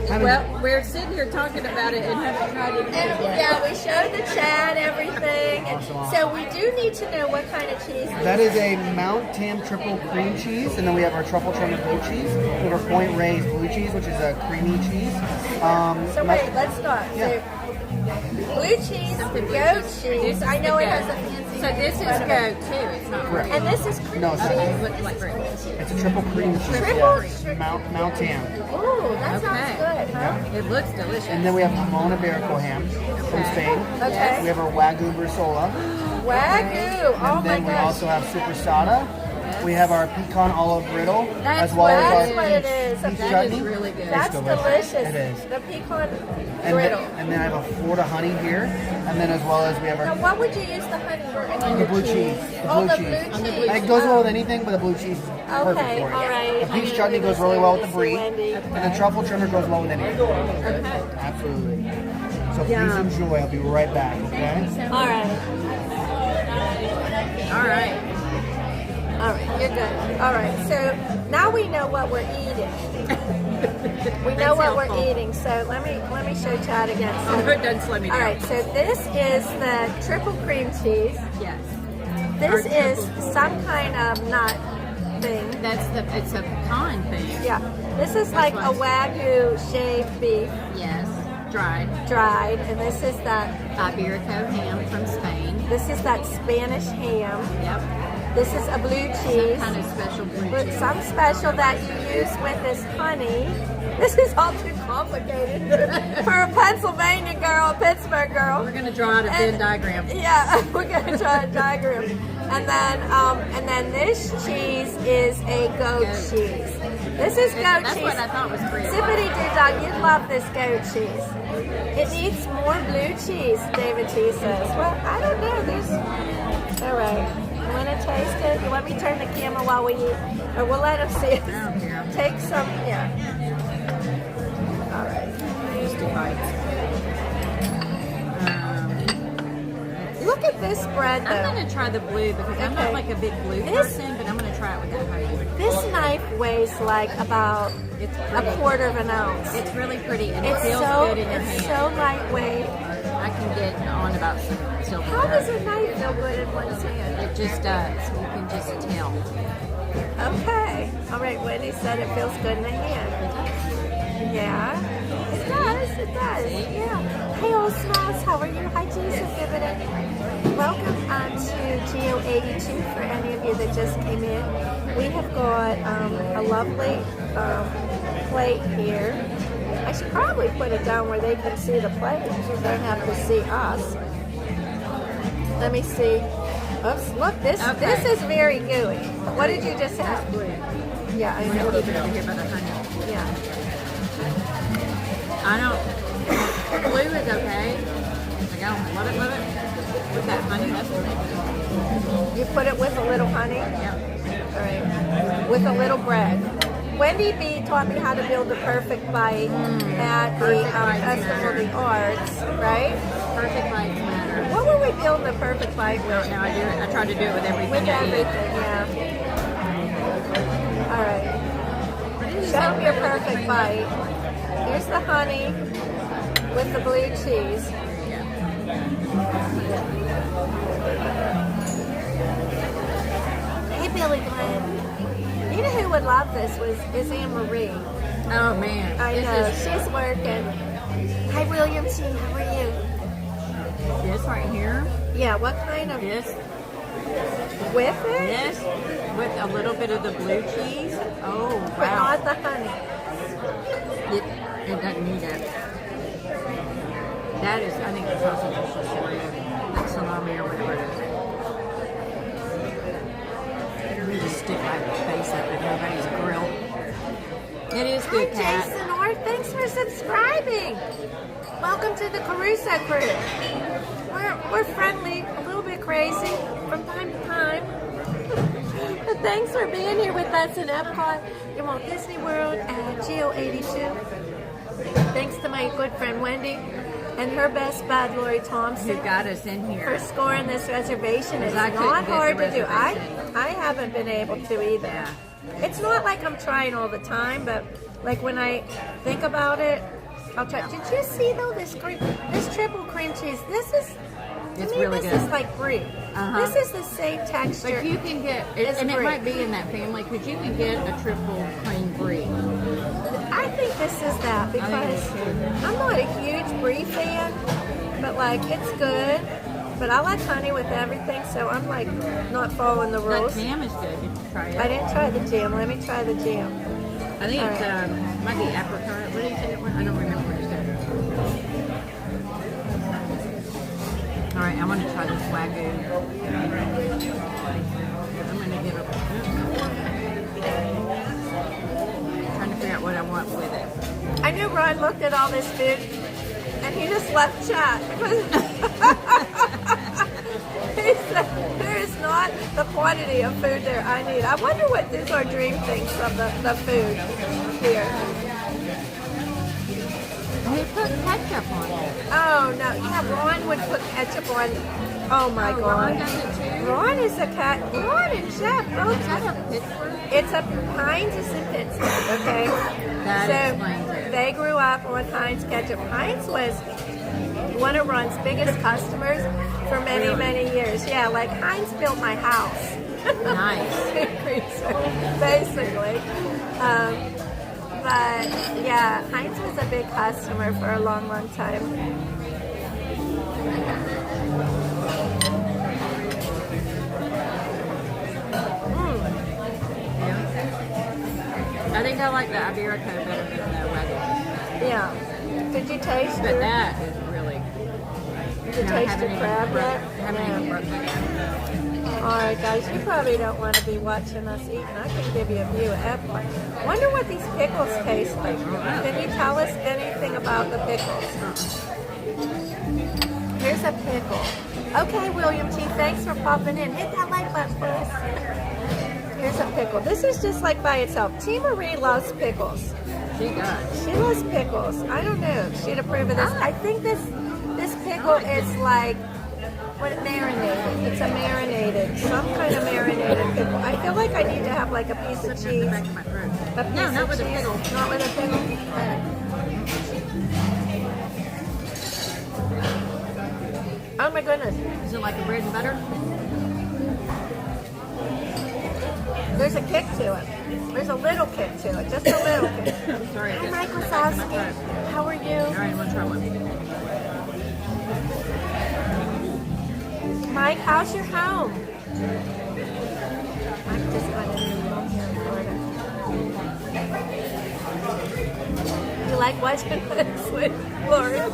Well, we're sitting here talking about it and haven't tried it yet. Yeah, we showed the chat, everything. And so we do need to know what kind of cheese. That is a Mount Tam triple cream cheese, and then we have our truffle cheddar blue cheese. We have our Point Reyes blue cheese, which is a creamy cheese. So wait, let's start. Yeah. So blue cheese, goat cheese. I know it has a fancy. So this is goat too. It's not Correct. And this is cream No, cheese. It looks like bread. It's a triple cream cheese. Triple Yes. Mount Tam. Ooh, that sounds good, huh? It looks delicious. And then we have Jamon Iberico ham from Spain. Okay. We have our Wagyu Bresaola. Wagyu. Oh And my then we gosh. also have Superstada. We have our pecan olive brittle, That's as well what as it our is. peach That chutney. is really good. That's delicious. It is. The pecan And brittle. then I have a Florida honey here, and then as well as we have Now, our what would you use the honey for? the blue cheese. The Oh, blue the cheese. blue cheese. It goes well with anything, but the blue cheese is perfect Okay, for it. all right. The peach chutney goes really well with the brie, Wendy. and the truffle trimmer goes well with anything. Absolutely. So please enjoy. I'll be right back. Okay. All right. All right. All right, you're good. All right, so now we know what we're eating. We know what we're eating. So let me show Chad again. So, Oh, it doesn't slow me down. all right, so this is the triple cream cheese. Yes. This is some kind of nut thing. It's a pecan thing. Yeah, this is like a Wagyu shaved beef, Yes. Dried. and this is that. Iberico ham from Spain. This is that Spanish ham. Yep. This is a blue cheese. Some kind of special blue But cheese. some special that you use with this honey. This is all too complicated for a Pennsylvania girl, a Pittsburgh girl. We're gonna draw out a Venn diagram. Yeah, we're gonna draw a diagram. And then this cheese is a goat cheese. This is goat That's cheese. what I thought was pretty. Zippity doo dog, you'd love this goat cheese. It needs more blue cheese, David T says. Well, I don't know. All right. You want to taste it? You want me to turn the camera while we eat? Or we'll let him see it. Take some, yeah. All right. Just two bites. Look at this bread, though. I'm going to try the blue because I'm not like a big blue person, but I'm going to try it with that honey. This knife weighs like about a quarter of an ounce. It's really pretty and it It's feels so, good in your it's hand. so lightweight. I can get on about some silver. How does a knife feel good in one's hand? It just does. You can just tell. Okay. All right, Wendy said it feels good in the hand. Yeah. It does. It does. Yeah. Hey, old smells. How are you? Hi, Jason. Give it a welcome to Geo82 for any of you that just came in. We have got a lovely plate here. I should probably put it down where they can see the plate. So they don't have to see us. Let me see. Oops, look, this is very gooey. What did you just have? Yeah, I know. Keep it over here by the honey. Yeah. I don't. Blue is okay. Like, I don't love it. With that honey, that's great. You put it with a little honey? Yeah. All right. With a little bread. Wendy B taught me how to build the perfect bite at the Festival of the Arts, right? Perfect bites matter. What were we building the perfect bite with? No, I do it. I try to do it with everything. With I eat. everything, yeah. All right. Show them your perfect bite. Here's the honey with the blue cheese. Hey, Billy Glenn. You know who would love this is Anne Marie. Oh man, I know she's working. Hi, William T. How are you? This right here. Yeah. What kind of this? With it? This with a little bit of the blue cheese. Oh wow. But not the honey. It doesn't need it. That is, I think the sausage is just so good. That salami or whatever it is. Let me just stick my face up in nobody's grill. It is good, Hi, Kat. Jason Orr. Thanks for subscribing. Welcome to the Caruso crew. We're friendly, a little bit crazy from time to time. But thanks for being here with us in Epcot, in Walt Disney World, at Geo82. Thanks to my good friend Wendy and her best bud, Lori Thompson, Who got us in here for scoring this reservation. It's I couldn't not get hard the to do. reservation. I haven't been able to either. Yeah. It's not like I'm trying all the time, but like when I think about it, I'll try. Did you see though this triple cream cheese? This is. It's to me, really this good. is like brie. This is the same texture. But you can get, and it might be in that family, because you can get a triple cream brie. I think this is that because I'm not a huge brie fan, but like it's good. But I like honey with everything, so I'm like not following the rules. That jam is good. Did you try it? I didn't try the jam. Let me try the jam. I think All it's right. might be apricot. What do you say it was? I don't remember what you said. All right, I want to try this wagyu. I'm going to give it. Trying to figure out what I want with it. I knew Ron looked at all this food and he just left chat. He said, there is not the quantity of food there I need. I wonder what these are dream things from the food here. He put ketchup on it. Oh, no. Yeah, Ron would put ketchup on. Oh, my God. Ron does it too? Ron is a cat. Ron and Chef both. Is that a Pittsburgh? It's a Heinz is in Pittsburgh, okay? That so explains it. they grew up on Heinz ketchup. Heinz was one of Ron's biggest customers for many, many years. Yeah, like Heinz built my house. Nice. Basically. But yeah, Heinz was a big customer for a long, long time. I think I like the Iberico better than the Wagyu. Yeah. Did you taste But it? that is really. Did you taste the crab yet? Haven't even broken it down. Alright guys, you probably don't want to be watching us eating. I can give you a view of Epcot. Wonder what these pickles taste like. Can you tell us anything about the pickles? Here's a pickle. Okay, William T, thanks for popping in. Hit that like button for us. Here's a pickle. This is just like by itself. T. Marie loves pickles. She does. She loves pickles. I don't know if she'd approve of this. I think this pickle is like, what, marinated. It's a marinated, some kind of marinated pickle. I feel like I need to have like a piece of cheese. A piece No, not of with a cheese. pickle. Not with a pickle? Oh my goodness. Is it like a bread and butter? There's a kick to it. There's a little kick to it. Just a little kick. Sorry, Hi, I Mike just got back in my Wazowski. throat. How are you? All right, I'm gonna try one. Mike, how's your home? Mike just got a new home here in Florida. You like watching this with Florida?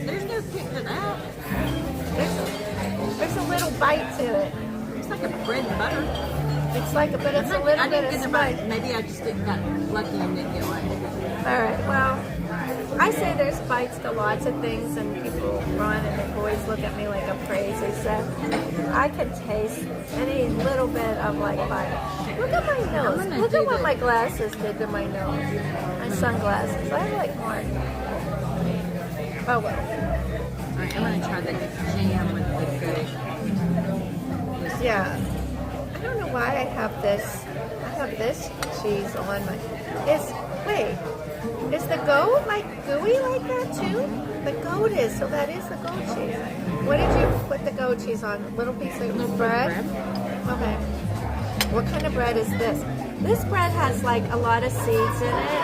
There's no kick to that. There's a little bite to it. It's like a bread and butter. It's like, but it's a little bit of spice. Maybe I just got lucky and didn't get one. All right, well, I say there's bites to lots of things, and people run and the boys look at me like I'm crazy, so I can taste any little bit of like bite. Look at my nose. Look at what my glasses did to my nose. My sunglasses. I like more. Oh well. All right, I'm gonna try the jam with the goat. Yeah. I don't know why I have this. I have this cheese on my. Is the goat like gooey like that too? The goat is, so that is the goat cheese. What did you put the goat cheese on? A little piece of bread? Okay. What kind of bread is this? This bread has like a lot of seeds in it.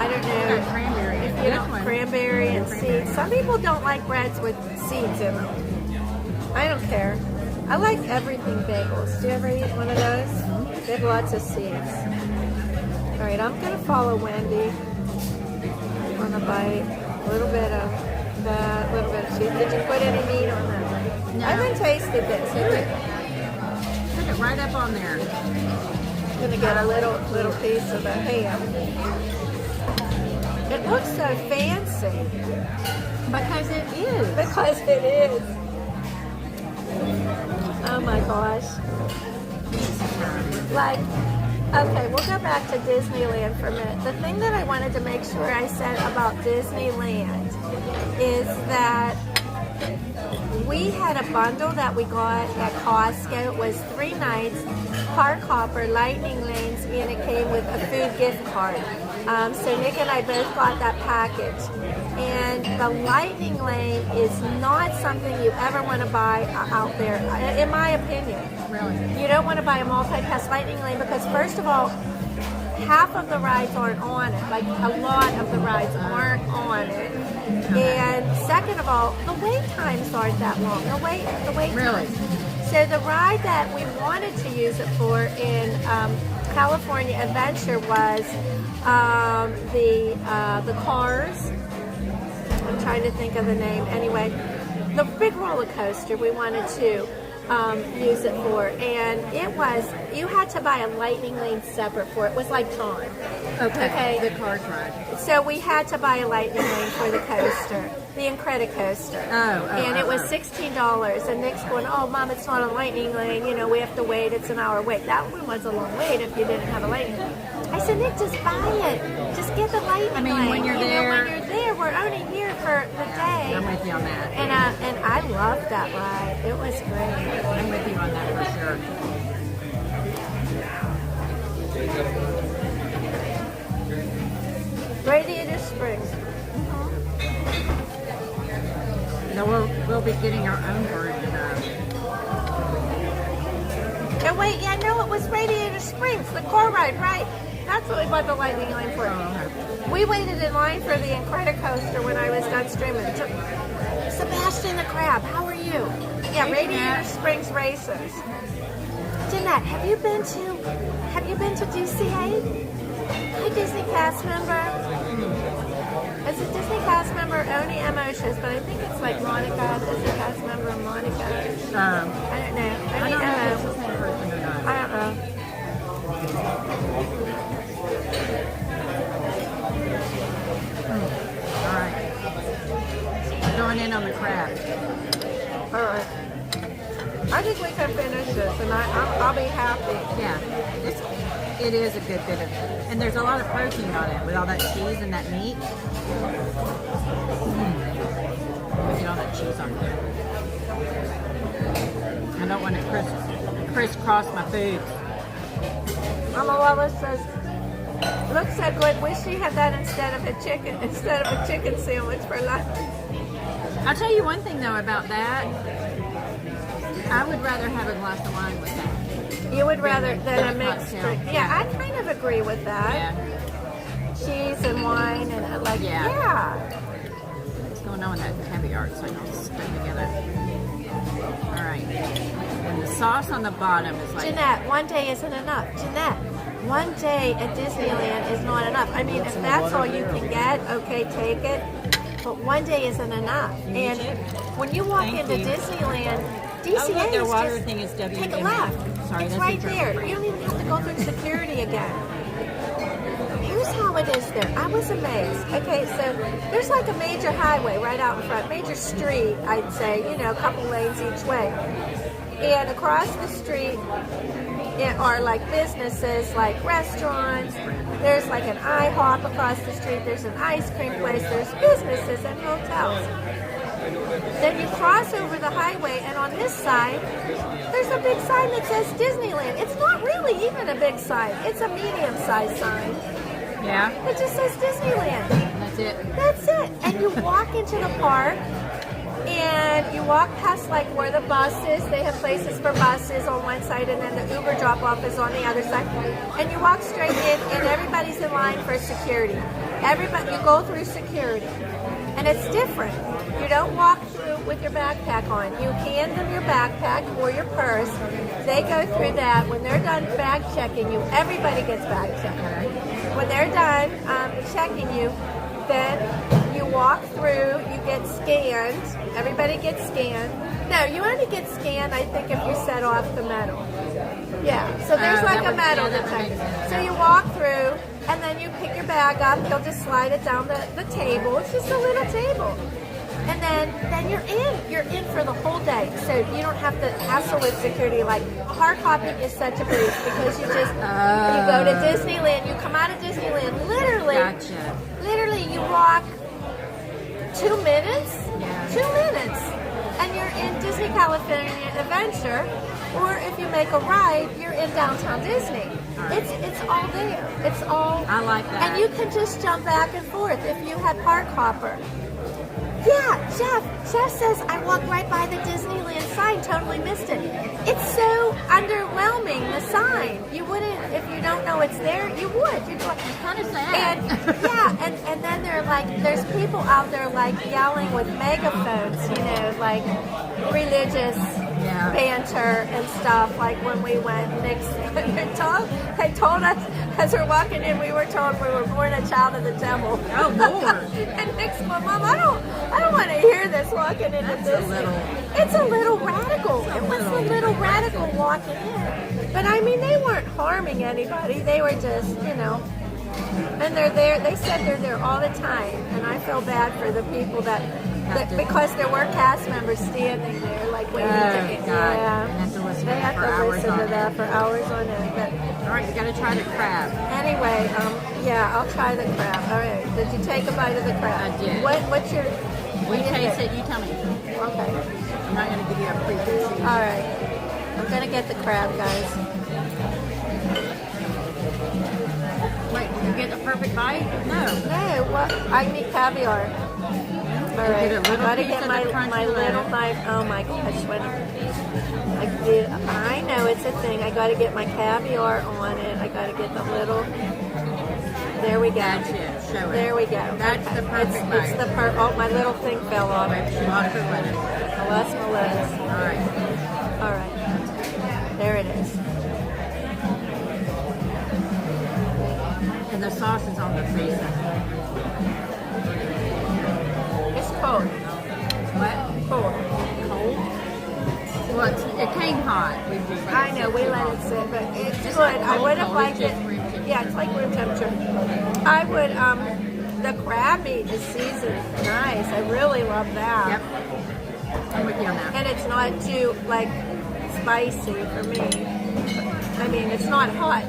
I don't know. Cranberry. If you don't, cranberry and seeds. Some people don't like breads with seeds in them. I don't care. I like everything bagels. Do you ever eat one of those? They have lots of seeds. All right, I'm gonna follow Wendy on a bite. A little bit of that, a little bit of cheese. Did you put any meat on that? No. I haven't tasted this. Put it right up on there. I'm gonna get a little piece of the ham. It looks so fancy. Because it is. Because it is. Oh my gosh. Like, okay, we'll go back to Disneyland for a minute. The thing that I wanted to make sure I said about Disneyland is that we had a bundle that we got at Costco. It was 3 nights, park hopper, lightning lanes, and it came with a food gift card. So Nick and I both got that package. And the lightning lane is not something you ever want to buy out there, in my opinion. Really? You don't want to buy a multi-pass lightning lane because, first of all, half of the rides aren't on it. Like, a lot of the rides aren't on it. And second of all, the wait times aren't that long. The wait Really? times. So the ride that we wanted to use it for in California Adventure was the Cars. I'm trying to think of the name. Anyway, the big roller coaster we wanted to use it for, and it was, you had to buy a lightning lane separate for it. It was like time. Okay. The Cars ride. So we had to buy a lightning lane for the coaster, the Incredicoaster. And it was $16. And Nick's going, oh, Mom, it's not a lightning lane. You know, we have to wait. It's an hour wait. That one was a long wait if you didn't have a lightning lane. I said, Nick, just buy it. Just get the lightning lane. when you're there. When you're there, we're only here for the day. I'm with you on that. And I loved that ride. It was great. I'm with you on that for sure. Radiator Springs. No, we'll be getting our own version of. Oh wait, yeah, no, it was Radiator Springs, the car ride, right? That's what we bought the lightning lane for. We waited in line for the Incredicoaster when I was done streaming. Sebastian the Crab, how are you? Yeah, Radiator Springs Racers. Jeanette, have you been to DCA? Hi, Disney cast member. It's a Disney cast member, Oni Emotions, but I think it's like Monica, Disney cast member Monica. I don't know. I don't know if it's the same person or not. I don't know. All right. Going in on the crab. All right. I think we can finish this, and I'll be happy. Yeah. It is a good bit of, and there's a lot of protein on it with all that cheese and that meat. Get all that cheese on there. I don't want to crisscross my food. Mama Wallace says, looks so good. Wish she had that instead of a chicken sandwich for lunch. I'll tell you one thing though about that. I would rather have a glass of wine with that. You would rather than a mixed cocktail. drink. Yeah, I kind of agree with that. Yeah. Cheese and wine and like, yeah. What's going on with that caviar so I don't stick together? All right. And the sauce on the bottom is like... Jeanette, one day isn't enough. Jeanette, one day at Disneyland is not enough. I mean, if that's all you can get, okay, take it. But one day isn't enough. And when you walk into Disneyland, DCA their is water just thing is take a WMA. left. Sorry, it's that's right a German there. brand. You don't even have to go through security again. Here's how it is there. I was amazed. Okay, so there's like a major highway right out in front, major street, I'd say, you know, a couple lanes each way. And across the street are like businesses, like restaurants. There's like an IHOP across the street. There's an ice cream place. There's businesses and hotels. Then you cross over the highway, and on this side, there's a big sign that says Disneyland. It's not really even a big sign. It's a medium-sized sign. Yeah. It just says Disneyland. That's it. That's it. And you walk into the park, and you walk past like where the bus is. They have places for buses on one side, and then the Uber drop-off is on the other side. And you walk straight in, and everybody's in line for security. You go through security. And it's different. You don't walk through with your backpack on. You hand them your backpack or your purse. They go through that. When they're done bag checking you, everybody gets bag checked. When they're done checking you, then you walk through, you get scanned. Everybody gets scanned. No, you only get scanned, I think, if you set off the metal. Yeah, so there's like a metal detector. So you walk through, and then you pick your bag up. They'll just slide it down the table. It's just a little table. And then you're in. You're in for the whole day. So you don't have to hassle with security. Like, park hopping is such a breeze because you just, you go to Disneyland, you come out of Disneyland, literally you walk 2 minutes, 2 minutes, and you're in Disney California Adventure. Or if you make a ride, you're in downtown Disney. It's all there. It's all. I like that. And you can just jump back and forth if you had Park Hopper. Yeah, Jeff says I walked right by the Disneyland sign, totally missed it. It's so underwhelming, the sign. You wouldn't, if you don't know it's there, you would. You'd be like, kind of sad. And then there's people out there like yelling with megaphones, you know, like religious banter and stuff. Like when we went, they told us as we're walking in, we were told we were born a child of the devil. Oh Lord! And Nick's my mom, I don't want to hear this walking into this. It's a little radical. It was a little radical walking in. But I mean, they weren't harming anybody. They were just, you know. And they're there. They said they're there all the time, and I feel bad for the people that because there were cast members standing there, like waiting to get. Yeah, they have to listen to that for hours on end. But all right, you got to try the crab. Anyway, yeah, I'll try the crab. All right, did you take a bite of the crab? I did. What's your? You taste it. You tell me. Okay. I'm not going to give you a preconceived. All right, I'm gonna get the crab, guys. Wait, did you get the perfect bite? No. No, what? I need caviar. All right, I gotta get my little knife. Oh my gosh, I know it's a thing. I gotta get my caviar on it. I gotta get the little. There we go. That's it. Show it. There we go. That's the perfect bite. It's the oh, my little thing fell off. She lost her lettuce. I lost my lettuce. All right. All right. There it is. And the sauce is on the face of it. It's cold. What? Cold. Cold? Well, it came hot. I know, we let it sit, but it's good. I would have liked it. Yeah, it's like room temperature. I would, the crab meat is seasoned nice. I really love that. Yep. I'm with you on that. And it's not too, like, spicy for me. I mean, it's not hot.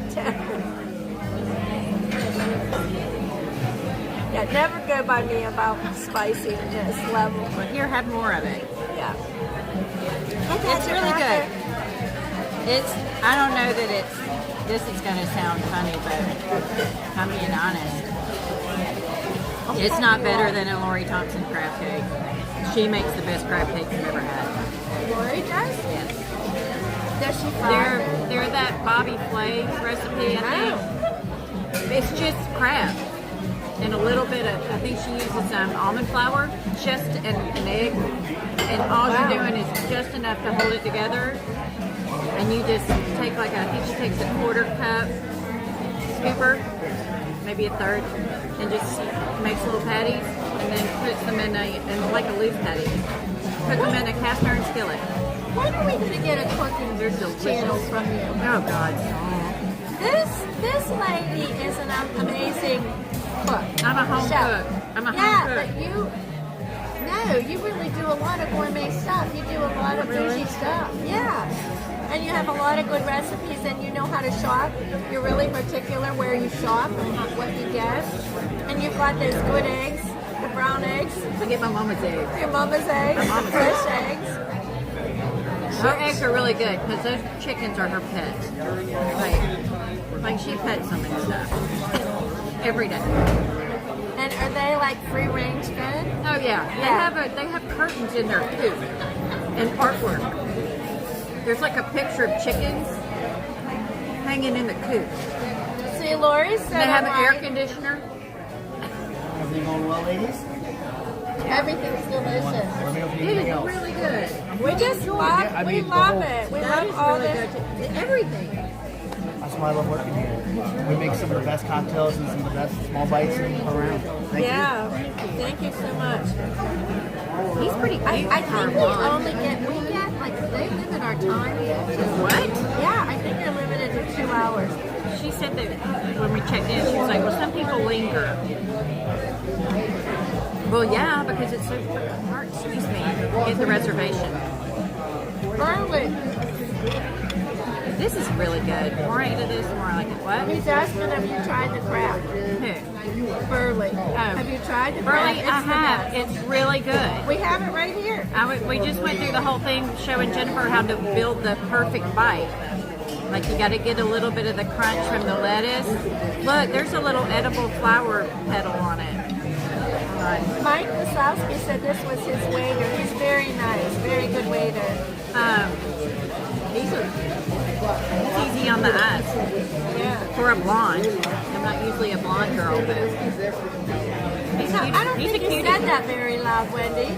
Yeah, never go by me about spiciness level. But here, have more of it. Yeah. It's really good. I don't know that this is going to sound funny, but I'm being honest. It's not better than a Lori Thompson crab cake. She makes the best crab cakes I've ever had. Lori does? Yes. Does she fry? They're that Bobby Flay recipe, I think. It's just crab. And a little bit of, I think she uses almond flour, just an egg. And all you're doing is just enough to hold it together. And you just take I think she takes a quarter cup scooper, maybe a third, and just makes little patties and then puts them in like a loose patty. Put them in a cast iron skillet. When are we going to get a cooking channel from you? Oh, God. This lady is an amazing cook. I'm a home cook. I'm a home cook. But you really do a lot of gourmet stuff. You do a lot of bougie stuff. Yeah. And you have a lot of good recipes and you know how to shop. You're really particular where you shop and what you get. And you've got those good eggs, the brown eggs. I get my mama's eggs. Your mama's eggs, fresh eggs. Her eggs are really good because those chickens are her pets. Like she pets them and stuff every day. And are they like free range good? Oh yeah. They have curtains in their coop and artwork. There's like a picture of chickens hanging in the coop. See, Lori said they have an air conditioner. Everything going well, ladies? Everything's delicious. It is really good. We just love, we love it. We love all this. Everything. That's why I love working here. We make some of the best cocktails and some of the best small bites around. Thank you. Thank you so much. He's pretty cute. I think we get like, they limit our time. What? Yeah, I think you're limited to 2 hours. She said that when we checked in, she was like, well, some people linger. Well, yeah, because it's so freaking hard. Excuse me. Get the reservation. Early. This is really good. The more I eat of this, the more I like it. What? He's asking, have you tried the crab? Who? Burley. Oh. Have you tried the crab? Burley, I have. It's really good. We have it right here. We just went through the whole thing showing Jennifer how to build the perfect bite. Like you got to get a little bit of the crunch from the lettuce. Look, there's a little edible flower petal on it. Mike Wasowski said this was his waiter. He's very nice, very good waiter. He's easy on the eyes. Yeah. For a blonde. I'm not usually a blonde girl, but he's cute. I don't think you said that very loud, Wendy.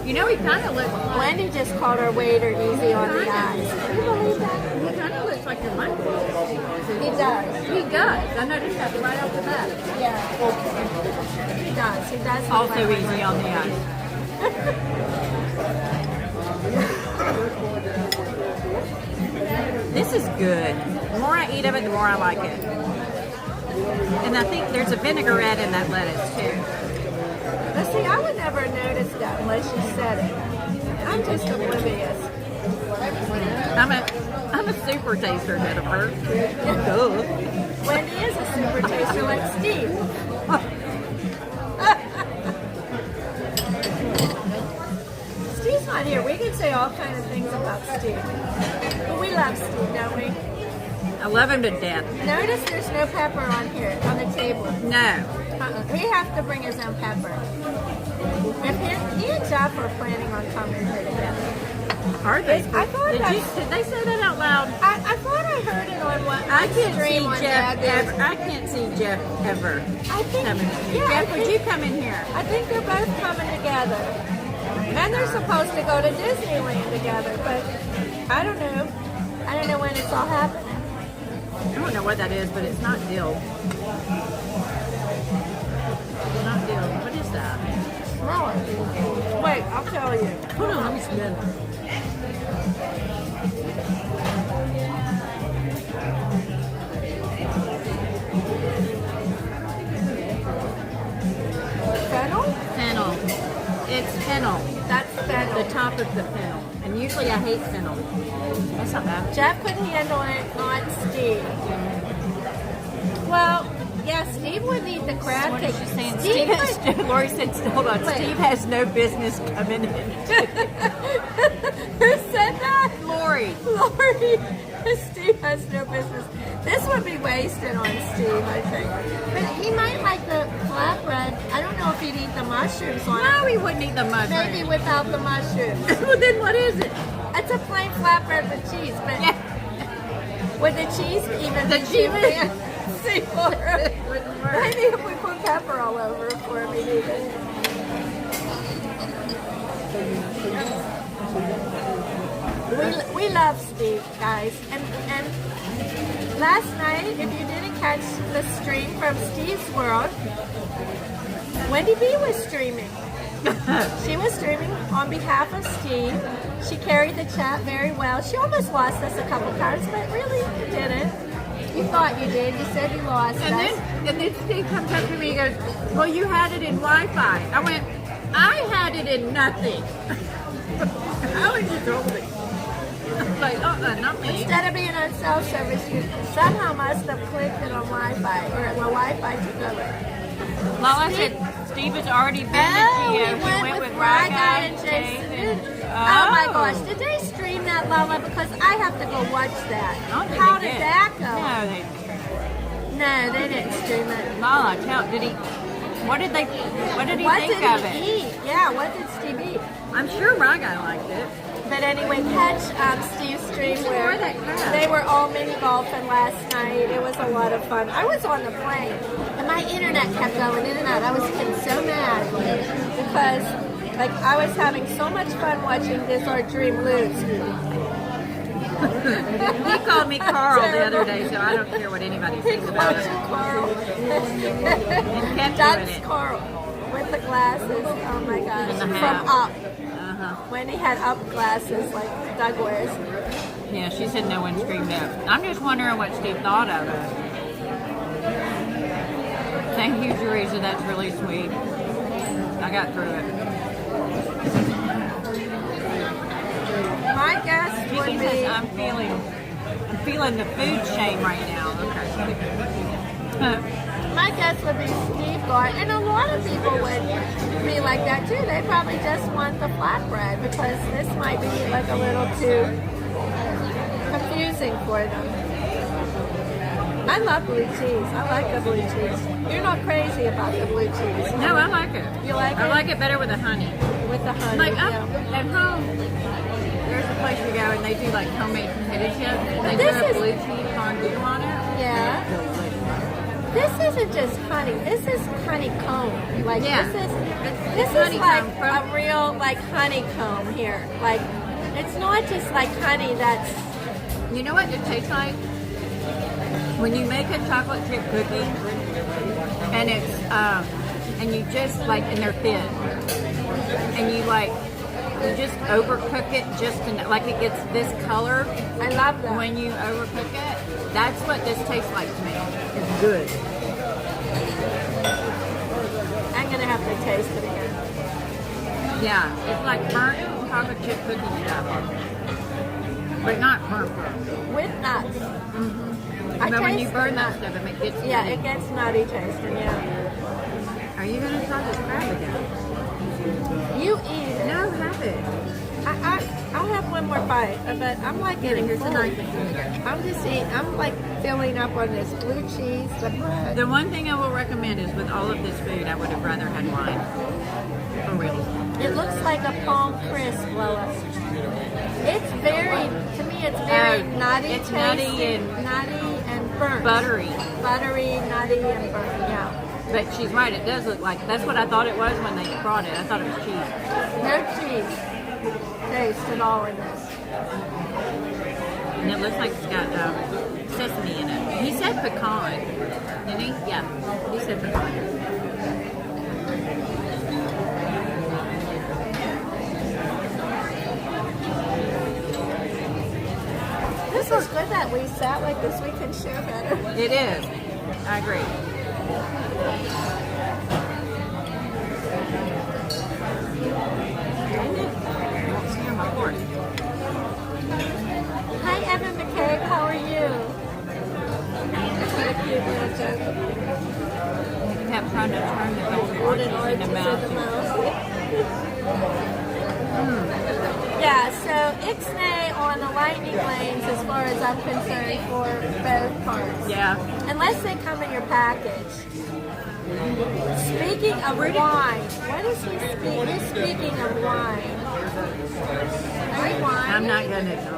You know, he kind of looks like... Wendy just called her waiter easy on the eyes. Can you believe that? He kind of looks like your Michael. He does. He does. I noticed that right off the bat. Yeah. He does. He does. Also like easy on the eyes. This is good. The more I eat of it, the more I like it. And I think there's a vinaigrette in that lettuce too. But see, I would never notice that unless you said it. I'm just oblivious. I'm a super taster, Jennifer. Wendy is a super taster like Steve. Steve's not here. We can say all kinds of things about Steve. But we love Steve, don't we? I love him to death. Notice there's no pepper on here, on the table. No. He has to bring his own pepper. If he and Jeff are planning on coming here together. Are they? I thought did they say that out loud? I thought I heard it on one. I can't see Jeff ever. I can't see Jeff ever. I think. Jeff, would you come in here? I think they're both coming together. And they're supposed to go to Disneyland together, but I don't know. I don't know when it's all happening. I don't know what that is, but it's not dill. It's not dill. What is that? Smell it. Wait, I'll tell you. Hold on, let me smell it. Fennel? Fennel. It's fennel. That's fennel. The top of the fennel. And usually I hate fennel. That's not bad. Jeff couldn't handle it, not Steve. Well, yeah, Steve would eat the crab What cake. is she saying? Steve Steve has, Lori said, hold on, Wait. Steve has no business coming in. Who said that? Lori. Lori. Steve has no business. This would be wasted on Steve, I think. But he might like the flatbread. I don't know if he'd eat the mushrooms on No, it. he wouldn't eat the mushrooms. Maybe without the mushrooms. Well, then what is it? It's a plain flatbread with cheese, but Yeah. would the cheese even The be too cheese- fancy for him? Wouldn't work. Maybe if we put pepper all over it for him, he'd eat it. We love Steve, guys. And last night, if you didn't catch the stream from Steve's World, Wendy B was streaming. She was streaming on behalf of Steve. She carried the chat very well. She almost lost us a couple times, but really you didn't. You thought you did. You said you lost us. And then Steve comes up to me and goes, well, you had it in Wi-Fi. I went, I had it in nothing. How would you told me? Like, not me. Instead of being on cell service, you somehow must have clicked it on Wi-Fi, or the Wi-Fi took over. Lala said Steve has already been to Geo. He went with Rye Guy and Jason. Oh my gosh, did they stream that, Lala? Because I have to go watch that. How did that go? No, they didn't stream it. Lala, what did he think of it? Eat? Yeah, what did Steve eat? I'm sure Rye Guy liked it. But anyway, catch Steve's stream Where's where that crab? they were all mini golfing last night. It was a lot of fun. I was on the plane, and my internet kept going in and out. I was getting so mad because, like, I was having so much fun watching this Our Dream lose. He called me Carl the other day, so I don't care what anybody thinks about it. Carl. And kept doing That's it. Carl with the glasses. Oh my gosh. And the From hat. Up. When he had Up glasses like Doug wears. Yeah, she said no one screamed up. I'm just wondering what Steve thought of it. Thank you, Teresa. That's really sweet. I got through it. My guess would Kiki be says I'm feeling the food shame right now. Okay. my guess would be Steve got, and a lot of people would be like that too. They probably just want the flatbread because this might be like a little too confusing for them. I love blue cheese. I like the blue cheese. You're not crazy about the blue cheese. No, I like it. You like it? I like it better with the honey. With the honey. Like yeah. at home, there's a place you go and they do like homemade potato chips. And they This do a is- blue cheese fondue on it. Yeah. This isn't just honey. This is honeycomb. Like Yeah. this is honeycomb like from- a real like honeycomb here. Like it's not just like honey that's You know what it tastes like? When you make a chocolate chip cookie and it's and you just like and they're thin and you just overcook it just like it gets this color. I love that. When you overcook it, that's what this tastes like to me. It's good. I'm gonna have to taste it again. Yeah, it's like burnt chocolate chip cookie stuff, but not burnt. With nuts. I But when you taste burn the that nut. stuff, it gets Yeah, nutty. it gets nutty tasting, yeah. Are you gonna try this crab again? You eat it. No, have it. I'll have one more bite, but I'm like getting Here's full. a knife. I'm just eating. I'm like filling up on this blue cheese, the bread. The one thing I will recommend is with all of this food, I would have rather had wine. For real. It looks like a palm crisp, Lola. It's very, to me, it's very nutty. It's nutty tasting, and nutty and burnt. buttery. Buttery, nutty, and burnt. Yeah. But she's right, it does look like, that's what I thought it was when they brought it. I thought it was cheese. No cheese taste at all in this. And it looks like it's got sesame in it. He said pecan, didn't he? Yeah, he said pecan. This is good that we sat like this. We can share better. It is. I agree. Hi, Evan McCabe. How are you? He kept trying to turn the golden oranges in the mouth. Yeah, so Ixnay on the lightning lanes as far as I'm concerned for both parts. Yeah. Unless they come in your package. Speaking of wine, what is he speaking? He's speaking of wine. Are you wine? I'm not going to know.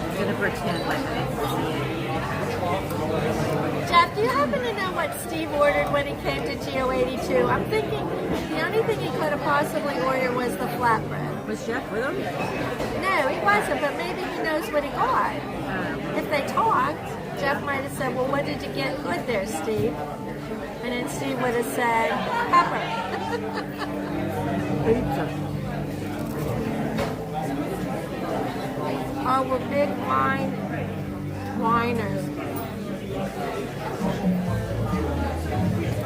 I'm going to pretend like I see it. Jeff, do you happen to know what Steve ordered when he came to GO82? I'm thinking the only thing he could have possibly ordered was the flatbread. Was Jeff with him? No, he wasn't, but maybe he knows what he got. If they talked, Jeff might have said, well, what did you get good there, Steve? And then Steve would have said, pepper. Oh, we're big whiners.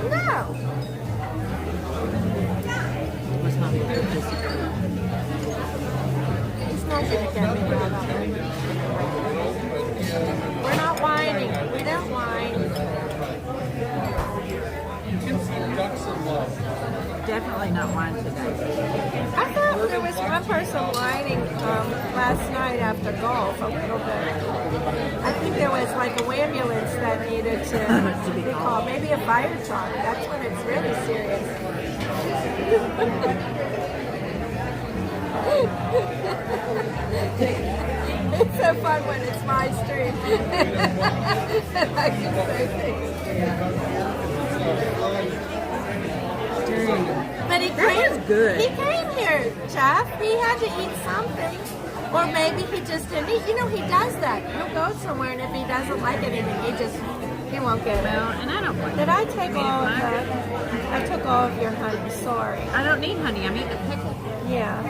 No. He's not going to get me out of it. We're not whining. We don't whine. Definitely not wine today. I thought there was one person whining last night after golf a little bit. I think there was like a ambulance that needed to be called. Maybe a fire truck. That's when it's really serious. It's so fun when it's my street. And I can say things. But he came, good. He came here, Jeff. He had to eat something. Or maybe he just didn't eat. You know, he does that. He'll go somewhere, and if he doesn't like anything, he won't get it. Well, and I don't want Did I take all of that? I took all of your honey. Sorry. I don't need honey. I'm eating a pickle. Yeah.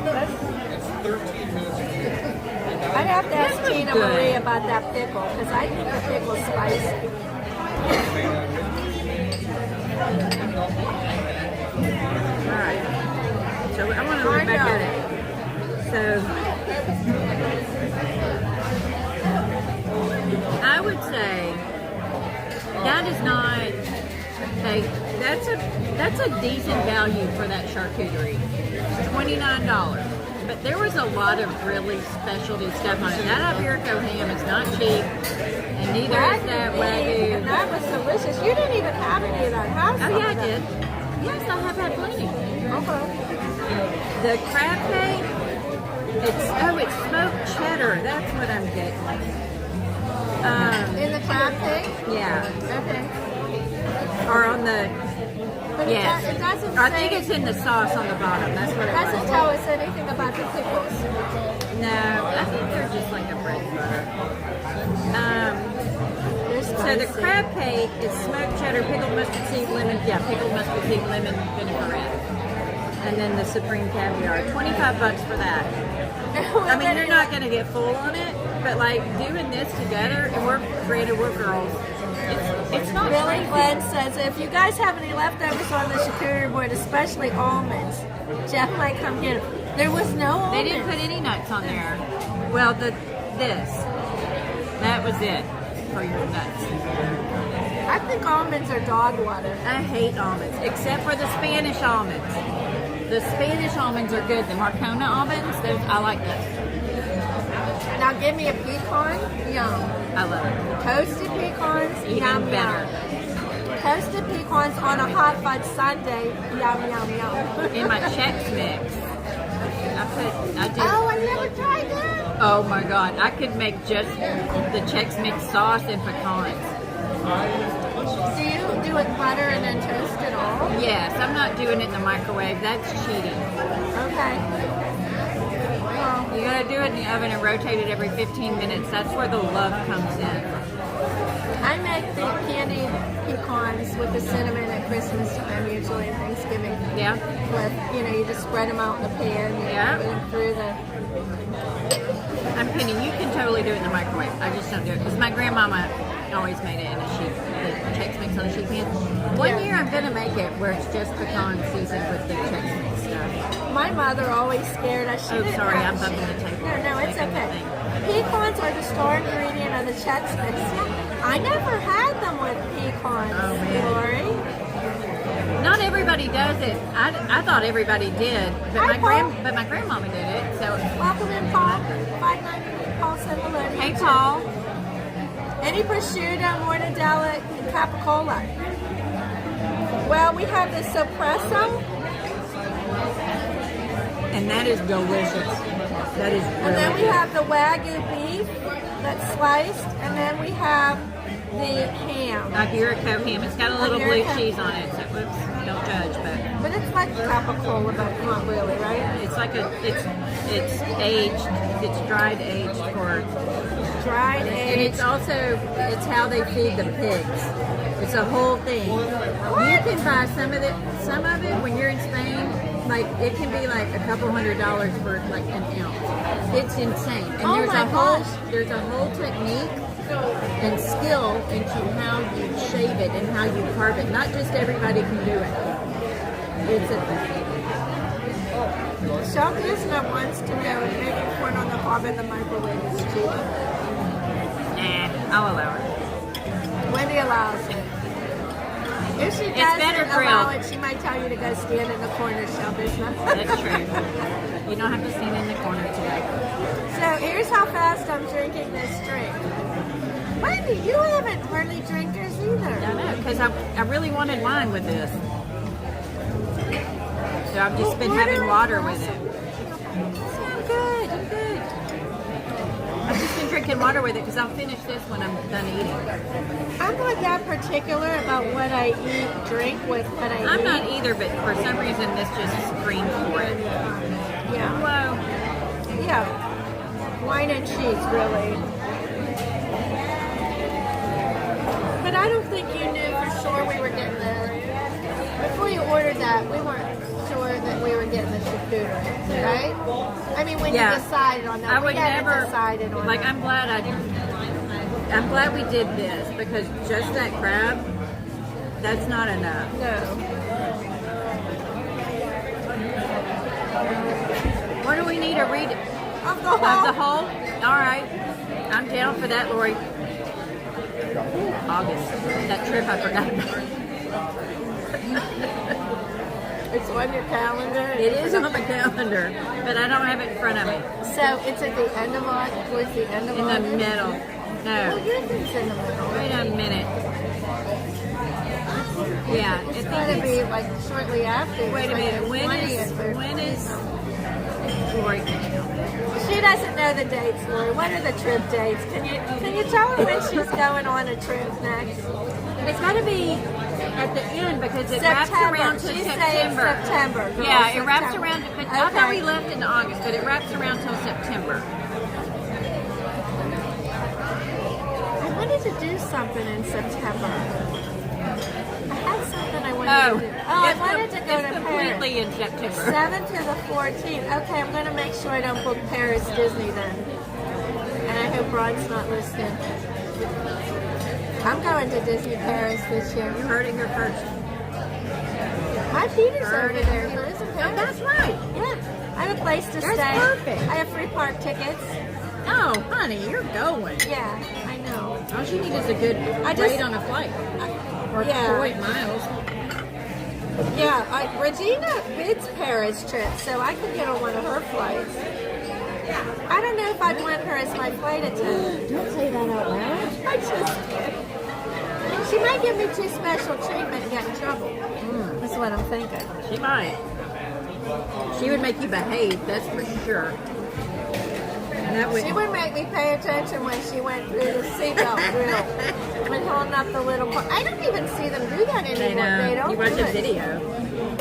I'd have to ask Tina Marie about that pickle, because I think the pickle's spicy. Alright. So I want to look back at it. So I would say that is not that's a decent value for that charcuterie. It's $29. But there was a lot of really specialty stuff on it. That Iberico ham is not cheap, and neither is that Wagyu. And that was delicious. You didn't even have any of that. How's Oh yeah, I did. Yes, I have had plenty. Okay. The crab cake, it's smoked cheddar. That's what I'm getting. In the crab cake? Yeah. Okay. Or on the. But Yes. it doesn't I say, think it's in the sauce on the bottom. That's what it it doesn't was. tell us anything about the pickles. No, I think they're just like a bread and butter. So the crab cake is smoked cheddar, pickled mustard seed, lemon. Yeah, pickled mustard seed, lemon vinaigrette. And then the supreme caviar. $25 for that. I mean, you're not going to get full on it, but like doing this together, and we're girls. It's not Billy crazy. Glenn says, if you guys have any leftovers on the charcuterie board, especially almonds, Jeff might come get them. There was no almonds. They didn't put any nuts on there. Well, that was it for your nuts. I think almonds are dog water. I hate almonds, except for the Spanish almonds. The Spanish almonds are good. The Marcona almonds, I like those. Now give me a pecan, yum. I love it. Toasted pecans, Even yum, better. yum. Toasted pecans on a hot fudge sundae, yum, yum, yum. In my Chex Mix, I do. Oh, I never tried that. Oh my God, I could make just the Chex Mix sauce and pecans. Do you do it butter and then toast it all? Yes, I'm not doing it in the microwave. That's cheating. Okay. Well, You gotta do it in the oven and rotate it every 15 minutes. That's where the love comes in. I make the candied pecans with the cinnamon at Christmas time, usually, and Thanksgiving. Yeah. With, you just spread them out in the pan. Yeah. Put them through the... I'm kidding. You can totally do it in the microwave. I just don't do it because my grandmama always made it in a sheet, the Chex Mix on a sheet pan. One year I'm gonna make it where it's just pecan seasoned with the Chex Mix stuff. My mother always scared us. Oh, sorry, I'm bumping the table. No, it's okay. Pecans are the star ingredient of the Chex Mix. I never had them with pecans, Lori. Not everybody does it. I thought everybody did, but my grandmama did it. So welcome in, Paul. 598 Paul said hello. Hey, Paul. Any prosciutto, mortadella, and capicola? Well, we have the soppresso. And that is delicious. That is really And then we have the Wagyu beef that's sliced. And then we have the ham. Iberico ham. It's got a little blue cheese on it, so whoops, don't judge, but it's like capicola, but not really, right? It's like it's aged, it's dried aged for and it's also how they feed the pigs. It's a whole thing. You can buy some of it when you're in Spain. Like it can be like a couple $100 for like an ounce. It's insane. And there's a whole technique and skill into how you shave it and how you carve it. Not just everybody can do it. It's a thing. Shelbyisna wants to know if making corn on the cob in the microwave is cheap. Nah, I'll allow it. Wendy allows it. If she doesn't allow it, she might tell you to go stand in the corner, Shelbyisna. That's true. You don't have to stand in the corner today. So here's how fast I'm drinking this drink. Wendy, you haven't hardly drank yours either. I know, because I really wanted wine with this. So I've just been having water with it. I'm good. I've just been drinking water with it because I'll finish this when I'm done eating. I'm not that particular about what I drink with what I eat. I'm not either, but for some reason this just screams for it. Yeah. Whoa. Yeah. Wine and cheese, really. But I don't think you knew for sure we were getting before you ordered that, we weren't sure that we were getting the charcuterie, right? I mean, when you decided on that, I would never decided on like. that. I'm glad we did this because just that crab, that's not enough. No. What do we need to read? Of the whole? All right. I'm down for that, Lori. August. That trip I forgot about. It's on your calendar? It is on the calendar, but I don't have it in front of me. So it's at the end of August, towards the end of August? In the middle. No. Well, yours is in the middle. Wait a minute. Yeah. It's going to be like shortly after. Wait a minute. When is Lori? She doesn't know the dates, Lori. What are the trip dates? Can you tell her when she's going on a trip next? It's got to be at the end because it wraps around to September. September. Girl, Yeah, it September. wraps around. But I thought we left in August, but it wraps around till September. I wanted to do something in September. I had something I wanted to do. I wanted to go to completely Paris. in September. 7th to the 14th. Okay, I'm going to make sure I don't book Paris Disney then. And I hope Ron's not listening. I'm going to Disney Paris this year. You heard it here first. My Peter's over there. He lives in Paris. Oh, that's right. Yeah. I have a place to stay. That's perfect. I have free park tickets. Oh, honey, you're going. Yeah, I know. All you need is a good rate on a flight. Or point miles. Yeah, Regina bids Paris trip, so I could get on one of her flights. I don't know if I'd want her as my flight attendant. Don't say that out loud. I just kidding. She might give me too special treatment and get in trouble. That's what I'm thinking. She might. She would make you behave, that's for sure. And that would... She would make me pay attention when she went through the seatbelt drill. When holding up the little... I don't even see them do that anymore. They don't you watch do a it. video.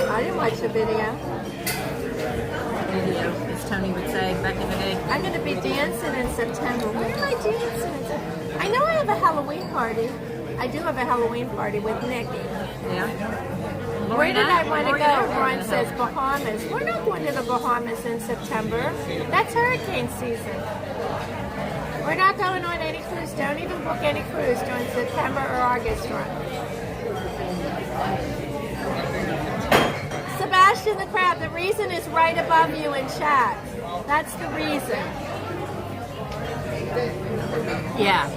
I didn't watch the video. It's Tony would say back in the day. I'm going to be dancing in September. Where am I dancing in September? I know I have a Halloween party. I do have a Halloween party with Nikki. Yeah. Where did I want to go? Ron says Bahamas. We're not going to the Bahamas in September. That's hurricane season. We're not going on any cruise. Don't even book any cruise during September or August, Ron. Sebastian the Crab, the reason is right above you in chat. That's the reason. Yeah.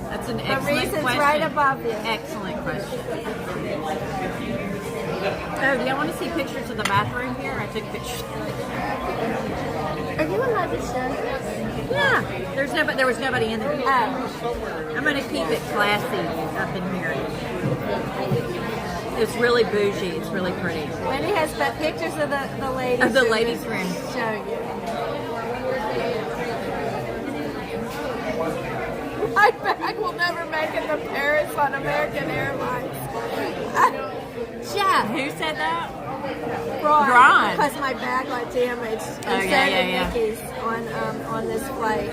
That's an excellent question. The reason's right above you. Excellent question. Oh, do y'all want to see pictures of the bathroom here? I took pictures. Are you allowed to show? Yeah. There was nobody in there. Oh. I'm going to keep it classy up in here. It's really bougie. It's really pretty. Wendy has pictures of the ladies. Of the ladies' room. Show you. My bag will never make it to Paris on American Airlines. Jeff. Who said that? Ron. Because my bag got damaged. Oh, yeah. Mickey's on this flight.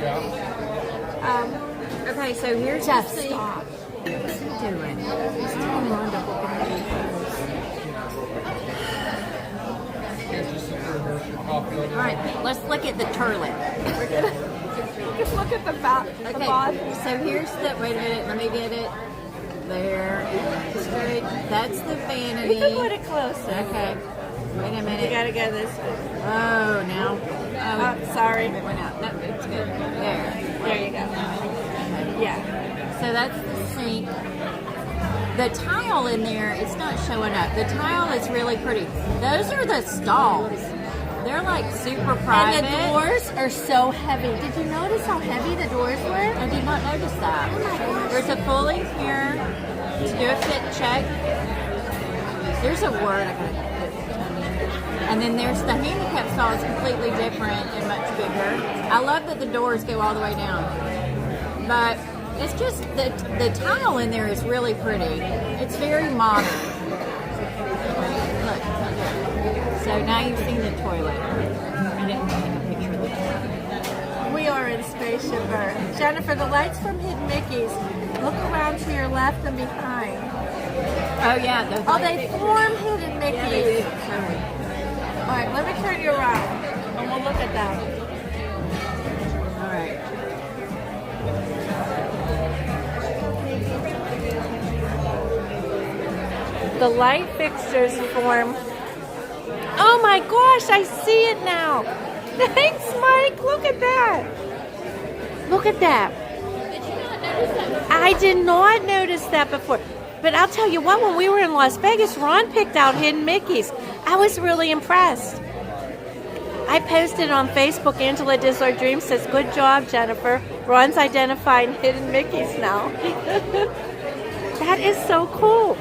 Okay, so here's Jeff, the stop. What's he doing? He's telling Ron to book All right, let's look at the toilet. We're gonna look at the bathroom. So here's the. Wait a minute. Let me get it. There. Straight. That's the vanity. You can put it closer. Okay. Wait a minute. You gotta go this way. Oh, now. Oh, sorry. It went out. No, it's good. There. There you go. Yeah. So that's the sink. The tile in there, it's not showing up. The tile is really pretty. Those are the stalls. They're like super private. And the doors are so heavy. Did you notice how heavy the doors were? I did not notice that. Oh my gosh. There's a pulley here to do a fit check. There's a word I gotta. And then there's the handicap stall is completely different and much bigger. I love that the doors go all the way down. But it's just the tile in there is really pretty. It's very modern. Look. So now you've seen the toilet. I didn't take a picture of the toilet. We are in Spaceship Earth. Jennifer, the lights from Hidden Mickey's. Look around to your left and behind. Oh yeah. They form Hidden Mickey's. Yeah, they do. Totally. All right, let me turn you around, and we'll look at that. All right. The light fixtures form. Oh my gosh, I see it now. Thanks, Mike. Look at that. Look at that. Did you not notice that? I did not notice that before. But I'll tell you what, when we were in Las Vegas, Ron picked out Hidden Mickey's. I was really impressed. I posted on Facebook, Angela Dizzler Dream says, good job, Jennifer. Ron's identifying Hidden Mickey's now. That is so cool.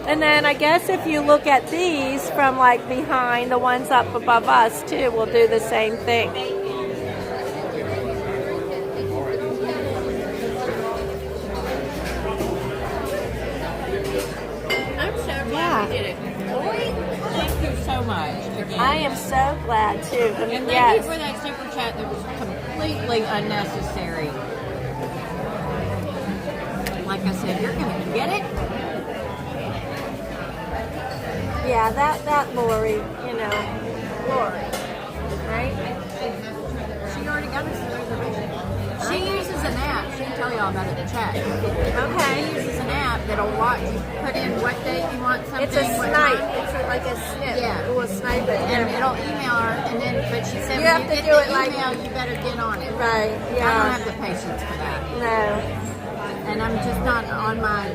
And then I guess if you look at these from like behind, the ones up above us too, will do the same thing. I'm so glad we did it. Lori, thank you so much. Again. I am so glad too. And thank you for that super chat that was completely unnecessary. Like I said, you're going to get it. Yeah, that Lori, Lori, right? She already got us the reservation. She uses an app. She can tell you all about it in chat. Okay. She uses an app that'll watch you put in what date you want something. It's a what snipe. time. It's like a snip. Yeah. It will snipe it. And it'll email her, and then, but she said, You when have you to get do the it like- email, you better get on it. Right, yeah. I don't have the patience for that. No. And I'm just not on my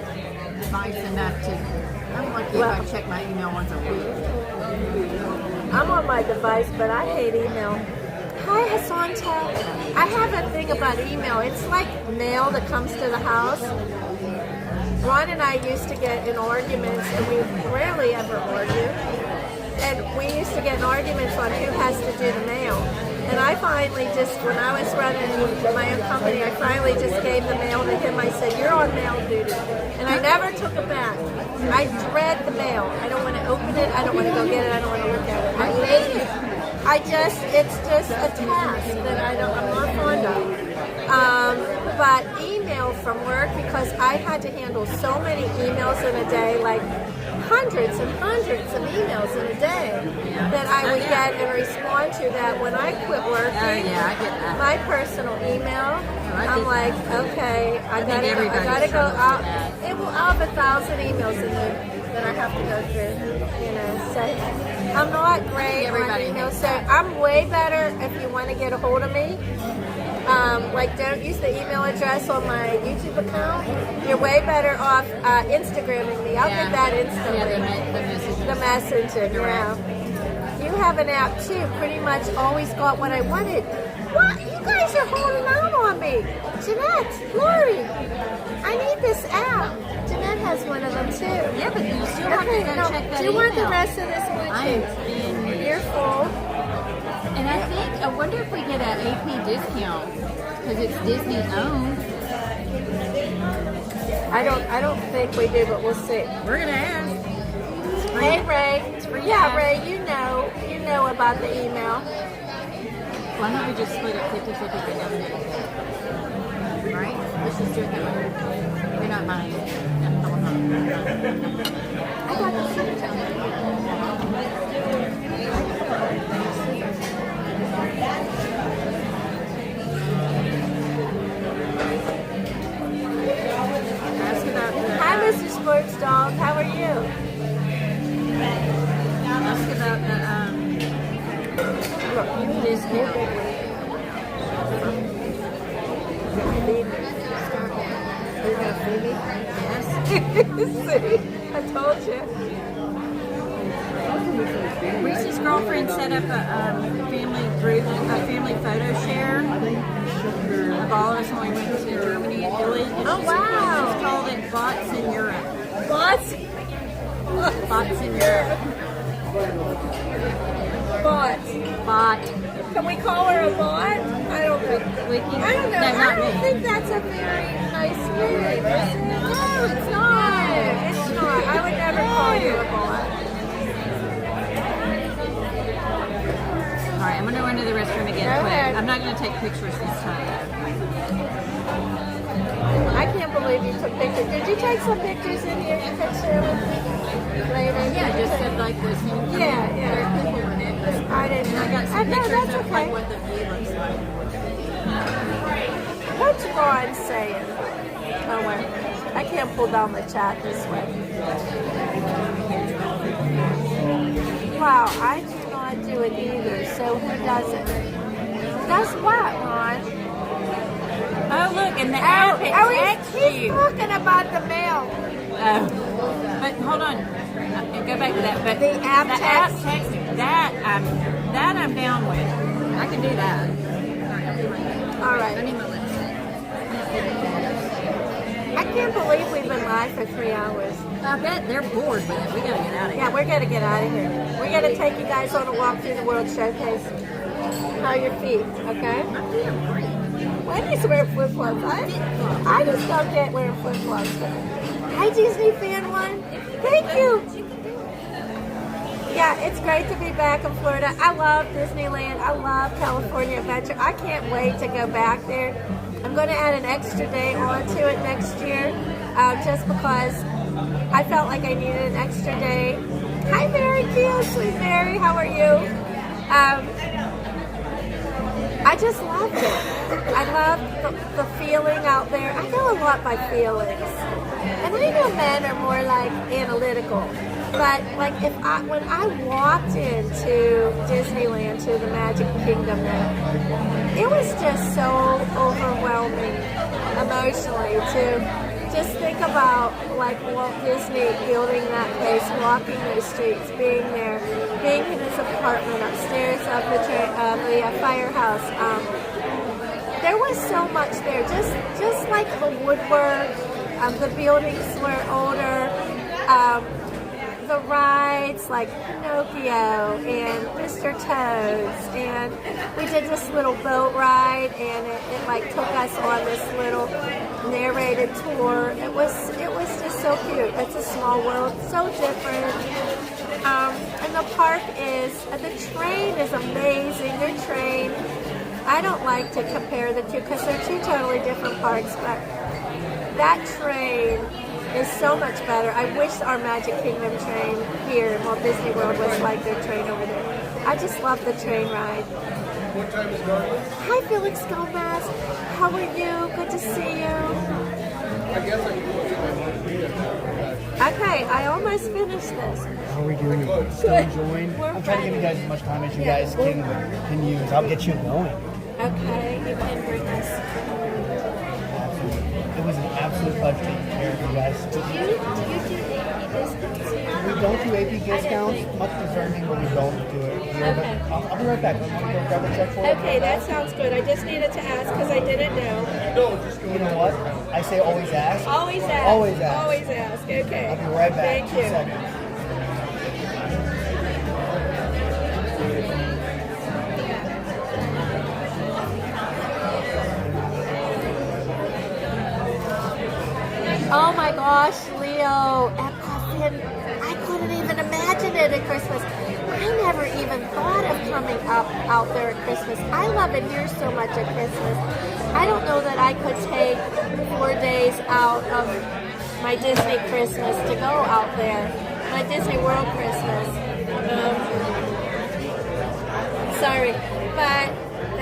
device enough to, I'm lucky if I check my email once a week. I'm on my device, but I hate email. Hi, Hasanta. I have a thing about email. It's like mail that comes to the house. Ron and I used to get in arguments, and we rarely ever argue. And we used to get in arguments on who has to do the mail. And I finally just, when I was running my own company, I finally just gave the mail to him. I said, you're on mail duty. And I never took it back. I dread the mail. I don't want to open it. I don't want to go get it. I don't want to look at it. I hate it. it's just a task that I'm not fond of. But email from work, because I had to handle so many emails in a day, like hundreds and hundreds of emails in a day that I would get and respond to, that when I quit working, I get that. my personal email, I'm like, okay, I gotta everybody's go out. that. I'll have 1,000 emails in there that I have to go through, you know, so I'm not great on email, so I'm way better if you want to get a hold of me. Like, don't use the email address on my YouTube account. You're way better off Instagramming me. I'll get that instantly. The messenger, yeah. You have an app too. Pretty much always got what I wanted. What? You guys are holding out on me. Jeanette, Lori, I need this app. Jeanette has one of them too. Yeah, but you still have to go check that Do you want the email. rest of this Bluetooth? You're full. And I wonder if we get an AP discount because it's Disney owned. I don't think we do, but we'll see. We're gonna ask. Hey Ray. Yeah, Ray, you know about the email. Why don't we just split it 50-50 but down the middle? Right? Let's just do it that way. You're not mine. No, I'm not. I got the same Hi, Mr. Sports Dog. How are you? Ask about the discount. Are you going to feed me? Yes. See? I told you. Reese's girlfriend set up a family group, a family photo share of all of us when we went to Germany and Italy. And Oh, wow. She's called it Bots in Europe. Bots? Bots in Europe. Bots. Bot. Can we call her a bot? I don't know. We can, I don't know. No, I not don't me. think that's a very nice name. No, it's not. It's not. I would never call you a bot. All right, I'm going to run to the restroom again Go quick. ahead. I'm not going to take pictures this time. I can't believe you took pictures. Did you take some pictures in here you could share with me later? Yeah, just said like this. Yeah. There are people in it. I didn't know. I got some No, pictures that's of okay. like what the view looks like. What's Ron saying? Oh, wait. I can't pull down the chat this way. Wow, I do not do it either. So who does it? Does what, Ron? Oh, look, and the app texts he's you. talking about the mail. Oh, but hold on. Go back to that. But The app app text? text that I'm down with. I can do that. All right. I need my lips. I can't believe we've been live for 3 hours. I bet they're bored with it. We gotta get out of here. Yeah, we're going to get out of here. We're going to take you guys on a walk through the World Showcase. How are your feet, okay? Wendy's wearing flip-flops. I just don't get wearing flip-flops. Hi, Disney Fan 1. Thank you. Yeah, it's great to be back in Florida. I love Disneyland. I love California Adventure. I can't wait to go back there. I'm going to add an extra day onto it next year, just because I felt like I needed an extra day. Hi, Mary Q. Sweet Mary. How are you? I just loved it. I loved the feeling out there. I go a lot by feelings. And I know men are more like analytical. But like when I walked into Disneyland, to the Magic Kingdom there, it was just so overwhelming emotionally to just think about like Walt Disney building that place, walking those streets, being there, being in his apartment upstairs of the firehouse. There was so much there, just like the woodwork. The buildings were older. The rides like Pinocchio and Mr. Toad's, and we did this little boat ride, and it like took us on this little narrated tour. It was just so cute. It's a small world, so different. And the park the train is amazing. Their train, I don't like to compare the two because they're two totally different parks, but that train is so much better. I wish our Magic Kingdom train here in Walt Disney World was like their train over there. I just love the train ride. What time is garden? Hi, Felix Gomez. How are you? Good to see you. I guess I can go get my margarita. Okay, I almost finished this. How are we doing? Still enjoying? I'm trying to give you guys as much time as you guys can use. I'll get you going. Okay, you can bring us. It was an absolute pleasure taking care of you guys. Do you do AP discounts here? We don't do AP discounts. Much concerning when we don't do it here. Okay. But I'll be right back. I'm going to go grab a check for you. Okay, that sounds good. I just needed to ask because I didn't know. You know what? I say always ask. Always ask. Always ask. Always ask. Okay. I'll be right back. Thank 2 you. seconds. Oh my gosh, Leo, Epcot, I couldn't even imagine it at Christmas. I never even thought of coming out there at Christmas. I love it here so much at Christmas. I don't know that I could take 4 days out of my Disney Christmas to go out there. My Disney World Christmas. Sorry, but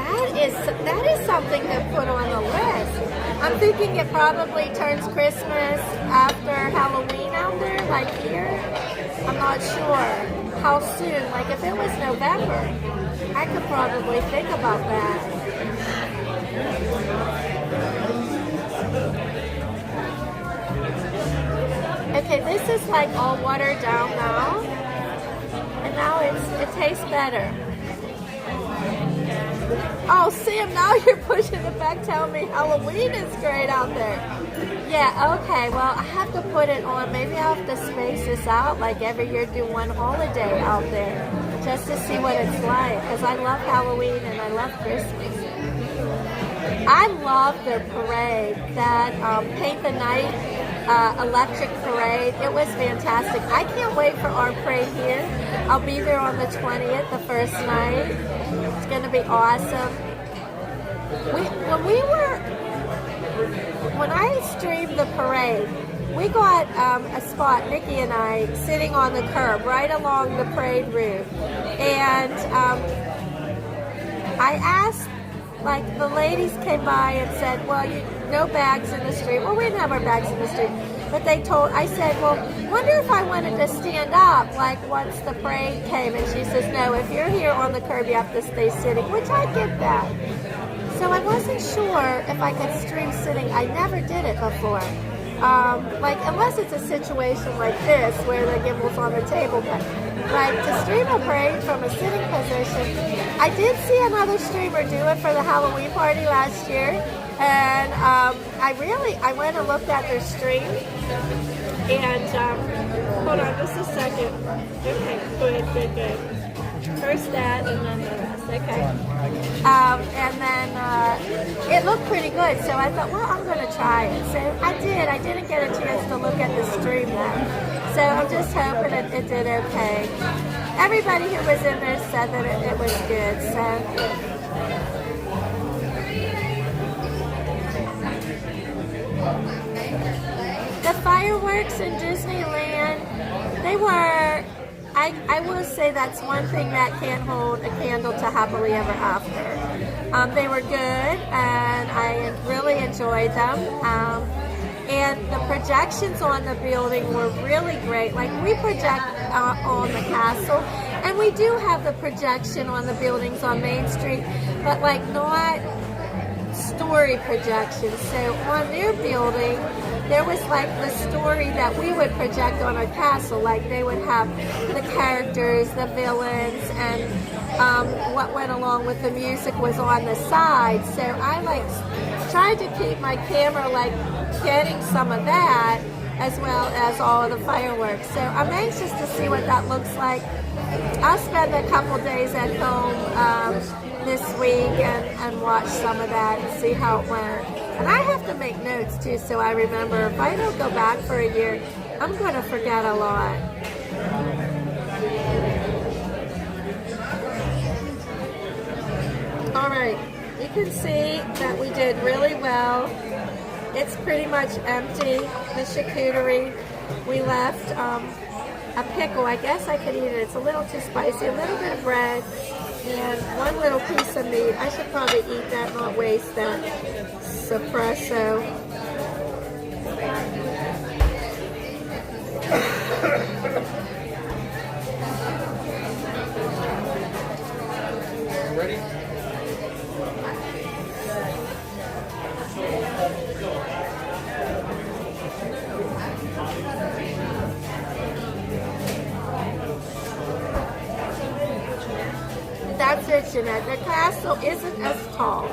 that is something to put on the list. I'm thinking it probably turns Christmas after Halloween out there, like here. I'm not sure how soon. Like if it was November, I could probably think about that. Okay, this is like all watered down now, and now it tastes better. Oh, Sam, now you're pushing it back, telling me Halloween is great out there. Yeah, okay, well, I have to put it on. Maybe I'll have to space this out, like every year do one holiday out there, just to see what it's like, because I love Halloween and I love Christmas. I love their parade, that Paint the Night electric parade. It was fantastic. I can't wait for our parade here. I'll be there on the 20th, the first night. It's going to be awesome. When I streamed the parade, we got a spot, Nikki and I, sitting on the curb right along the parade route. And I asked, like, the ladies came by and said, well, no bags in the street. Well, we didn't have our bags in the street. But I said, well, wonder if I wanted to stand up, like, once the parade came. And she says, no, if you're here on the curb, you have to stay sitting, which I get that. So I wasn't sure if I could stream sitting. I never did it before. Like, unless it's a situation like this, where the gimbal's on the table. But, like, to stream a parade from a sitting position, I did see another streamer do it for the Halloween party last year. And I went and looked at their stream, and hold on just a second. Okay, good. First that, and then the rest. Okay. And then it looked pretty good, so I thought, well, I'm going to try it. So I did. I didn't get a chance to look at the stream then. So I'm just hoping it did okay. Everybody who was in there said that it was good. So. The fireworks in Disneyland, they were, I will say that's one thing that can't hold a candle to Happily Ever After. They were good, and I really enjoyed them. And the projections on the building were really great. Like, we project on the castle, and we do have the projection on the buildings on Main Street, but like not story projections. So on their building, there was like the story that we would project on a castle. Like, they would have the characters, the villains, and what went along with the music was on the side. So I like tried to keep my camera like getting some of that, as well as all of the fireworks. So I'm anxious to see what that looks like. I'll spend a couple days at home this week and watch some of that and see how it went. And I have to make notes too, so I remember. If I don't go back for a year, I'm going to forget a lot. All right, you can see that we did really well. It's pretty much empty, the charcuterie. We left a pickle. I guess I could eat it. It's a little too spicy. A little bit of bread and one little piece of meat. I should probably eat that, not waste that espresso. Ready? That's it, Jeanette. The castle isn't as tall.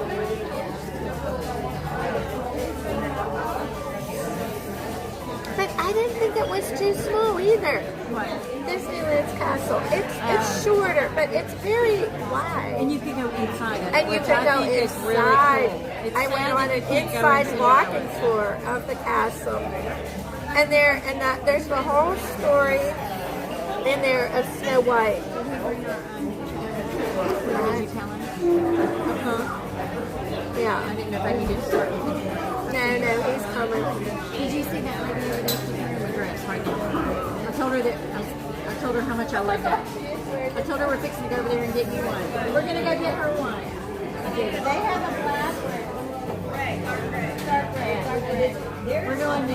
But I didn't think it was too small either. What? Disneyland's castle. It's shorter, but it's very wide. And you can go inside it. And you which can I go think is inside. Really cool. It's I went sad on that an you can't go inside into walking it. tour of the castle. And there's the whole story in there of Snow White. Did you tell him? Uh-huh. Yeah. I didn't know if I needed to start. No, he's coming. Did you see that lady over there? She's wearing my dress right now. I told her that. I told her how much I love that. I told her we're fixing to go over there and get you one. We're gonna go get her one. They have a black one. Right. We're going to.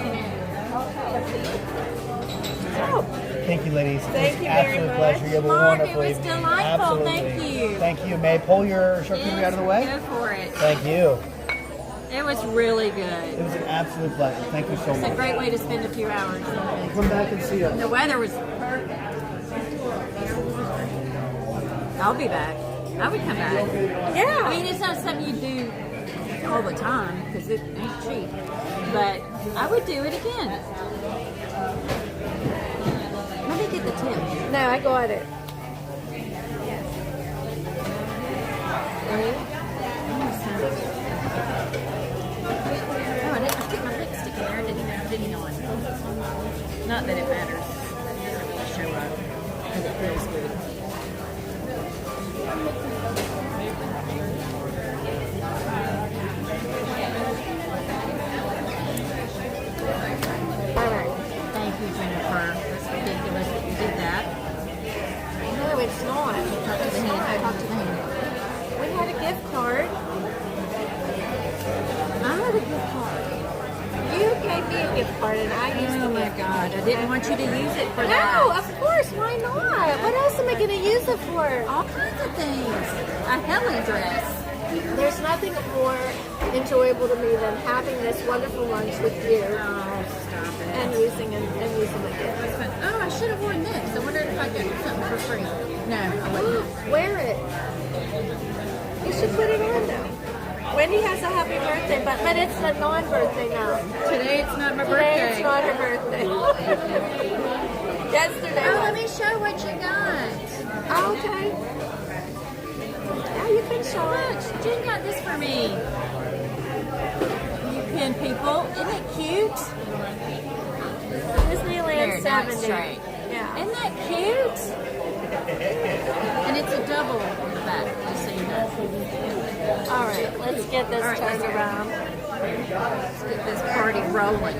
Oh, Thank you, ladies. Thank you very Absolute much. pleasure. You have a Mark, it wonderful was evening. delightful. Absolutely. Thank you. Thank you. May I pull your charcuterie out of the way? Go for it. Thank you. It was really It good. was an absolute pleasure. Thank you so It's a much. great way to spend a few hours. Come back and see us. The weather was perfect. I'll be back. I would come back. yeah. I mean, it's not something you do all the time because it ain't cheap. But I would do it again. Let me get the tip. No, I got it. Oh, I put my lipstick in there. Didn't know it. Not that it matters. It doesn't really show up. And it feels good. All right. Thank you, Jennifer. That's ridiculous that you did that. No, it's not. Talk to the hand. Talk to the hand. We had a gift card. I had a gift card. You gave me a gift card and I used Oh the my gift God! I didn't want you to use it for that. No, of course. Why not? What else am I going to use it for? All kinds of things. A heli dress. There's nothing more enjoyable to me than having this wonderful lunch with you Oh, stop it. and using the gift. Oh, I should have worn this. I wondered if I could get something for free. No, I wouldn't. Wear it. You should put it on now. Wendy has a happy birthday, but it's a non-birthday now. Today it's not my Today it's birthday. not her birthday. Yesterday. Oh, let was. me show what you got. Oh, okay. Now you can show it. Look, Jen got this for me. You pin people. Isn't it cute? Disneyland There, now it's 70. straight. Yeah. Isn't that cute? And it's a double in the back, just so you know. All right, let's get this All right, turned let's go. around. Let's get this party rolling.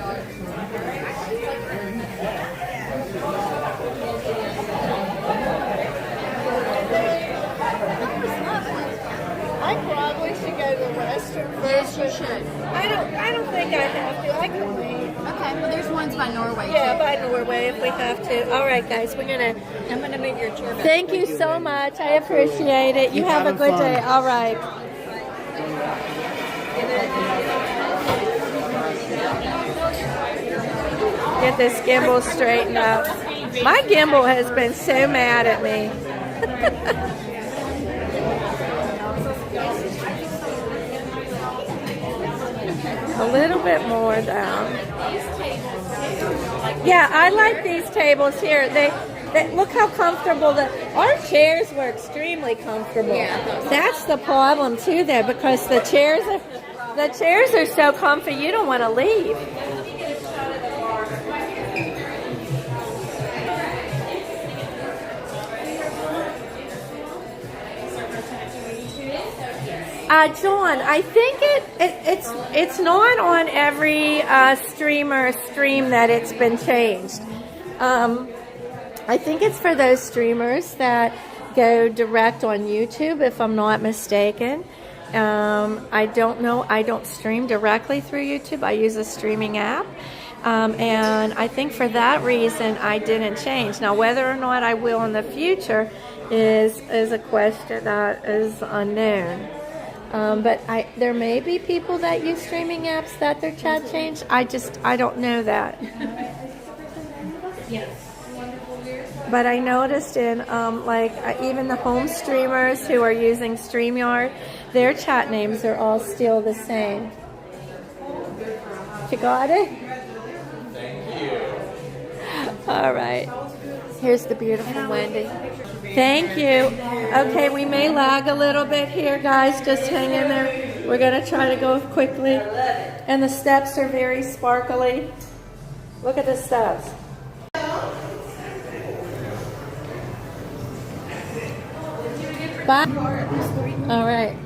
I probably should go to the restroom. Yes, you should. I don't think I have to. I can wait. Okay, well, there's ones by Norway. Yeah, too. by Norway if we have to. All right, guys, I'm gonna move your chair back. Thank you so much. I appreciate it. You Keep have a having good fun. day. All right. Get this gimbal straightened up. My gimbal has been so mad at me. A little bit more down. Yeah, I like these tables here. They look how comfortable our chairs were extremely comfortable. Yeah. That's the problem too there, because the chairs are so comfy you don't want to leave. Dawn, I think it's not on every stream that it's been changed. I think it's for those streamers that go direct on YouTube, if I'm not mistaken. I don't know. I don't stream directly through YouTube. I use a streaming app. And I think for that reason I didn't change. Now, whether or not I will in the future is a question that is unknown. But there may be people that use streaming apps that their chat changed. I don't know that. Yes. But I noticed in even the home streamers who are using StreamYard, their chat names are all still the same. You got it? Thank you. All right. Here's the beautiful Wendy. Thank you. Okay, we may lag a little bit here, guys. Just hang in there. We're going to try to go quickly. And the steps are very sparkly. Look at the steps. Bye. All right.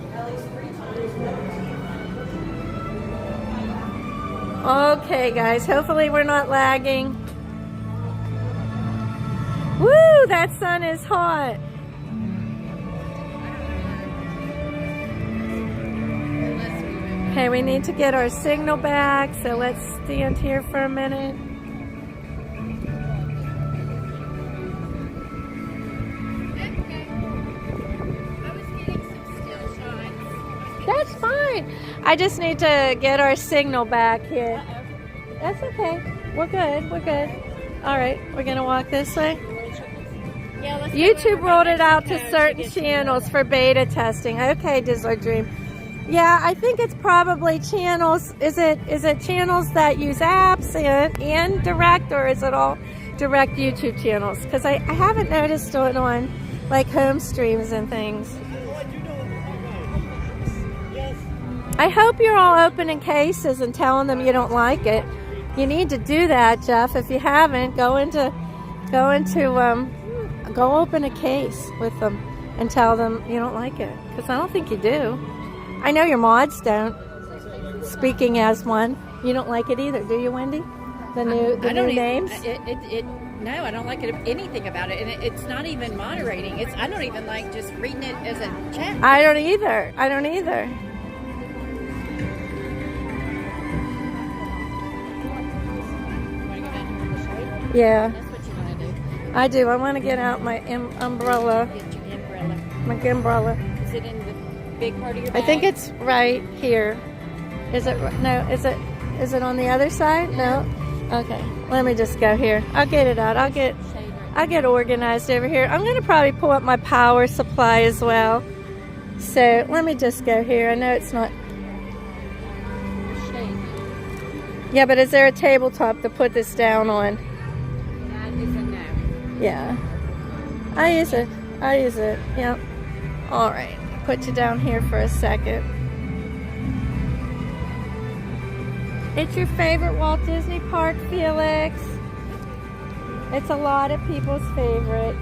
Okay, guys. Hopefully we're not lagging. Woo! That sun is hot. Okay, we need to get our signal back, so let's stand here for a minute. That's fine. I just need to get our signal back here. That's okay. We're good. We're good. All right. We're going to walk this way. YouTube rolled it out to certain channels for beta testing. Okay, Dizzler Dream. Yeah, I think it's probably channels. Is it channels that use apps and direct, or is it all direct YouTube channels? Because I haven't noticed it on like home streams and things. I hope you're all opening cases and telling them you don't like it. You need to do that, Jeff. If you haven't, go open a case with them and tell them you don't like it. Because I don't think you do. I know your mods don't. Speaking as one, you don't like it either, do you, Wendy? The new names? No, I don't like anything about it, and it's not even moderating. I don't even like just reading it as a chat. I don't either. Yeah. That's what you want to do. I do. I want to get out my umbrella. Get your umbrella. My umbrella. Is it in the big part of your bag? I think it's right here. Is it? No. Is it on the other side? No. Okay. Let me just go here. I'll get it out. I'll get organized over here. I'm going to probably pull up my power supply as well. So let me just go here. I know it's not. Yeah, but is there a tabletop to put this down on? Yeah. I use it. Yep. All right. Put you down here for a second. It's your favorite Walt Disney Park, Felix. It's a lot of people's favorite.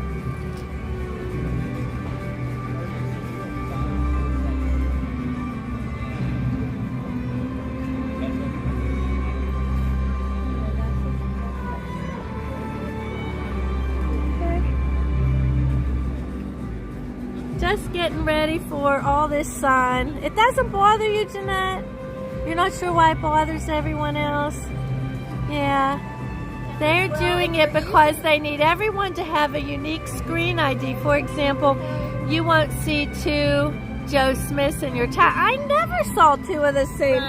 Just getting ready for all this sun. It doesn't bother you, Jeanette? You're not sure why it bothers everyone else? Yeah. They're doing it because they need everyone to have a unique screen ID. For example, you won't see two Joe Smiths in your chat. I never saw two of the same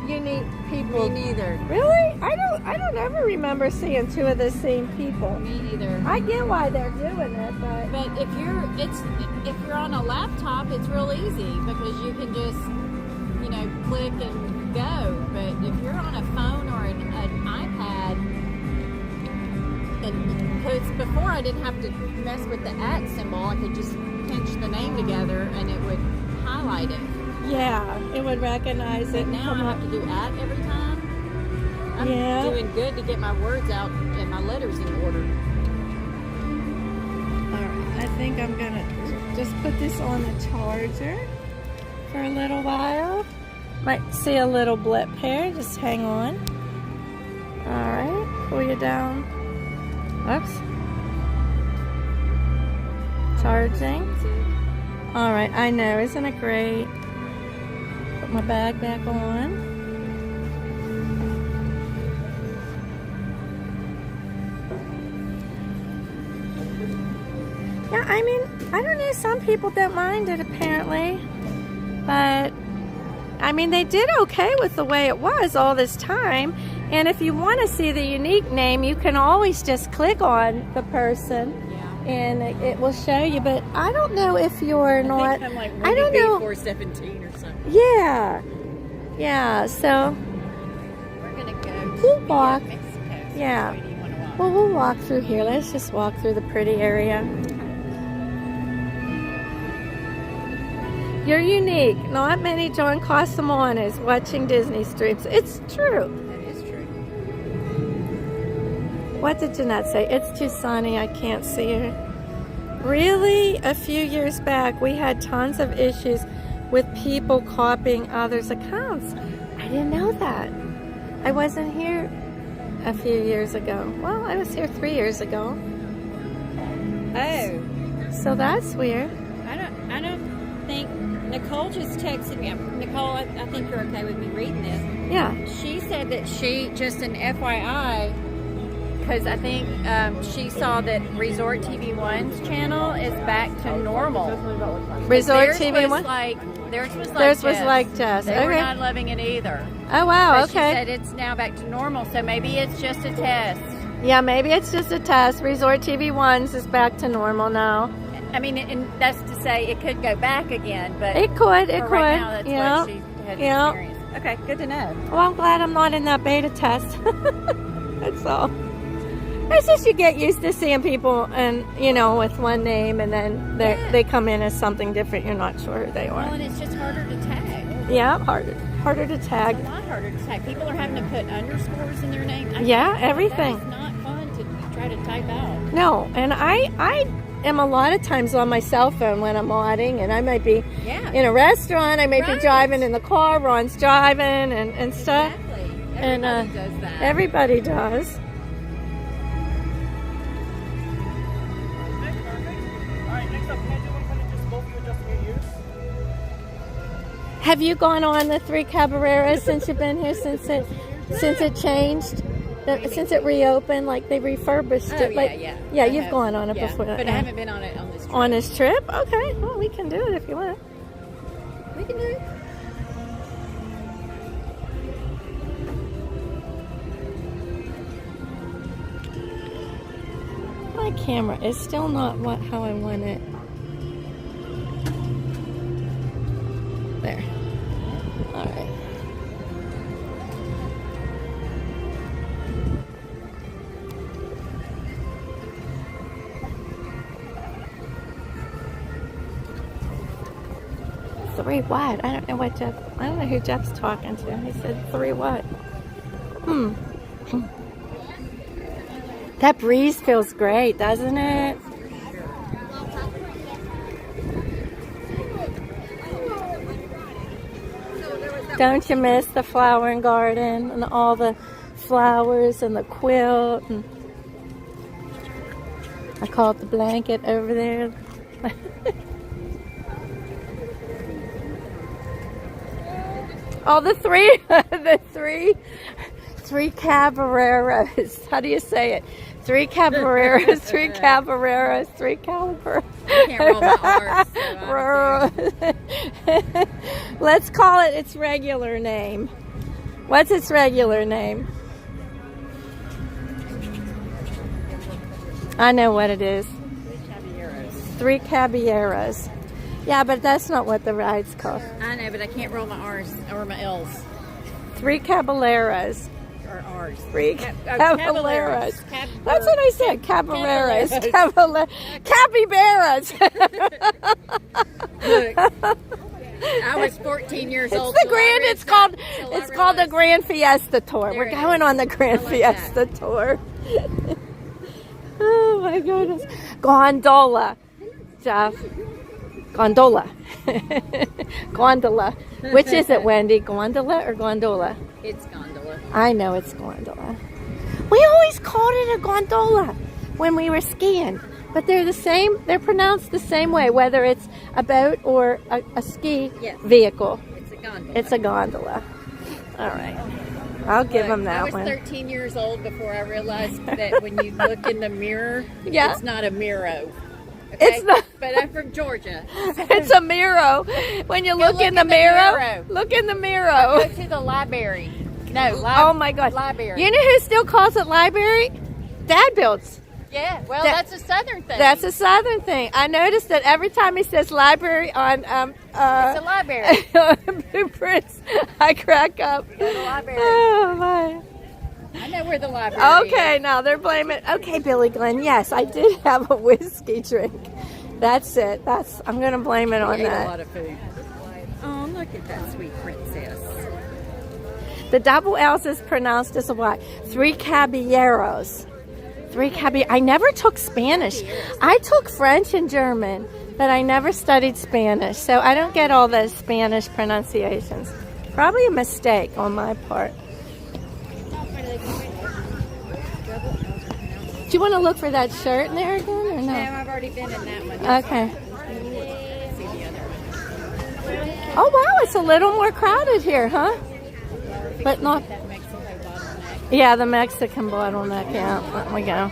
unique people. Me neither. Really? I don't ever remember seeing two of the same people. Me neither. I get why they're doing it, but if you're on a laptop, it's real easy because you can just click and go. But if you're on a phone or an iPad, and because before I didn't have to mess with the @ symbol, I could just pinch the name together and it would highlight it. Yeah, it would recognize it. But now I have to do @ every time. I'm doing good to get my words out and my letters in order. All right, I think I'm gonna just put this on the charger for a little while. Might see a little blip here. Just hang on. Alright, pull you down. Whoops. Charging. Alright, I know, isn't it great? Put my bag back on. Yeah, I mean, I don't know, some people don't mind it apparently. But, I mean, they did okay with the way it was all this time. And if you want to see the unique name, you can always just click on the person. And it will show you, but I don't know if you're not. I'm like I don't know. 417 or something. Yeah, yeah. So We're gonna go. we'll walk. Mexico. So Yeah. which way do you wanna walk? Well, we'll walk through here. Let's just walk through the pretty area. You're unique. Not many John Casamones watching Disney streams. It's true. That is true. What did Jeanette say? It's too sunny. I can't see her. Really? A few years back, we had tons of issues with people copying others' accounts. I didn't know that. I wasn't here a few years ago. Well, I was here 3 years ago. Oh, So that's weird. I don't think Nicole just texted me. Nicole, I think you're okay with me reading this. Yeah. She said that she, just an FYI, because I think she saw that Resort TV 1's channel is back to normal. Resort Theirs TV was 1? Theirs was like Theirs was Jess. like Jess. They were Okay. not loving it either. Oh, wow. But Okay. She said it's now back to normal, so maybe it's just a test. Yeah, maybe it's just a test. Resort TV 1's is back to normal now. I mean, and that's to say it could go back again, but It could. It for could. right now, that's Yeah. what she had Yeah. experienced. Okay, good to know. Well, I'm glad I'm not in that beta test. That's all. It's just you get used to seeing people and, you know, with one name and then they come in as something different. You're not sure who they Well, are. and it's just harder to tag. Yeah, harder to tag. It's a lot harder to tag. People are having to put underscores in their name. Yeah, everything. That's not fun to try to type out. No, and I am a lot of times on my cell phone when I'm modding, and I might be Yeah. in a restaurant, I might be Right. driving in the car, Ron's driving and stuff. Exactly. And Everybody does that. everybody does. Have you gone on the 3 Caballeros since you've been here? Since it changed, since it reopened, like they refurbished Oh, it. yeah, Like, yeah. yeah, I you've have. gone on it Yeah, before. but I yeah. haven't been on it on this trip. On this trip? Okay, well we can do it if you want. We can do it. My camera is still not how I want it. There. All right. Three what? I don't know what Jeff. I don't know who Jeff's talking to. He said 3 what? That breeze feels great, doesn't it? Don't you miss the flowering garden and all the flowers and the quilt? And I call it the blanket over there. Oh, the three caballeros. How do you say it? 3 caballeros, 3 caballeros, 3 caballeros. I can't roll my R's. So Let's call it its regular name. What's its regular name? I know what it is. 3 caballeros. Yeah, but that's not what the ride's called. I know, but I can't roll my R's or my L's 3 caballeros. or R's. 3 caballeros. Caballeros. That's what I said. Caballeros. Capybaras. Look, I was 14 years It's old. the till I grand. read It's called. till I It's called the realized- Grand Fiesta Tour. There We're it going is. on the Grand I like Fiesta Tour. Oh my goodness. Gondola, Jeff. Gondola. Gondola. Which is it, Wendy? Gondola or gondola? It's gondola. I know it's gondola. We always called it a gondola when we were skiing. But they're the same. They're pronounced the same way, whether it's a boat or a ski vehicle. It's a gondola. It's a gondola. All right. I'll give them that one. I was 13 years old before I realized that when you look in the mirror, it's not a mirror. Okay? It's not. But I'm from Georgia. It's a mirror. When you look in the mirror, look in the mirror. Go to the library. No, oh my gosh. Library. You know who still calls it library? Dad builds. Yeah, well, that's a Southern thing. That's a Southern thing. I noticed that every time he says library on it's a library. blueprints, I crack up. Go to the library. Oh my. I know where the library Okay, is. now they're blaming. Okay, Billy Glenn. Yes, I did have a whiskey drink. That's it. I'm going to blame it on ate that. a lot of food. Oh, look at that sweet princess. The double L's is pronounced as a Y. 3 caballeros. I never took Spanish. I took French and German, but I never studied Spanish, so I don't get all the Spanish pronunciations. Probably a mistake on my part. Do you want to look for that shirt in there again, or no? No, I've already been in that one. Okay. See the other one. Oh wow, it's a little more crowded here, huh? But not. Yeah, the Mexican bottleneck. Yeah, there we go.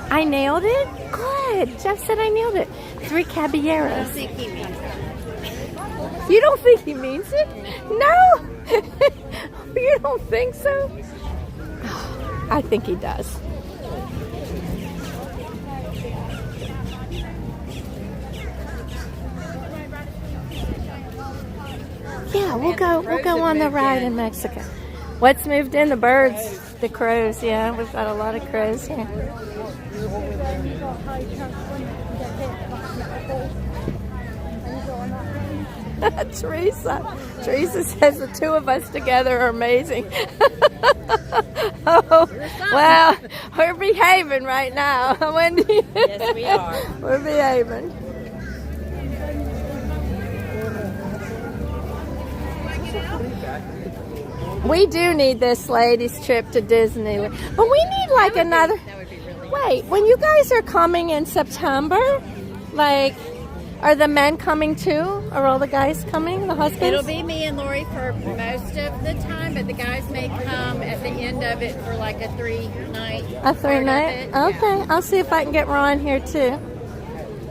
I nailed it? Good. Jeff said I nailed it. 3 caballeros. I think he means it. You don't think he means it? No. You don't think so? I think he does. Yeah, we'll go on the ride in Mexico. What's moved in? The birds, the crows. Yeah, we've got a lot of crows here. Teresa says the two of us together are amazing. Oh, well, we're behaving right now, Wendy. Yes, we are. We're behaving. We do need this ladies' trip to Disney, but we need like another. That would be really Wait, when you guys are coming in September, like, are the men coming too? Are all the guys coming? The husbands? It'll be me and Lori for most of the time, but the guys may come at the end of it for like a 3-night. A 3-night? Okay, I'll see if I can get Ron here too.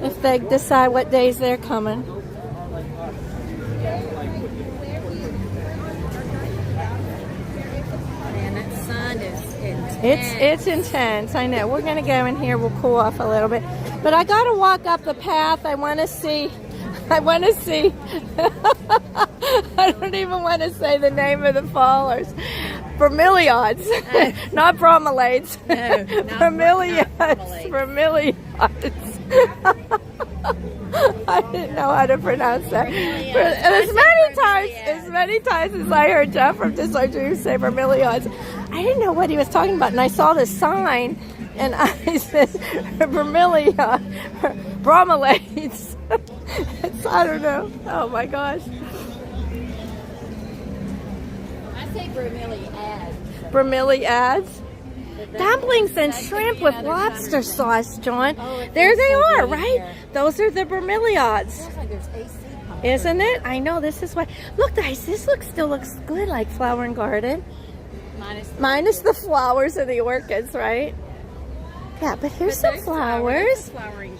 If they decide what days they're coming. Man, that sun is intense. It's intense. I know. We're gonna go in here. We'll cool off a little bit, but I gotta walk up the path. I want to see. I don't even want to say the name of the fallers. Bromeliads, not bromelates. No, Bromeliads. I didn't know how to pronounce that. As many times as I heard Jeff from Disney Drew say bromeliads, I didn't know what he was talking about, and I saw the sign, and I said bromelates. I don't know. Oh my gosh. I say bromeliads. Bromeliads. Dumplings and shrimp with lobster sauce, John. There they are, right? Those are the bromeliads. Isn't it? I know, this is why. Look, guys, this still looks good, like Flower and Garden. Minus the flowers and the orchids, right? Yeah, but here's some flowers.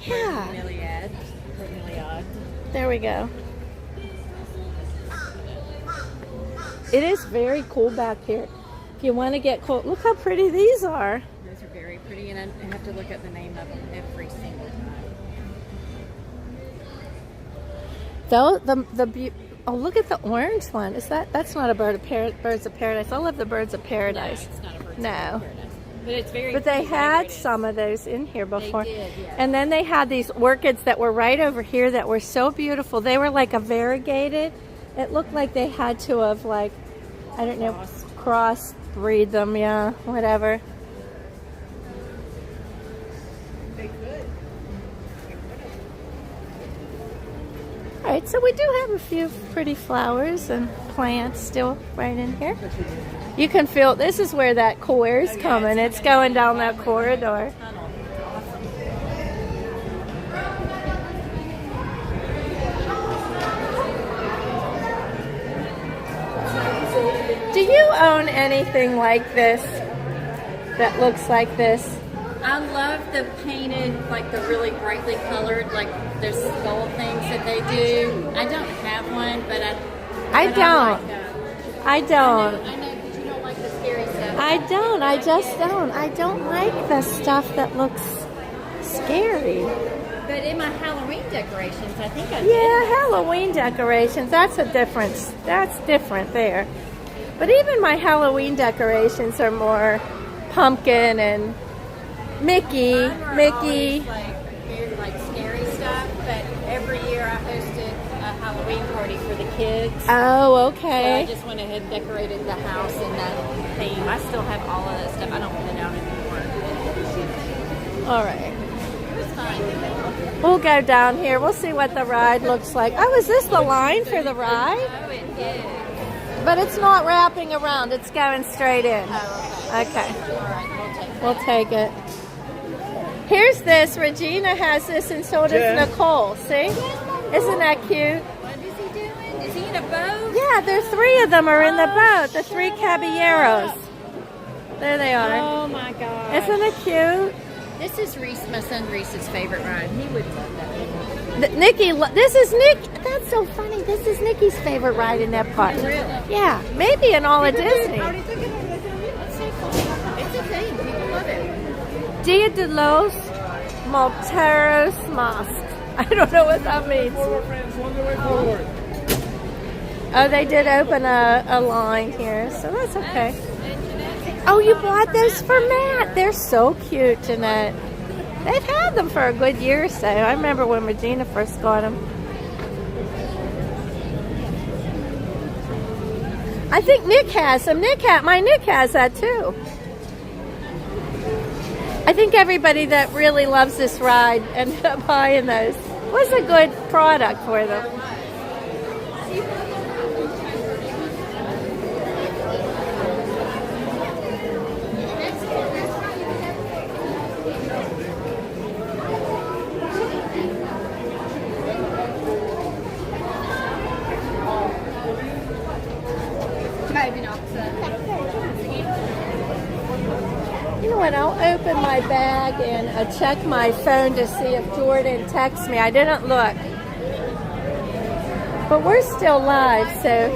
Yeah. There we go. It is very cool back here. If you want to get cool, look how pretty these are. Those are very pretty, and I have to look up the name of them every single time. Oh, look at the orange one. That's not a birds of paradise. I love the birds of paradise. No, it's not a birds of No. paradise. But it's very. But they pretty, had some of those in here before. They did, yeah. And then they had these orchids that were right over here that were so beautiful. They were like a variegated. It looked like they had to have, like, I don't know, cross-breed them, yeah, whatever. They could. right, so we do have a few pretty flowers and plants still right in here. You can feel, this is where that core is coming. It's going down that corridor. Do you own anything like this that looks like this? I love the painted, like the really brightly colored, like there's skull things that they do. I don't have one, but I don't. I don't. I know, but you don't like the scary stuff. I don't. I just don't. I don't like the stuff that looks scary. But in my Halloween decorations, I think I did. Yeah, Halloween decorations. That's a difference. That's different there. But even my Halloween decorations are more pumpkin and Mickey. Always, like weird, like scary stuff. But every year I hosted a Halloween party for the kids. Oh, So okay. I just went ahead and decorated the house in that theme. I still have all of that stuff. I don't put it out anymore. All right. It was fun. We'll go down here. We'll see what the ride looks like. Oh, is this the line for the ride? Oh, it is. But it's not wrapping around. It's going straight in. Oh, Okay. all right, We'll take it. Here's this. Regina has this, and so does Nicole. See? Isn't that cute? What is he doing? Is he in a boat? Yeah, there's three of them are in the boat. The three caballeros. There they are. Oh my God. Isn't it cute? This is Reese, my son Reese's favorite ride. He would love that. Nikki, this is Nick. That's so funny. This is Nikki's favorite ride in Epcot. Really? Yeah, maybe in all of Disney. It's so fun. It's a thing. People love it. Dia de los Malteros Mosque. I don't know what that means. Oh, they did open a line here, so that's okay. Oh, you bought those for Matt. They're so cute, Jeanette. They've had them for a good year or so. I remember when Regina first got them. I think Nick has them. My Nick has that too. I think everybody that really loves this ride ended up buying those. It was a good product for them. You know what? I'll open my bag and check my phone to see if Jordan texts me. I didn't look. But we're still live, so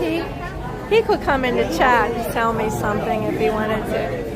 he could come into chat and tell me something if he wanted to.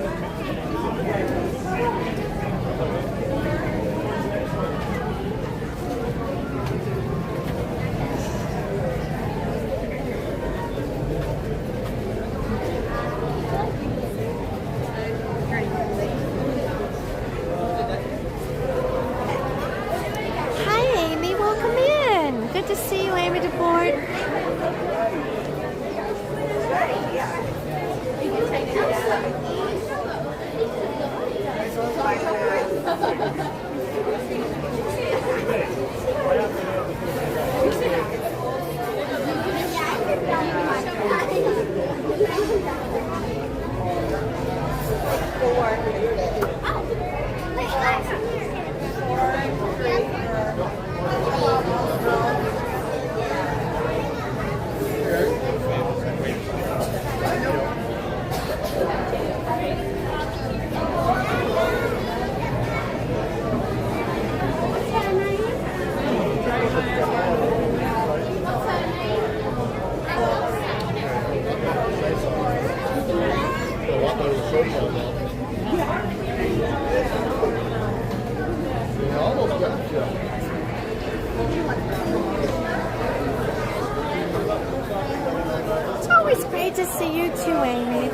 It's always great to see you too, Amy.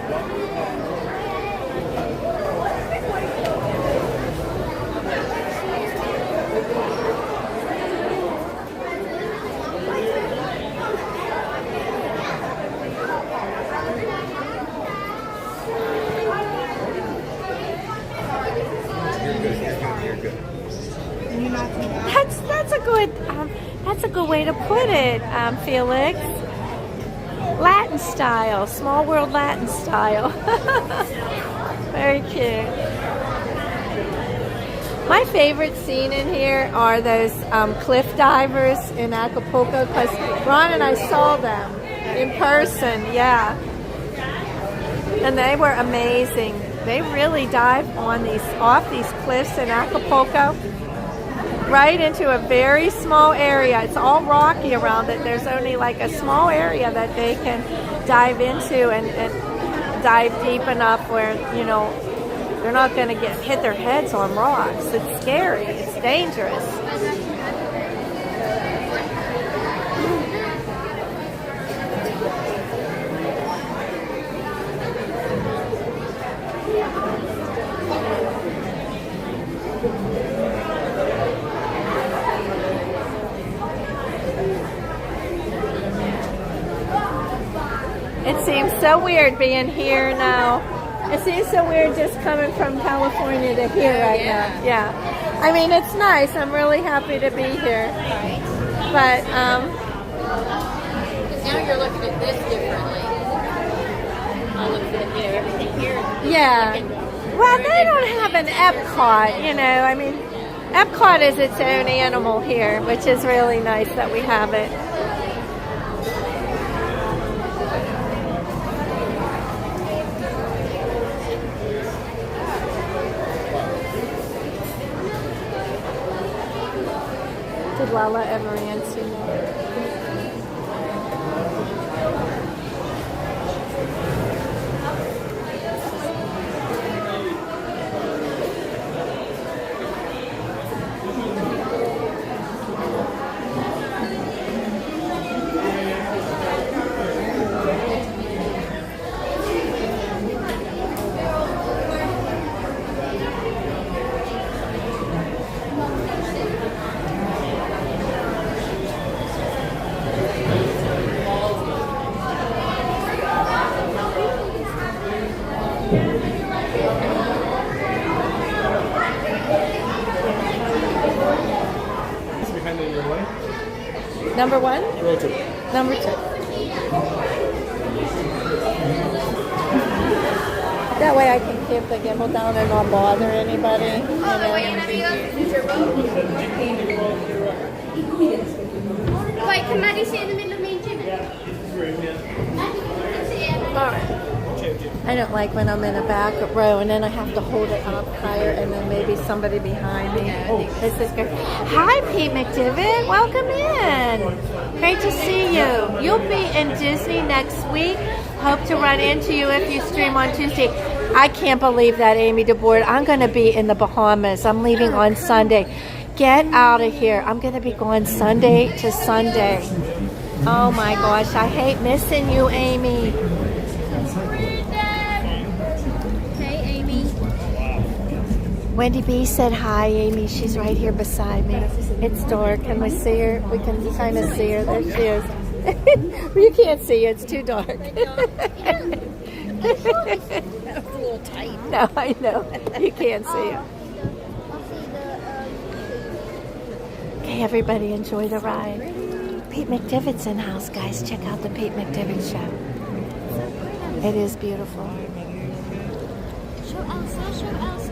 a good way to put it, Felix. Latin style, small world Latin style. Very cute. My favorite scene in here are those cliff divers in Acapulco, because Ron and I saw them in person, yeah. And they were amazing. They really dive off these cliffs in Acapulco, right into a very small area. It's all rocky around it. There's only like a small area that they can dive into and dive deep enough where, you know, they're not going to hit their heads on rocks. It's scary. It's dangerous. It seems so weird being here now. It seems so weird just coming from California to here right now. Yeah. I mean, it's nice. I'm really happy to be here. But, now you're looking at this differently. All of the, you know, everything here. yeah. Well, they don't have an Epcot, you know. I mean, Epcot is its own animal here, which is really nice that we have it. Did Lala ever answer that? Number one? Row 2. Number 2. That way I can keep the gimbal down and not bother anybody. You know? Wait, can Maddie sit in the middle of me and Jimmy? Alright. I don't like when I'm in a back row and then I have to hold it up higher and then maybe somebody behind me. Oh, this is good. Hi, Pete McDivitt. Welcome in. Great to see you. You'll be in Disney next week. Hope to run into you if you stream on Tuesday. I can't believe that, Amy DeBoard. I'm going to be in the Bahamas. I'm leaving on Sunday. Get out of here. I'm going to be going Sunday to Sunday. Oh, my gosh. I hate missing you, Amy. Wendy B said hi, Amy. She's right here beside me. It's dark. Can we see her? We can kind of see her. There she is. You can't see her. It's too dark. That was a little tight. No, I know. You can't see her. Okay, everybody enjoy the ride. Pete McDivitt's in house, guys. Check out the Pete McDivitt show. It is beautiful. Show Elsa, show Elsa.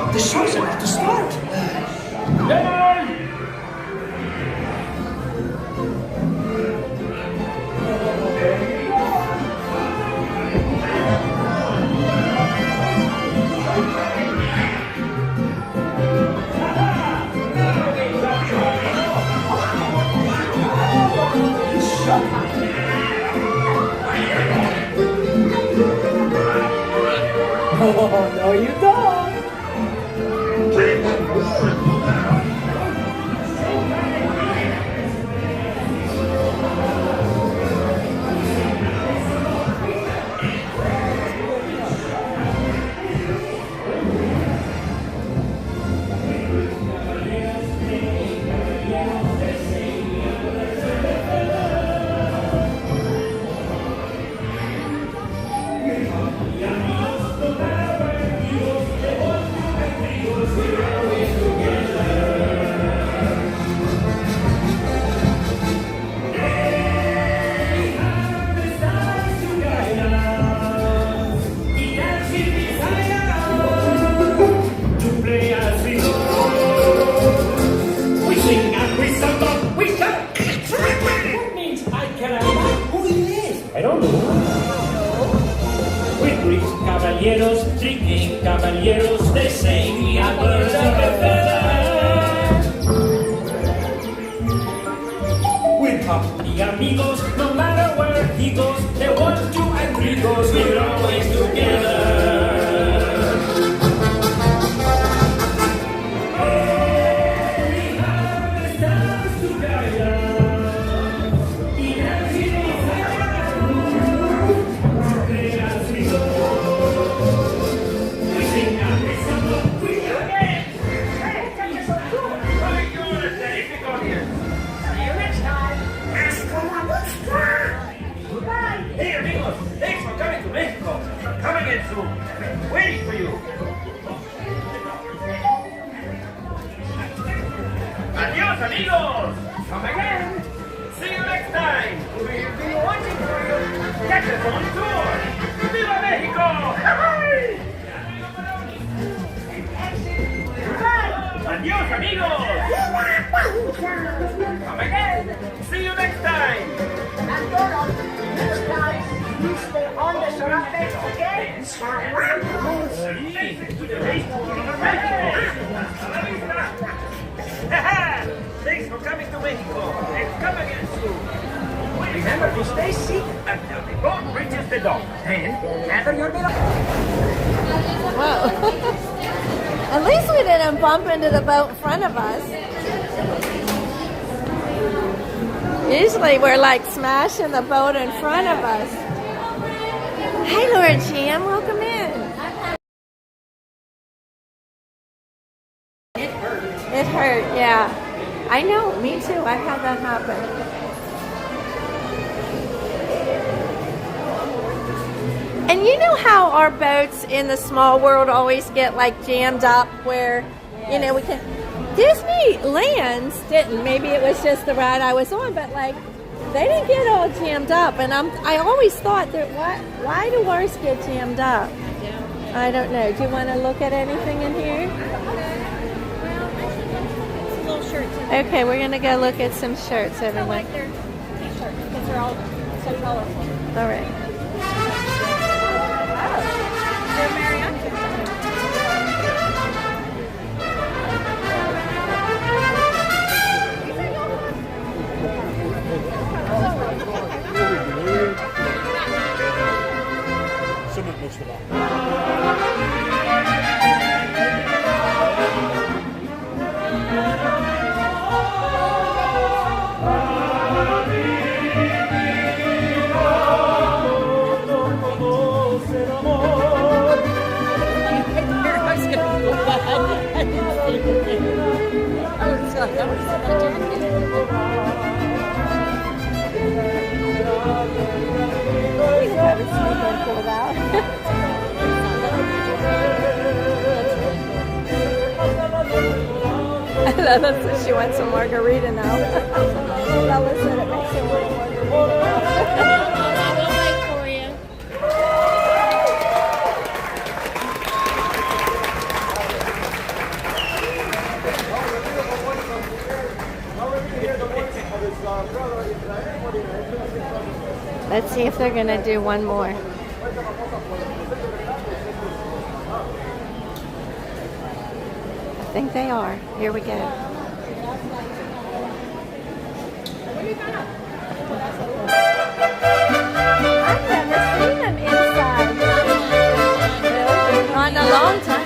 The show's about to start. Oh, no, you don't. Caballeros, drinking caballeros, they sing me a birds of a feather. We're company amigos, no matter where he goes, they 1, 2, and 3 goes, we're always together. Waiting for you. Adios, amigos. Come again. See you next time. We'll be watching for you. Catch us on tour. Viva Mexico! Adios, amigos. Come again. See you next time. Thanks for coming to Mexico, and come again soon. Remember to stay seated until the boat reaches the dock, and gather your Whoa. At least we didn't bump into the boat in front of us. Usually we're like smashing the boat in front of us. Hi, Lord Jim. Welcome in. It hurt, yeah. I know, me too. I've had that happen. And you know how our boats in the small world always get like jammed up where, you know, we can... Disneyland's didn't. Maybe it was just the ride I was on, but like, they didn't get all jammed up. And I always thought that, why do ours get jammed up? I don't know. Do you want to look at anything in here? Okay, we're going to go look at some shirts, everyone. I like their t-shirts because they're all so colorful. All right. They're mariachi. Lella she wants some margarita now. Lella said it makes her want margarita. We'll wait for you. Let's see if they're going to do one more. I think they are. Here we go. I've never seen them inside. Not in a long time.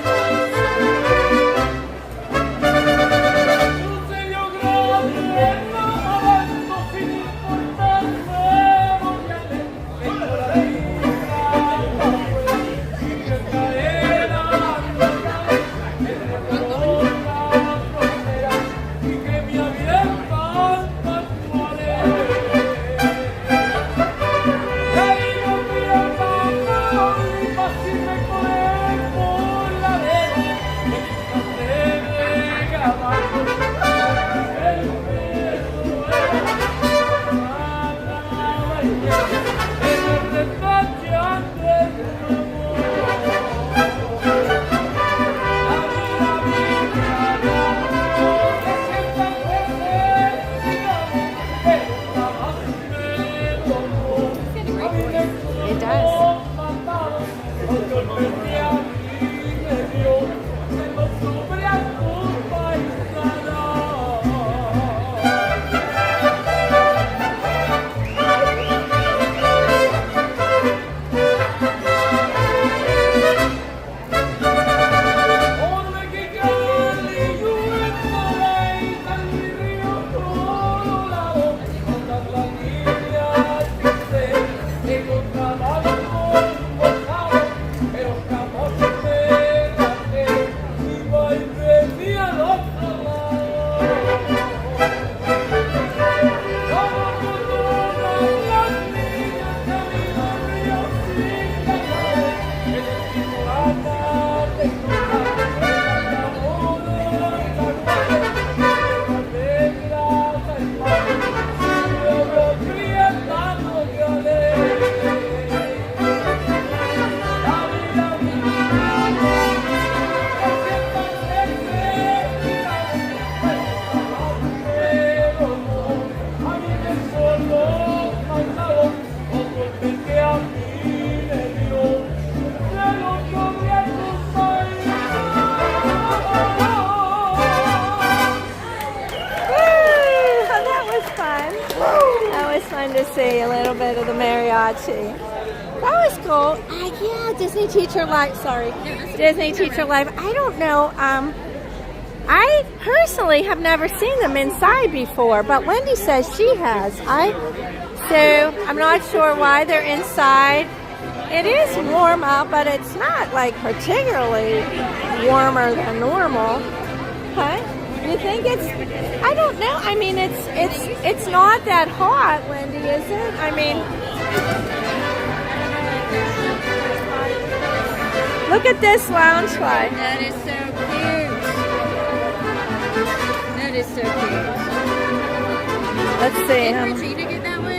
little bit of the mariachi. That was cool. Yeah, Disney Teacher Life. Sorry, Disney Teacher Life. I don't know. I personally have never seen them inside before, but Wendy says she has. So I'm not sure why they're inside. It is warm out, but it's not like particularly warmer than normal. Huh? You think it's? I don't know. I mean, it's not that hot, Wendy, is it? I mean, look at this loungefly. That is so cute. That is so cute. Let's see. Did Regina get that one?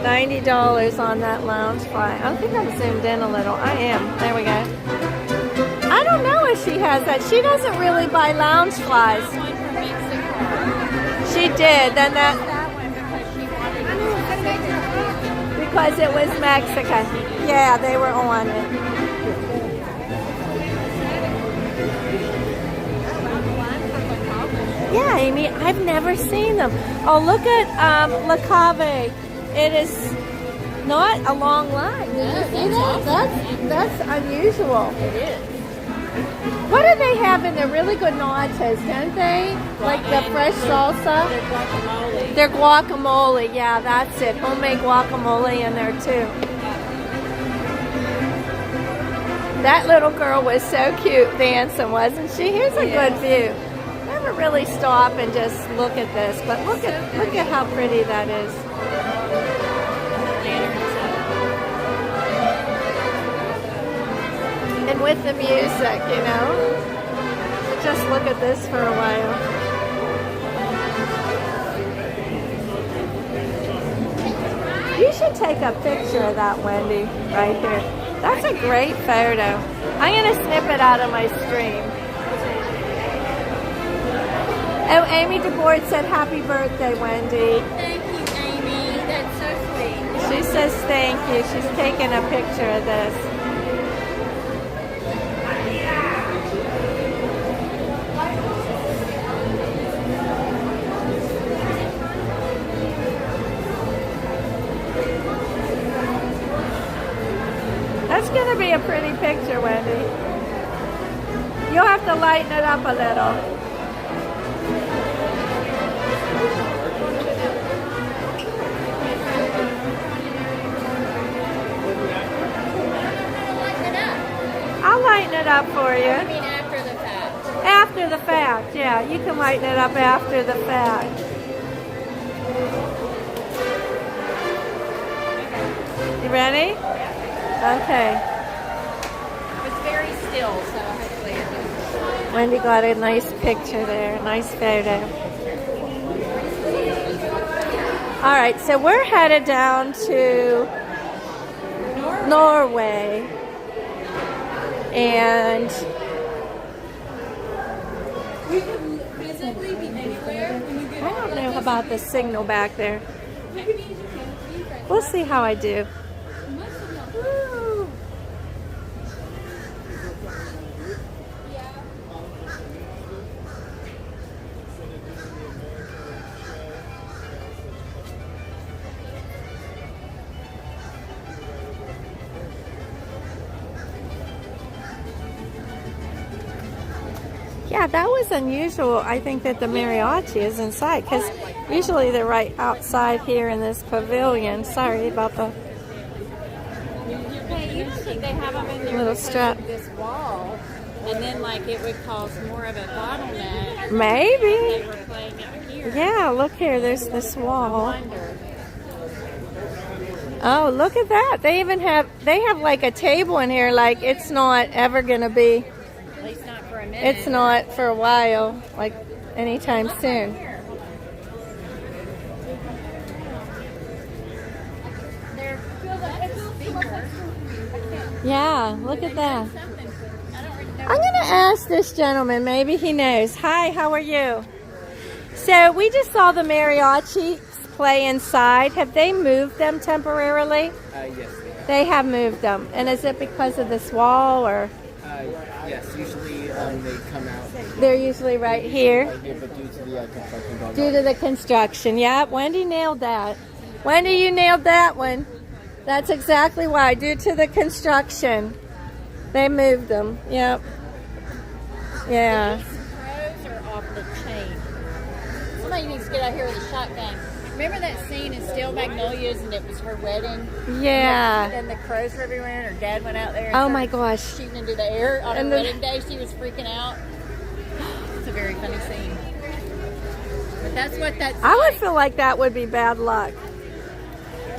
$90 on that loungefly. I think I'm zoomed in a little. I am. There we go. I don't know if she has that. She doesn't really buy loungeflies. One from Mexico. She did. Then that One because she wanted because it was Mexican. Yeah, they were on it. Yeah, Amy, I've never seen them. Oh, look at La Cave. It is not a long line. Did you see that? That's unusual. It is. What do they have in there? Really good nachos, don't they? Like the fresh salsa? Their guacamole. Their guacamole, yeah, that's it. Homemade guacamole in there too. That little girl was so cute dancing, wasn't she? Here's a good view. Never really stop and just look at this, but look at how pretty that is. And with the music, you know. Just look at this for a while. You should take a picture of that, Wendy, right here. That's a great photo. I'm going to snip it out of my stream. Oh, Amy DeBoard said happy birthday, Wendy. Thank you, Amy. That's so sweet. She says thank you. She's taking a picture of this. That's going to be a pretty picture, Wendy. You'll have to lighten it up a little. I'll lighten it up for you. I mean, after the fact. After the fact, yeah. You can lighten it up after the fact. You ready? Okay. It's very still, so hopefully it doesn't. Wendy got a nice picture there, nice photo. All right, so we're headed down to Norway. And We can physically be anywhere when you get I don't know about the signal back there. We'll see how I do. Woo. Yeah, that was unusual. I think that the mariachi is inside because usually they're right outside here in this pavilion. Sorry about the Usually they have them in there little because strap. of this wall, and then like it would cause more of a bottleneck. Maybe. They were playing out here. Yeah, look here. There's this wall. I wonder. Oh, look at that. They even have like a table in here like it's not ever going to be. At least not for a minute. It's not for a while, like anytime soon. Yeah, look at that. I'm going to ask this gentleman. Maybe he knows. Hi, how are you? So we just saw the mariachi play inside. Have they moved them temporarily? Yes, they have. They have moved them. And is it because of this wall or? Yes, usually they come out They're usually right here. Right here, but due to the construction going Due to the construction. Yep, Wendy nailed that. Wendy, you nailed that one. That's exactly why. Due to the construction. They moved them. Yep. Yeah. These crows are off the chain. Somebody needs to get out here with a shotgun. Remember that scene in Steel Magnolias and it was her wedding? Yeah. And the crows were everywhere and her dad went out there and Oh my gosh. shooting into the air on her And wedding day. She was freaking out. It's a very funny scene. But that's what that's I like. would feel like that would be bad luck.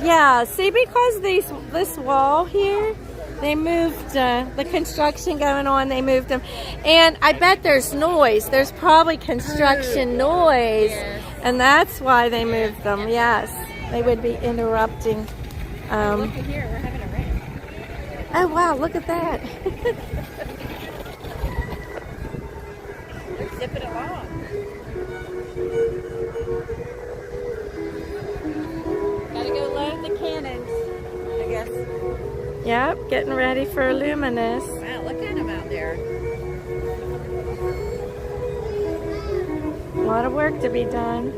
Yeah, see, because this wall here, they moved the construction going on. They moved them, and I bet there's noise. There's probably construction noise, and that's why they moved them. Yes, they would be interrupting. Look at here, we're having a rain. Oh wow, look at that! We're zipping along. Gotta go load the cannons, I guess. Yep, getting ready for Luminous. Wow, look at them out there. A lot of work to be done.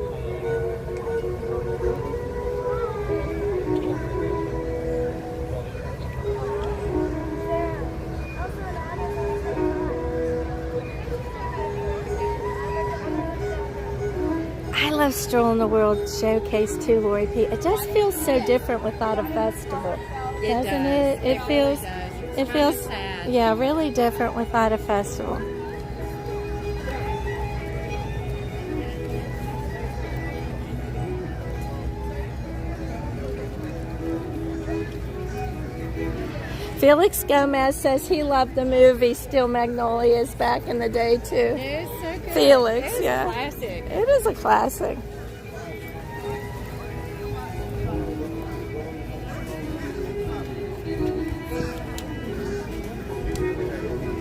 I love strolling the World Showcase too, Lori P. It just feels so different without a festival, doesn't it? It feels, it feels, yeah, really different without a festival. Felix Gomez says he loved the movie Steel Magnolias back in the day too. It's so good. Felix, It's yeah. a classic. It is a classic.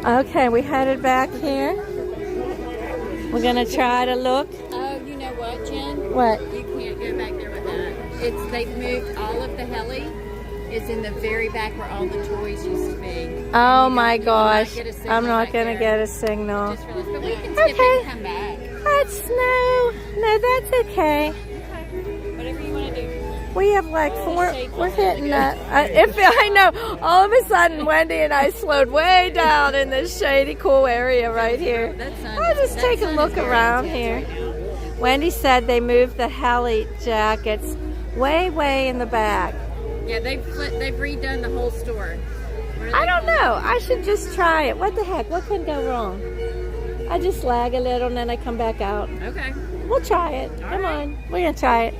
Okay, we headed back here. We're gonna try to look. Oh, you know what, Jen? What? You can't go back there with that. They've moved all of the heli. Is in the very back where all the toys used to be. Oh my gosh. Get a signal I'm not back going to there. get a signal. Just realized, but we can skip it and come back. That's no, that's okay. Whatever you want to do. We have like four, we're hitting that. I know, all of a sudden Wendy and I slowed way down in this shady, cool area right here. I'll just take a look around here. Wendy said they moved the heli jackets way in the back. Yeah, they've redone the whole store. I don't know. I should just try it. What the heck? What can go wrong? I just lag a little and then I come back out. Okay. We'll try it. Come on. We're going to try it.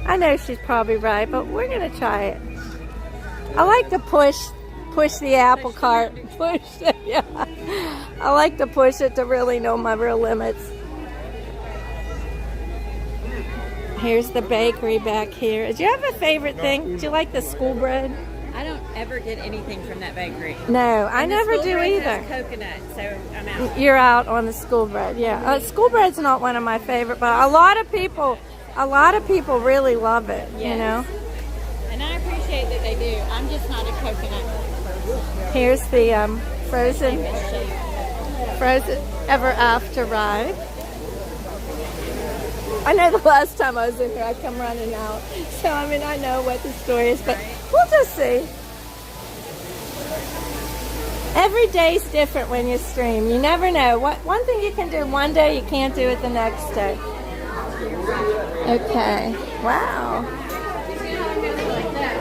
I know she's probably right, but we're going to try it. I like to push the apple cart. Push it, yeah. I like to push it to really know my real limits. Here's the bakery back here. Do you have a favorite thing? Do you like the school bread? I don't ever get anything from that bakery. No, I And the never school do bread either. has coconut, so I'm out. You're out on the school bread, yeah. School bread's not one of my favorite, but a lot of people really love it, you know. And I appreciate that they do. I'm just not a coconut person. Here's the frozen ever after ride. I know the last time I was in here, I come running out. So, I mean, I know what the story is, but we'll just see. Every day's different when you stream. You never know. One thing you can do one day, you can't do it the next day. Okay. Wow.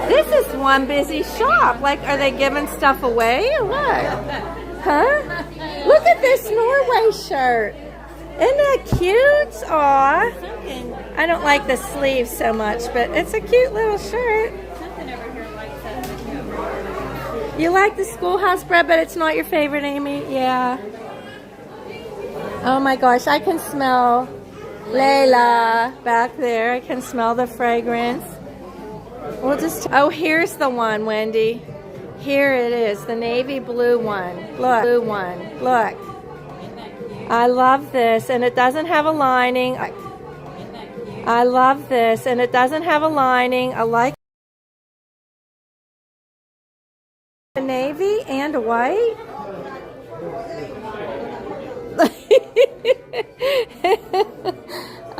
This is one busy shop. Like, are they giving stuff away or what? Huh? Look at this Norway shirt. Isn't that cute? Aw. I don't like the sleeves so much, but it's a cute little shirt. You like the schoolhouse bread, but it's not your favorite, Amy? Yeah. Oh my gosh, I can smell Layla back there. I can smell the fragrance. We'll just, oh, here's the one, Wendy. Here it is, the navy blue one. Look, blue one. Look. I love this, and it doesn't have a lining. I love this, and it doesn't have a lining. I like the navy and white.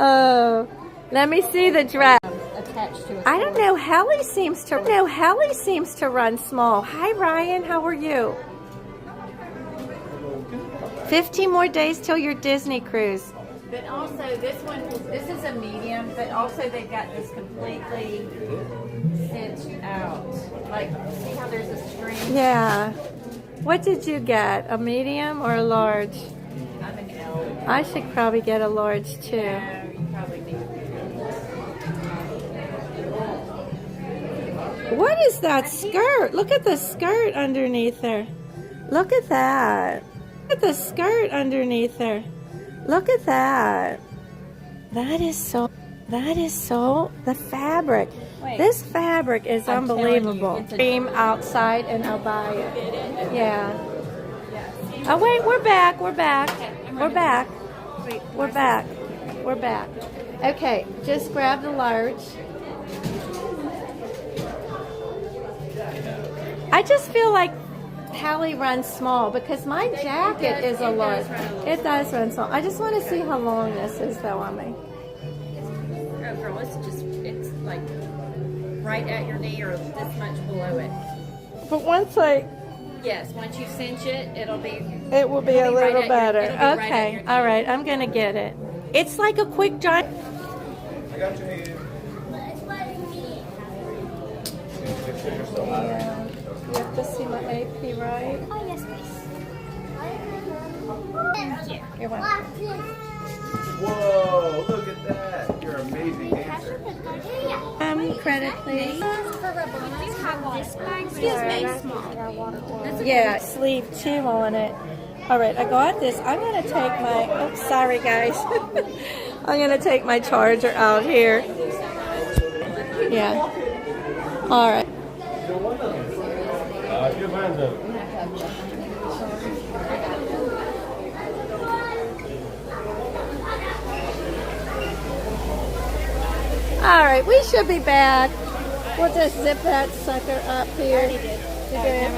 Oh, let me see the dress. Attached to a I don't know. Hallie seems to run small. Hi, Ryan. How are you? 15 more days till your Disney cruise. But also this is a medium, but also they've got this completely cinched out. Like, see how there's a string? Yeah. What did you get? A medium or a large? I'm an L. I should probably get a large too. No, you probably need. What is that skirt? Look at the skirt underneath her. Look at that. Look at the skirt underneath her. Look at that. That is so, the fabric. Wait. This fabric is I'm telling you, unbelievable. it's a- Cream outside and I'll buy it. Yeah. Oh wait, we're back. We're back. We're back. We're back. We're back. Okay, just grab the large. I just feel like Hallie runs small because my jacket is a large. It does run small. I just want to see how long this is though on me. Oh, girl, it's like right at your knee or this much below it. But once Yes, once you cinch it, it will be a little right better. it'll be right at Okay, your knee. all right, I'm gonna get it. It's like a quick dry. I got you, Ian. You have to see my AP, right? Oh, yes, please. Thank you. You're welcome. Whoa, look at that. You're an amazing dancer. Credit, please. Small. Yeah, sleeve 2 on it. All right, I got this. I'm gonna take my. Oh, sorry, guys. I'm gonna take my charger out here. Yeah. All right. All right, we should be back. We'll just zip that sucker up here. You good?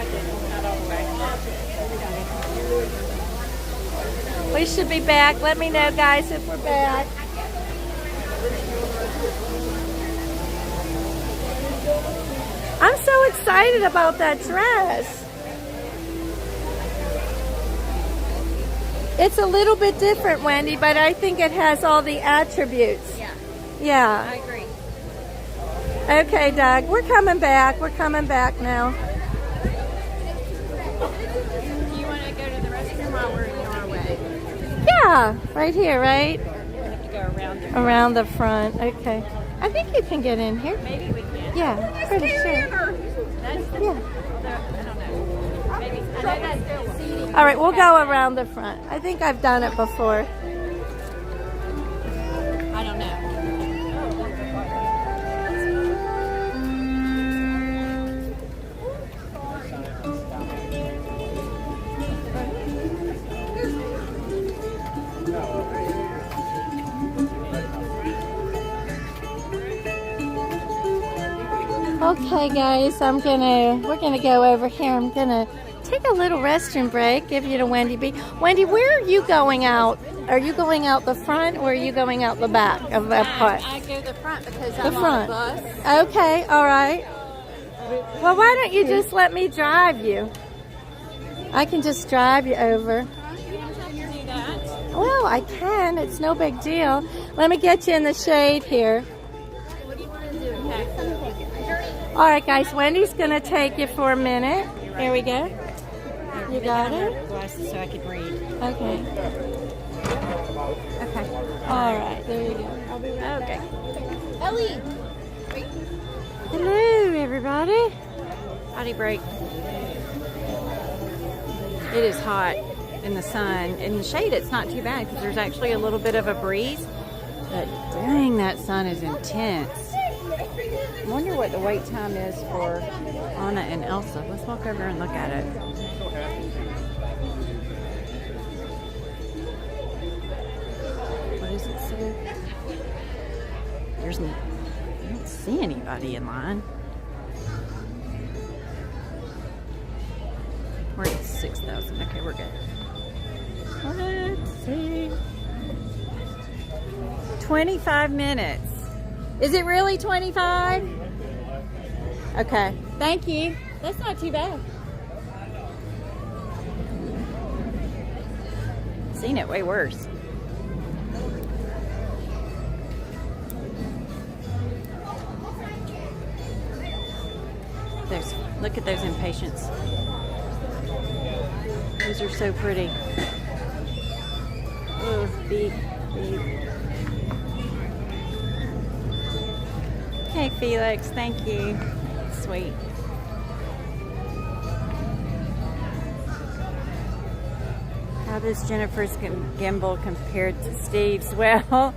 We should be back. Let me know, guys, if we're back. I'm so excited about that dress. It's a little bit different, Wendy, but I think it has all the attributes. Yeah, Yeah. I agree. Okay, Doug, we're coming back. We're coming back now. Do you want to go to the restroom while we're on our way? Yeah, right here, right? We have to go around there. Around the front. Okay. I think you can get in here. Maybe we can. Yeah, pretty sure. That's the, Yeah. I don't know. Maybe, I know that's the seating. All right, we'll go around the front. I think I've done it before. I don't know. Okay, guys, we're gonna go over here. I'm gonna take a little restroom break, give you to Wendy B. Wendy, where are you going out? Are you going out the front or are you going out the back of Epcot? I go the front because The I'm front. on the bus. Okay, all right. Well, why don't you just let me drive you? I can just drive you over. You don't have to do that. Well, I can. It's no big deal. Let me get you in the shade here. What do you want to do? Okay. All right, guys, Wendy's going to take you for a minute. Here we go. You got it? Glasses so I could read. Okay. Okay. All right, there you go. I'll be right Okay. back. Ellie. Hello, everybody. Potty break. It is hot in the sun. In the shade, it's not too bad because there's actually a little bit of a breeze. But dang, that sun is intense. I wonder what the wait time is for Anna and Elsa. Let's walk over and look at it. What does it say? I don't see anybody in line. We're at 6,000. Okay, we're good. What? see. 25 minutes. Is it really 25? Okay. Thank you. That's not too bad. Seen it way worse. Look at those impatiens. Those are so pretty. Oh, beep, beep. Hey, Felix, thank you. Sweet. How does Jennifer's gimbal compared to Steve's? Well,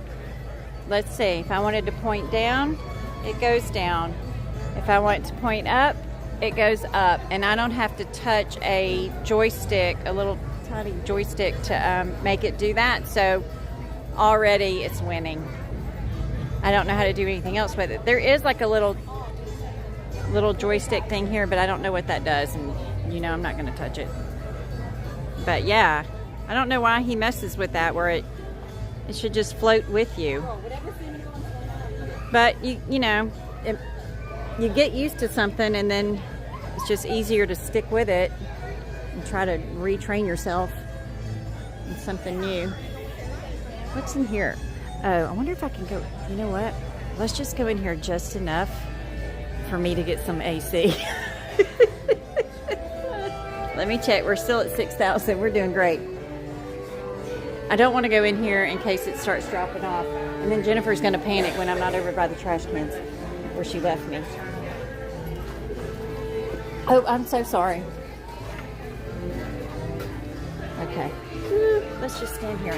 let's see. If I wanted to point down, it goes down. If I want to point up, it goes up. And I don't have to touch a joystick, a little tiny joystick to make it do that. So already it's winning. I don't know how to do anything else with it. There is like a little joystick thing here, but I don't know what that does. And you know, I'm not going to touch it. But yeah, I don't know why he messes with that where it should just float with you. But you know, you get used to something and then it's just easier to stick with it and try to retrain yourself in something new. What's in here? Oh, I wonder if I can go, you know what? Let's just go in here just enough for me to get some AC. Let me check. We're still at 6,000. We're doing great. I don't want to go in here in case it starts dropping off. And then Jennifer's going to panic when I'm not over by the trash cans where she left me. Oh, I'm so sorry. Okay. Let's just stand here.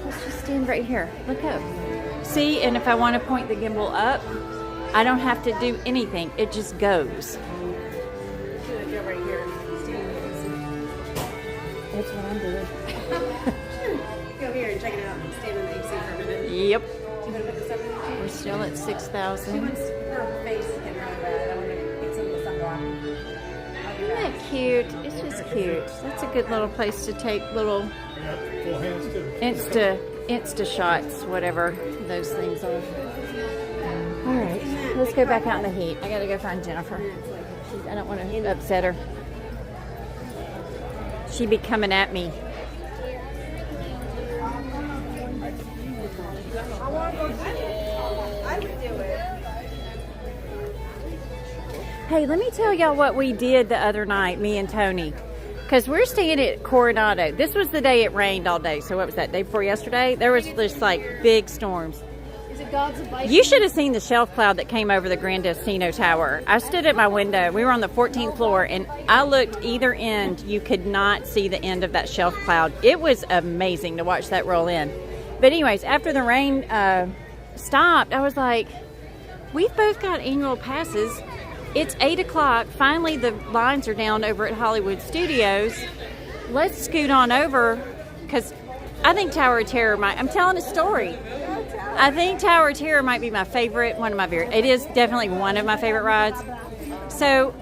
Let's just stand right here. Look up. See, and if I want to point the gimbal up, I don't have to do anything. It just goes. Go right here. That's what I'm doing. Go here and check it out. Stand in the AC for a minute. Yep. You want to put this up in the We're still at 6,000. She wants her face to get really bad. I want to get some of the sunblock. Isn't that cute? It's just cute. That's a good little place to take little Insta shots, whatever those things are. All right, let's go back out in the heat. I gotta go find Jennifer. I don't want to upset her. She'd be coming at me. Hey, let me tell y'all what we did the other night, me and Tony. Because we're staying at Coronado. This was the day it rained all day. So what was that, day before yesterday? There was just like big storms. Is it God's advice? You should have seen the shelf cloud that came over the Grandestino Tower. I stood at my window. We were on the 14th floor, and I looked either end. You could not see the end of that shelf cloud. It was amazing to watch that roll in. But anyways, after the rain stopped, I was like, we've both got annual passes. It's 8 o'clock. Finally, the lines are down over at Hollywood Studios. Let's scoot on over, because I think Tower of Terror I'm telling a story. I think Tower of Terror might be my favorite, it is definitely one of my favorite rides. So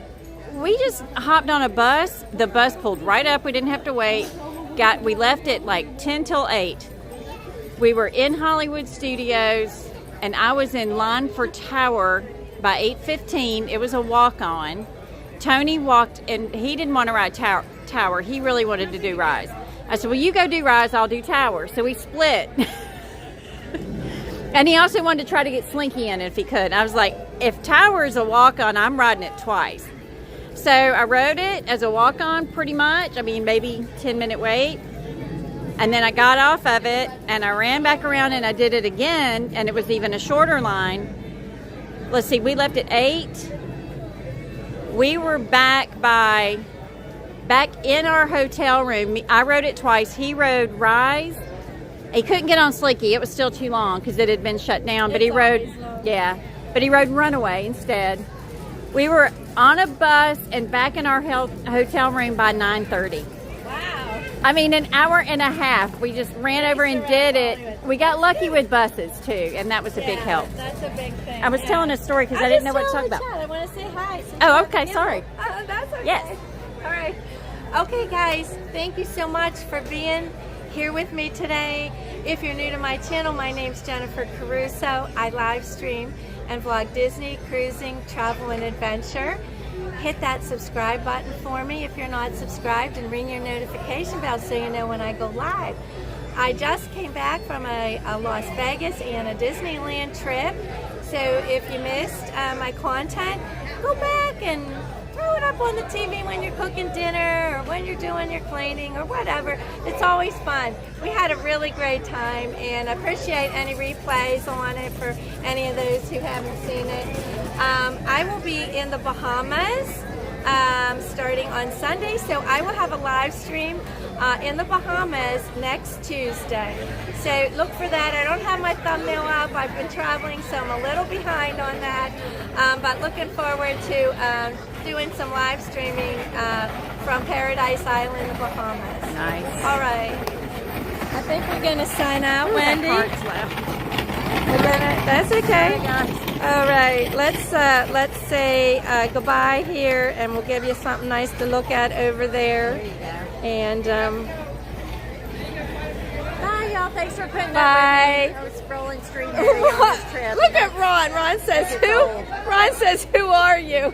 we just hopped on a bus. The bus pulled right up. We didn't have to wait. We left at like 10 till 8. We were in Hollywood Studios, and I was in line for Tower by 8:15. It was a walk-on. Tony walked, and he didn't want to ride Tower. He really wanted to do Rise. I said, well, you go do Rise, I'll do Tower. So we split. And he also wanted to try to get Slinky in if he could. I was like, if Tower is a walk-on, I'm riding it twice. So I rode it as a walk-on pretty much. I mean, maybe 10-minute wait. And then I got off of it, and I ran back around, and I did it again, and it was even a shorter line. Let's see, we left at 8. We were back in our hotel room. I rode it twice. He rode Rise. He couldn't get on Slinky. It was still too long because it had been shut down. But he rode Runaway instead. We were on a bus and back in our hotel room by 9:30. Wow. I mean, an hour and a half. We just ran over and did it. We got lucky with buses, too, and that was a big help. That's a big thing. I was telling a story because I didn't know what to talk about. I want to say hi. Oh, okay, sorry. That's okay. Yes. All right. Okay, guys, thank you so much for being here with me today. If you're new to my channel, my name's Jennifer Caruso. I live stream and vlog Disney, cruising, travel, and adventure. Hit that subscribe button for me if you're not subscribed, and ring your notification bell so you know when I go live. I just came back from a Las Vegas and a Disneyland trip, so if you missed my content, go back and throw it up on the TV when you're cooking dinner or when you're doing your cleaning or whatever. It's always fun. We had a really great time, and I appreciate any replays on it for any of those who haven't seen it. I will be in the Bahamas starting on Sunday, so I will have a live stream in the Bahamas next Tuesday. So look for that. I don't have my thumbnail up. I've been traveling, so I'm a little behind on that, but looking forward to doing some live streaming from Paradise Island, the Bahamas. Nice. All right. I think we're going to sign out, Wendy. That's okay. All right, let's say goodbye here, and we'll give you something nice to look at over there. And Bye, y'all. Thanks for putting bye. up with me. Rolling stream on this trip. Look at Ron. Ron says, who are you?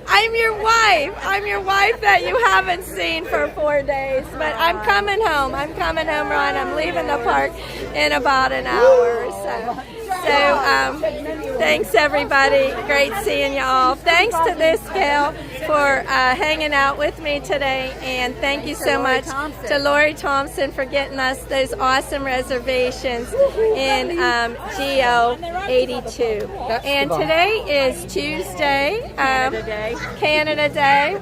I'm your wife. I'm your wife that you haven't seen for 4 days. But I'm coming home. I'm coming home, Ron. I'm leaving the park in about an hour or so. So, thanks everybody. Great seeing you all. Thanks to this gal for hanging out with me today, and thank you so much to Lori Thompson for getting us those awesome reservations in GO 82. And today is Tuesday, Canada Day.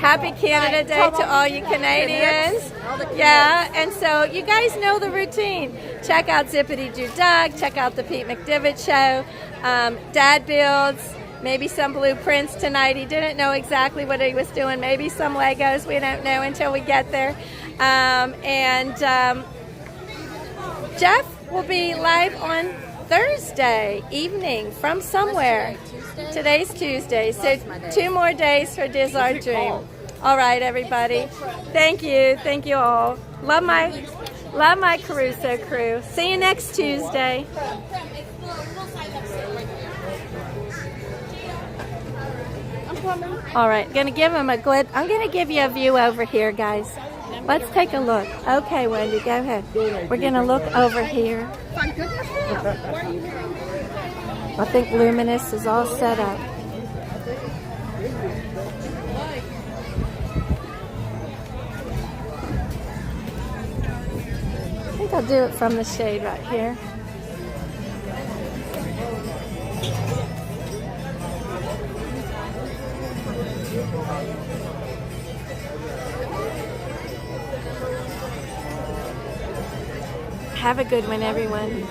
Happy Canada Day to all you Canadians. Yeah, and so you guys know the routine. Check out Zippity Doo Doug, check out the Pete McDivitt Show, Dad Builds, maybe some blueprints tonight. He didn't know exactly what he was doing. Maybe some Legos. We don't know until we get there. Jeff will be live on Thursday evening from somewhere. Today's Tuesday, so 2 more days for Diz Our Dream. All right, everybody. Thank you all. Love my Caruso crew. See you next Tuesday. All right, gonna give him a good. I'm gonna give you a view over here, guys. Let's take a look. Okay, Wendy, go ahead. We're gonna look over here. I think Luminous is all set up. I think I'll do it from the shade right here. Have a good one, everyone.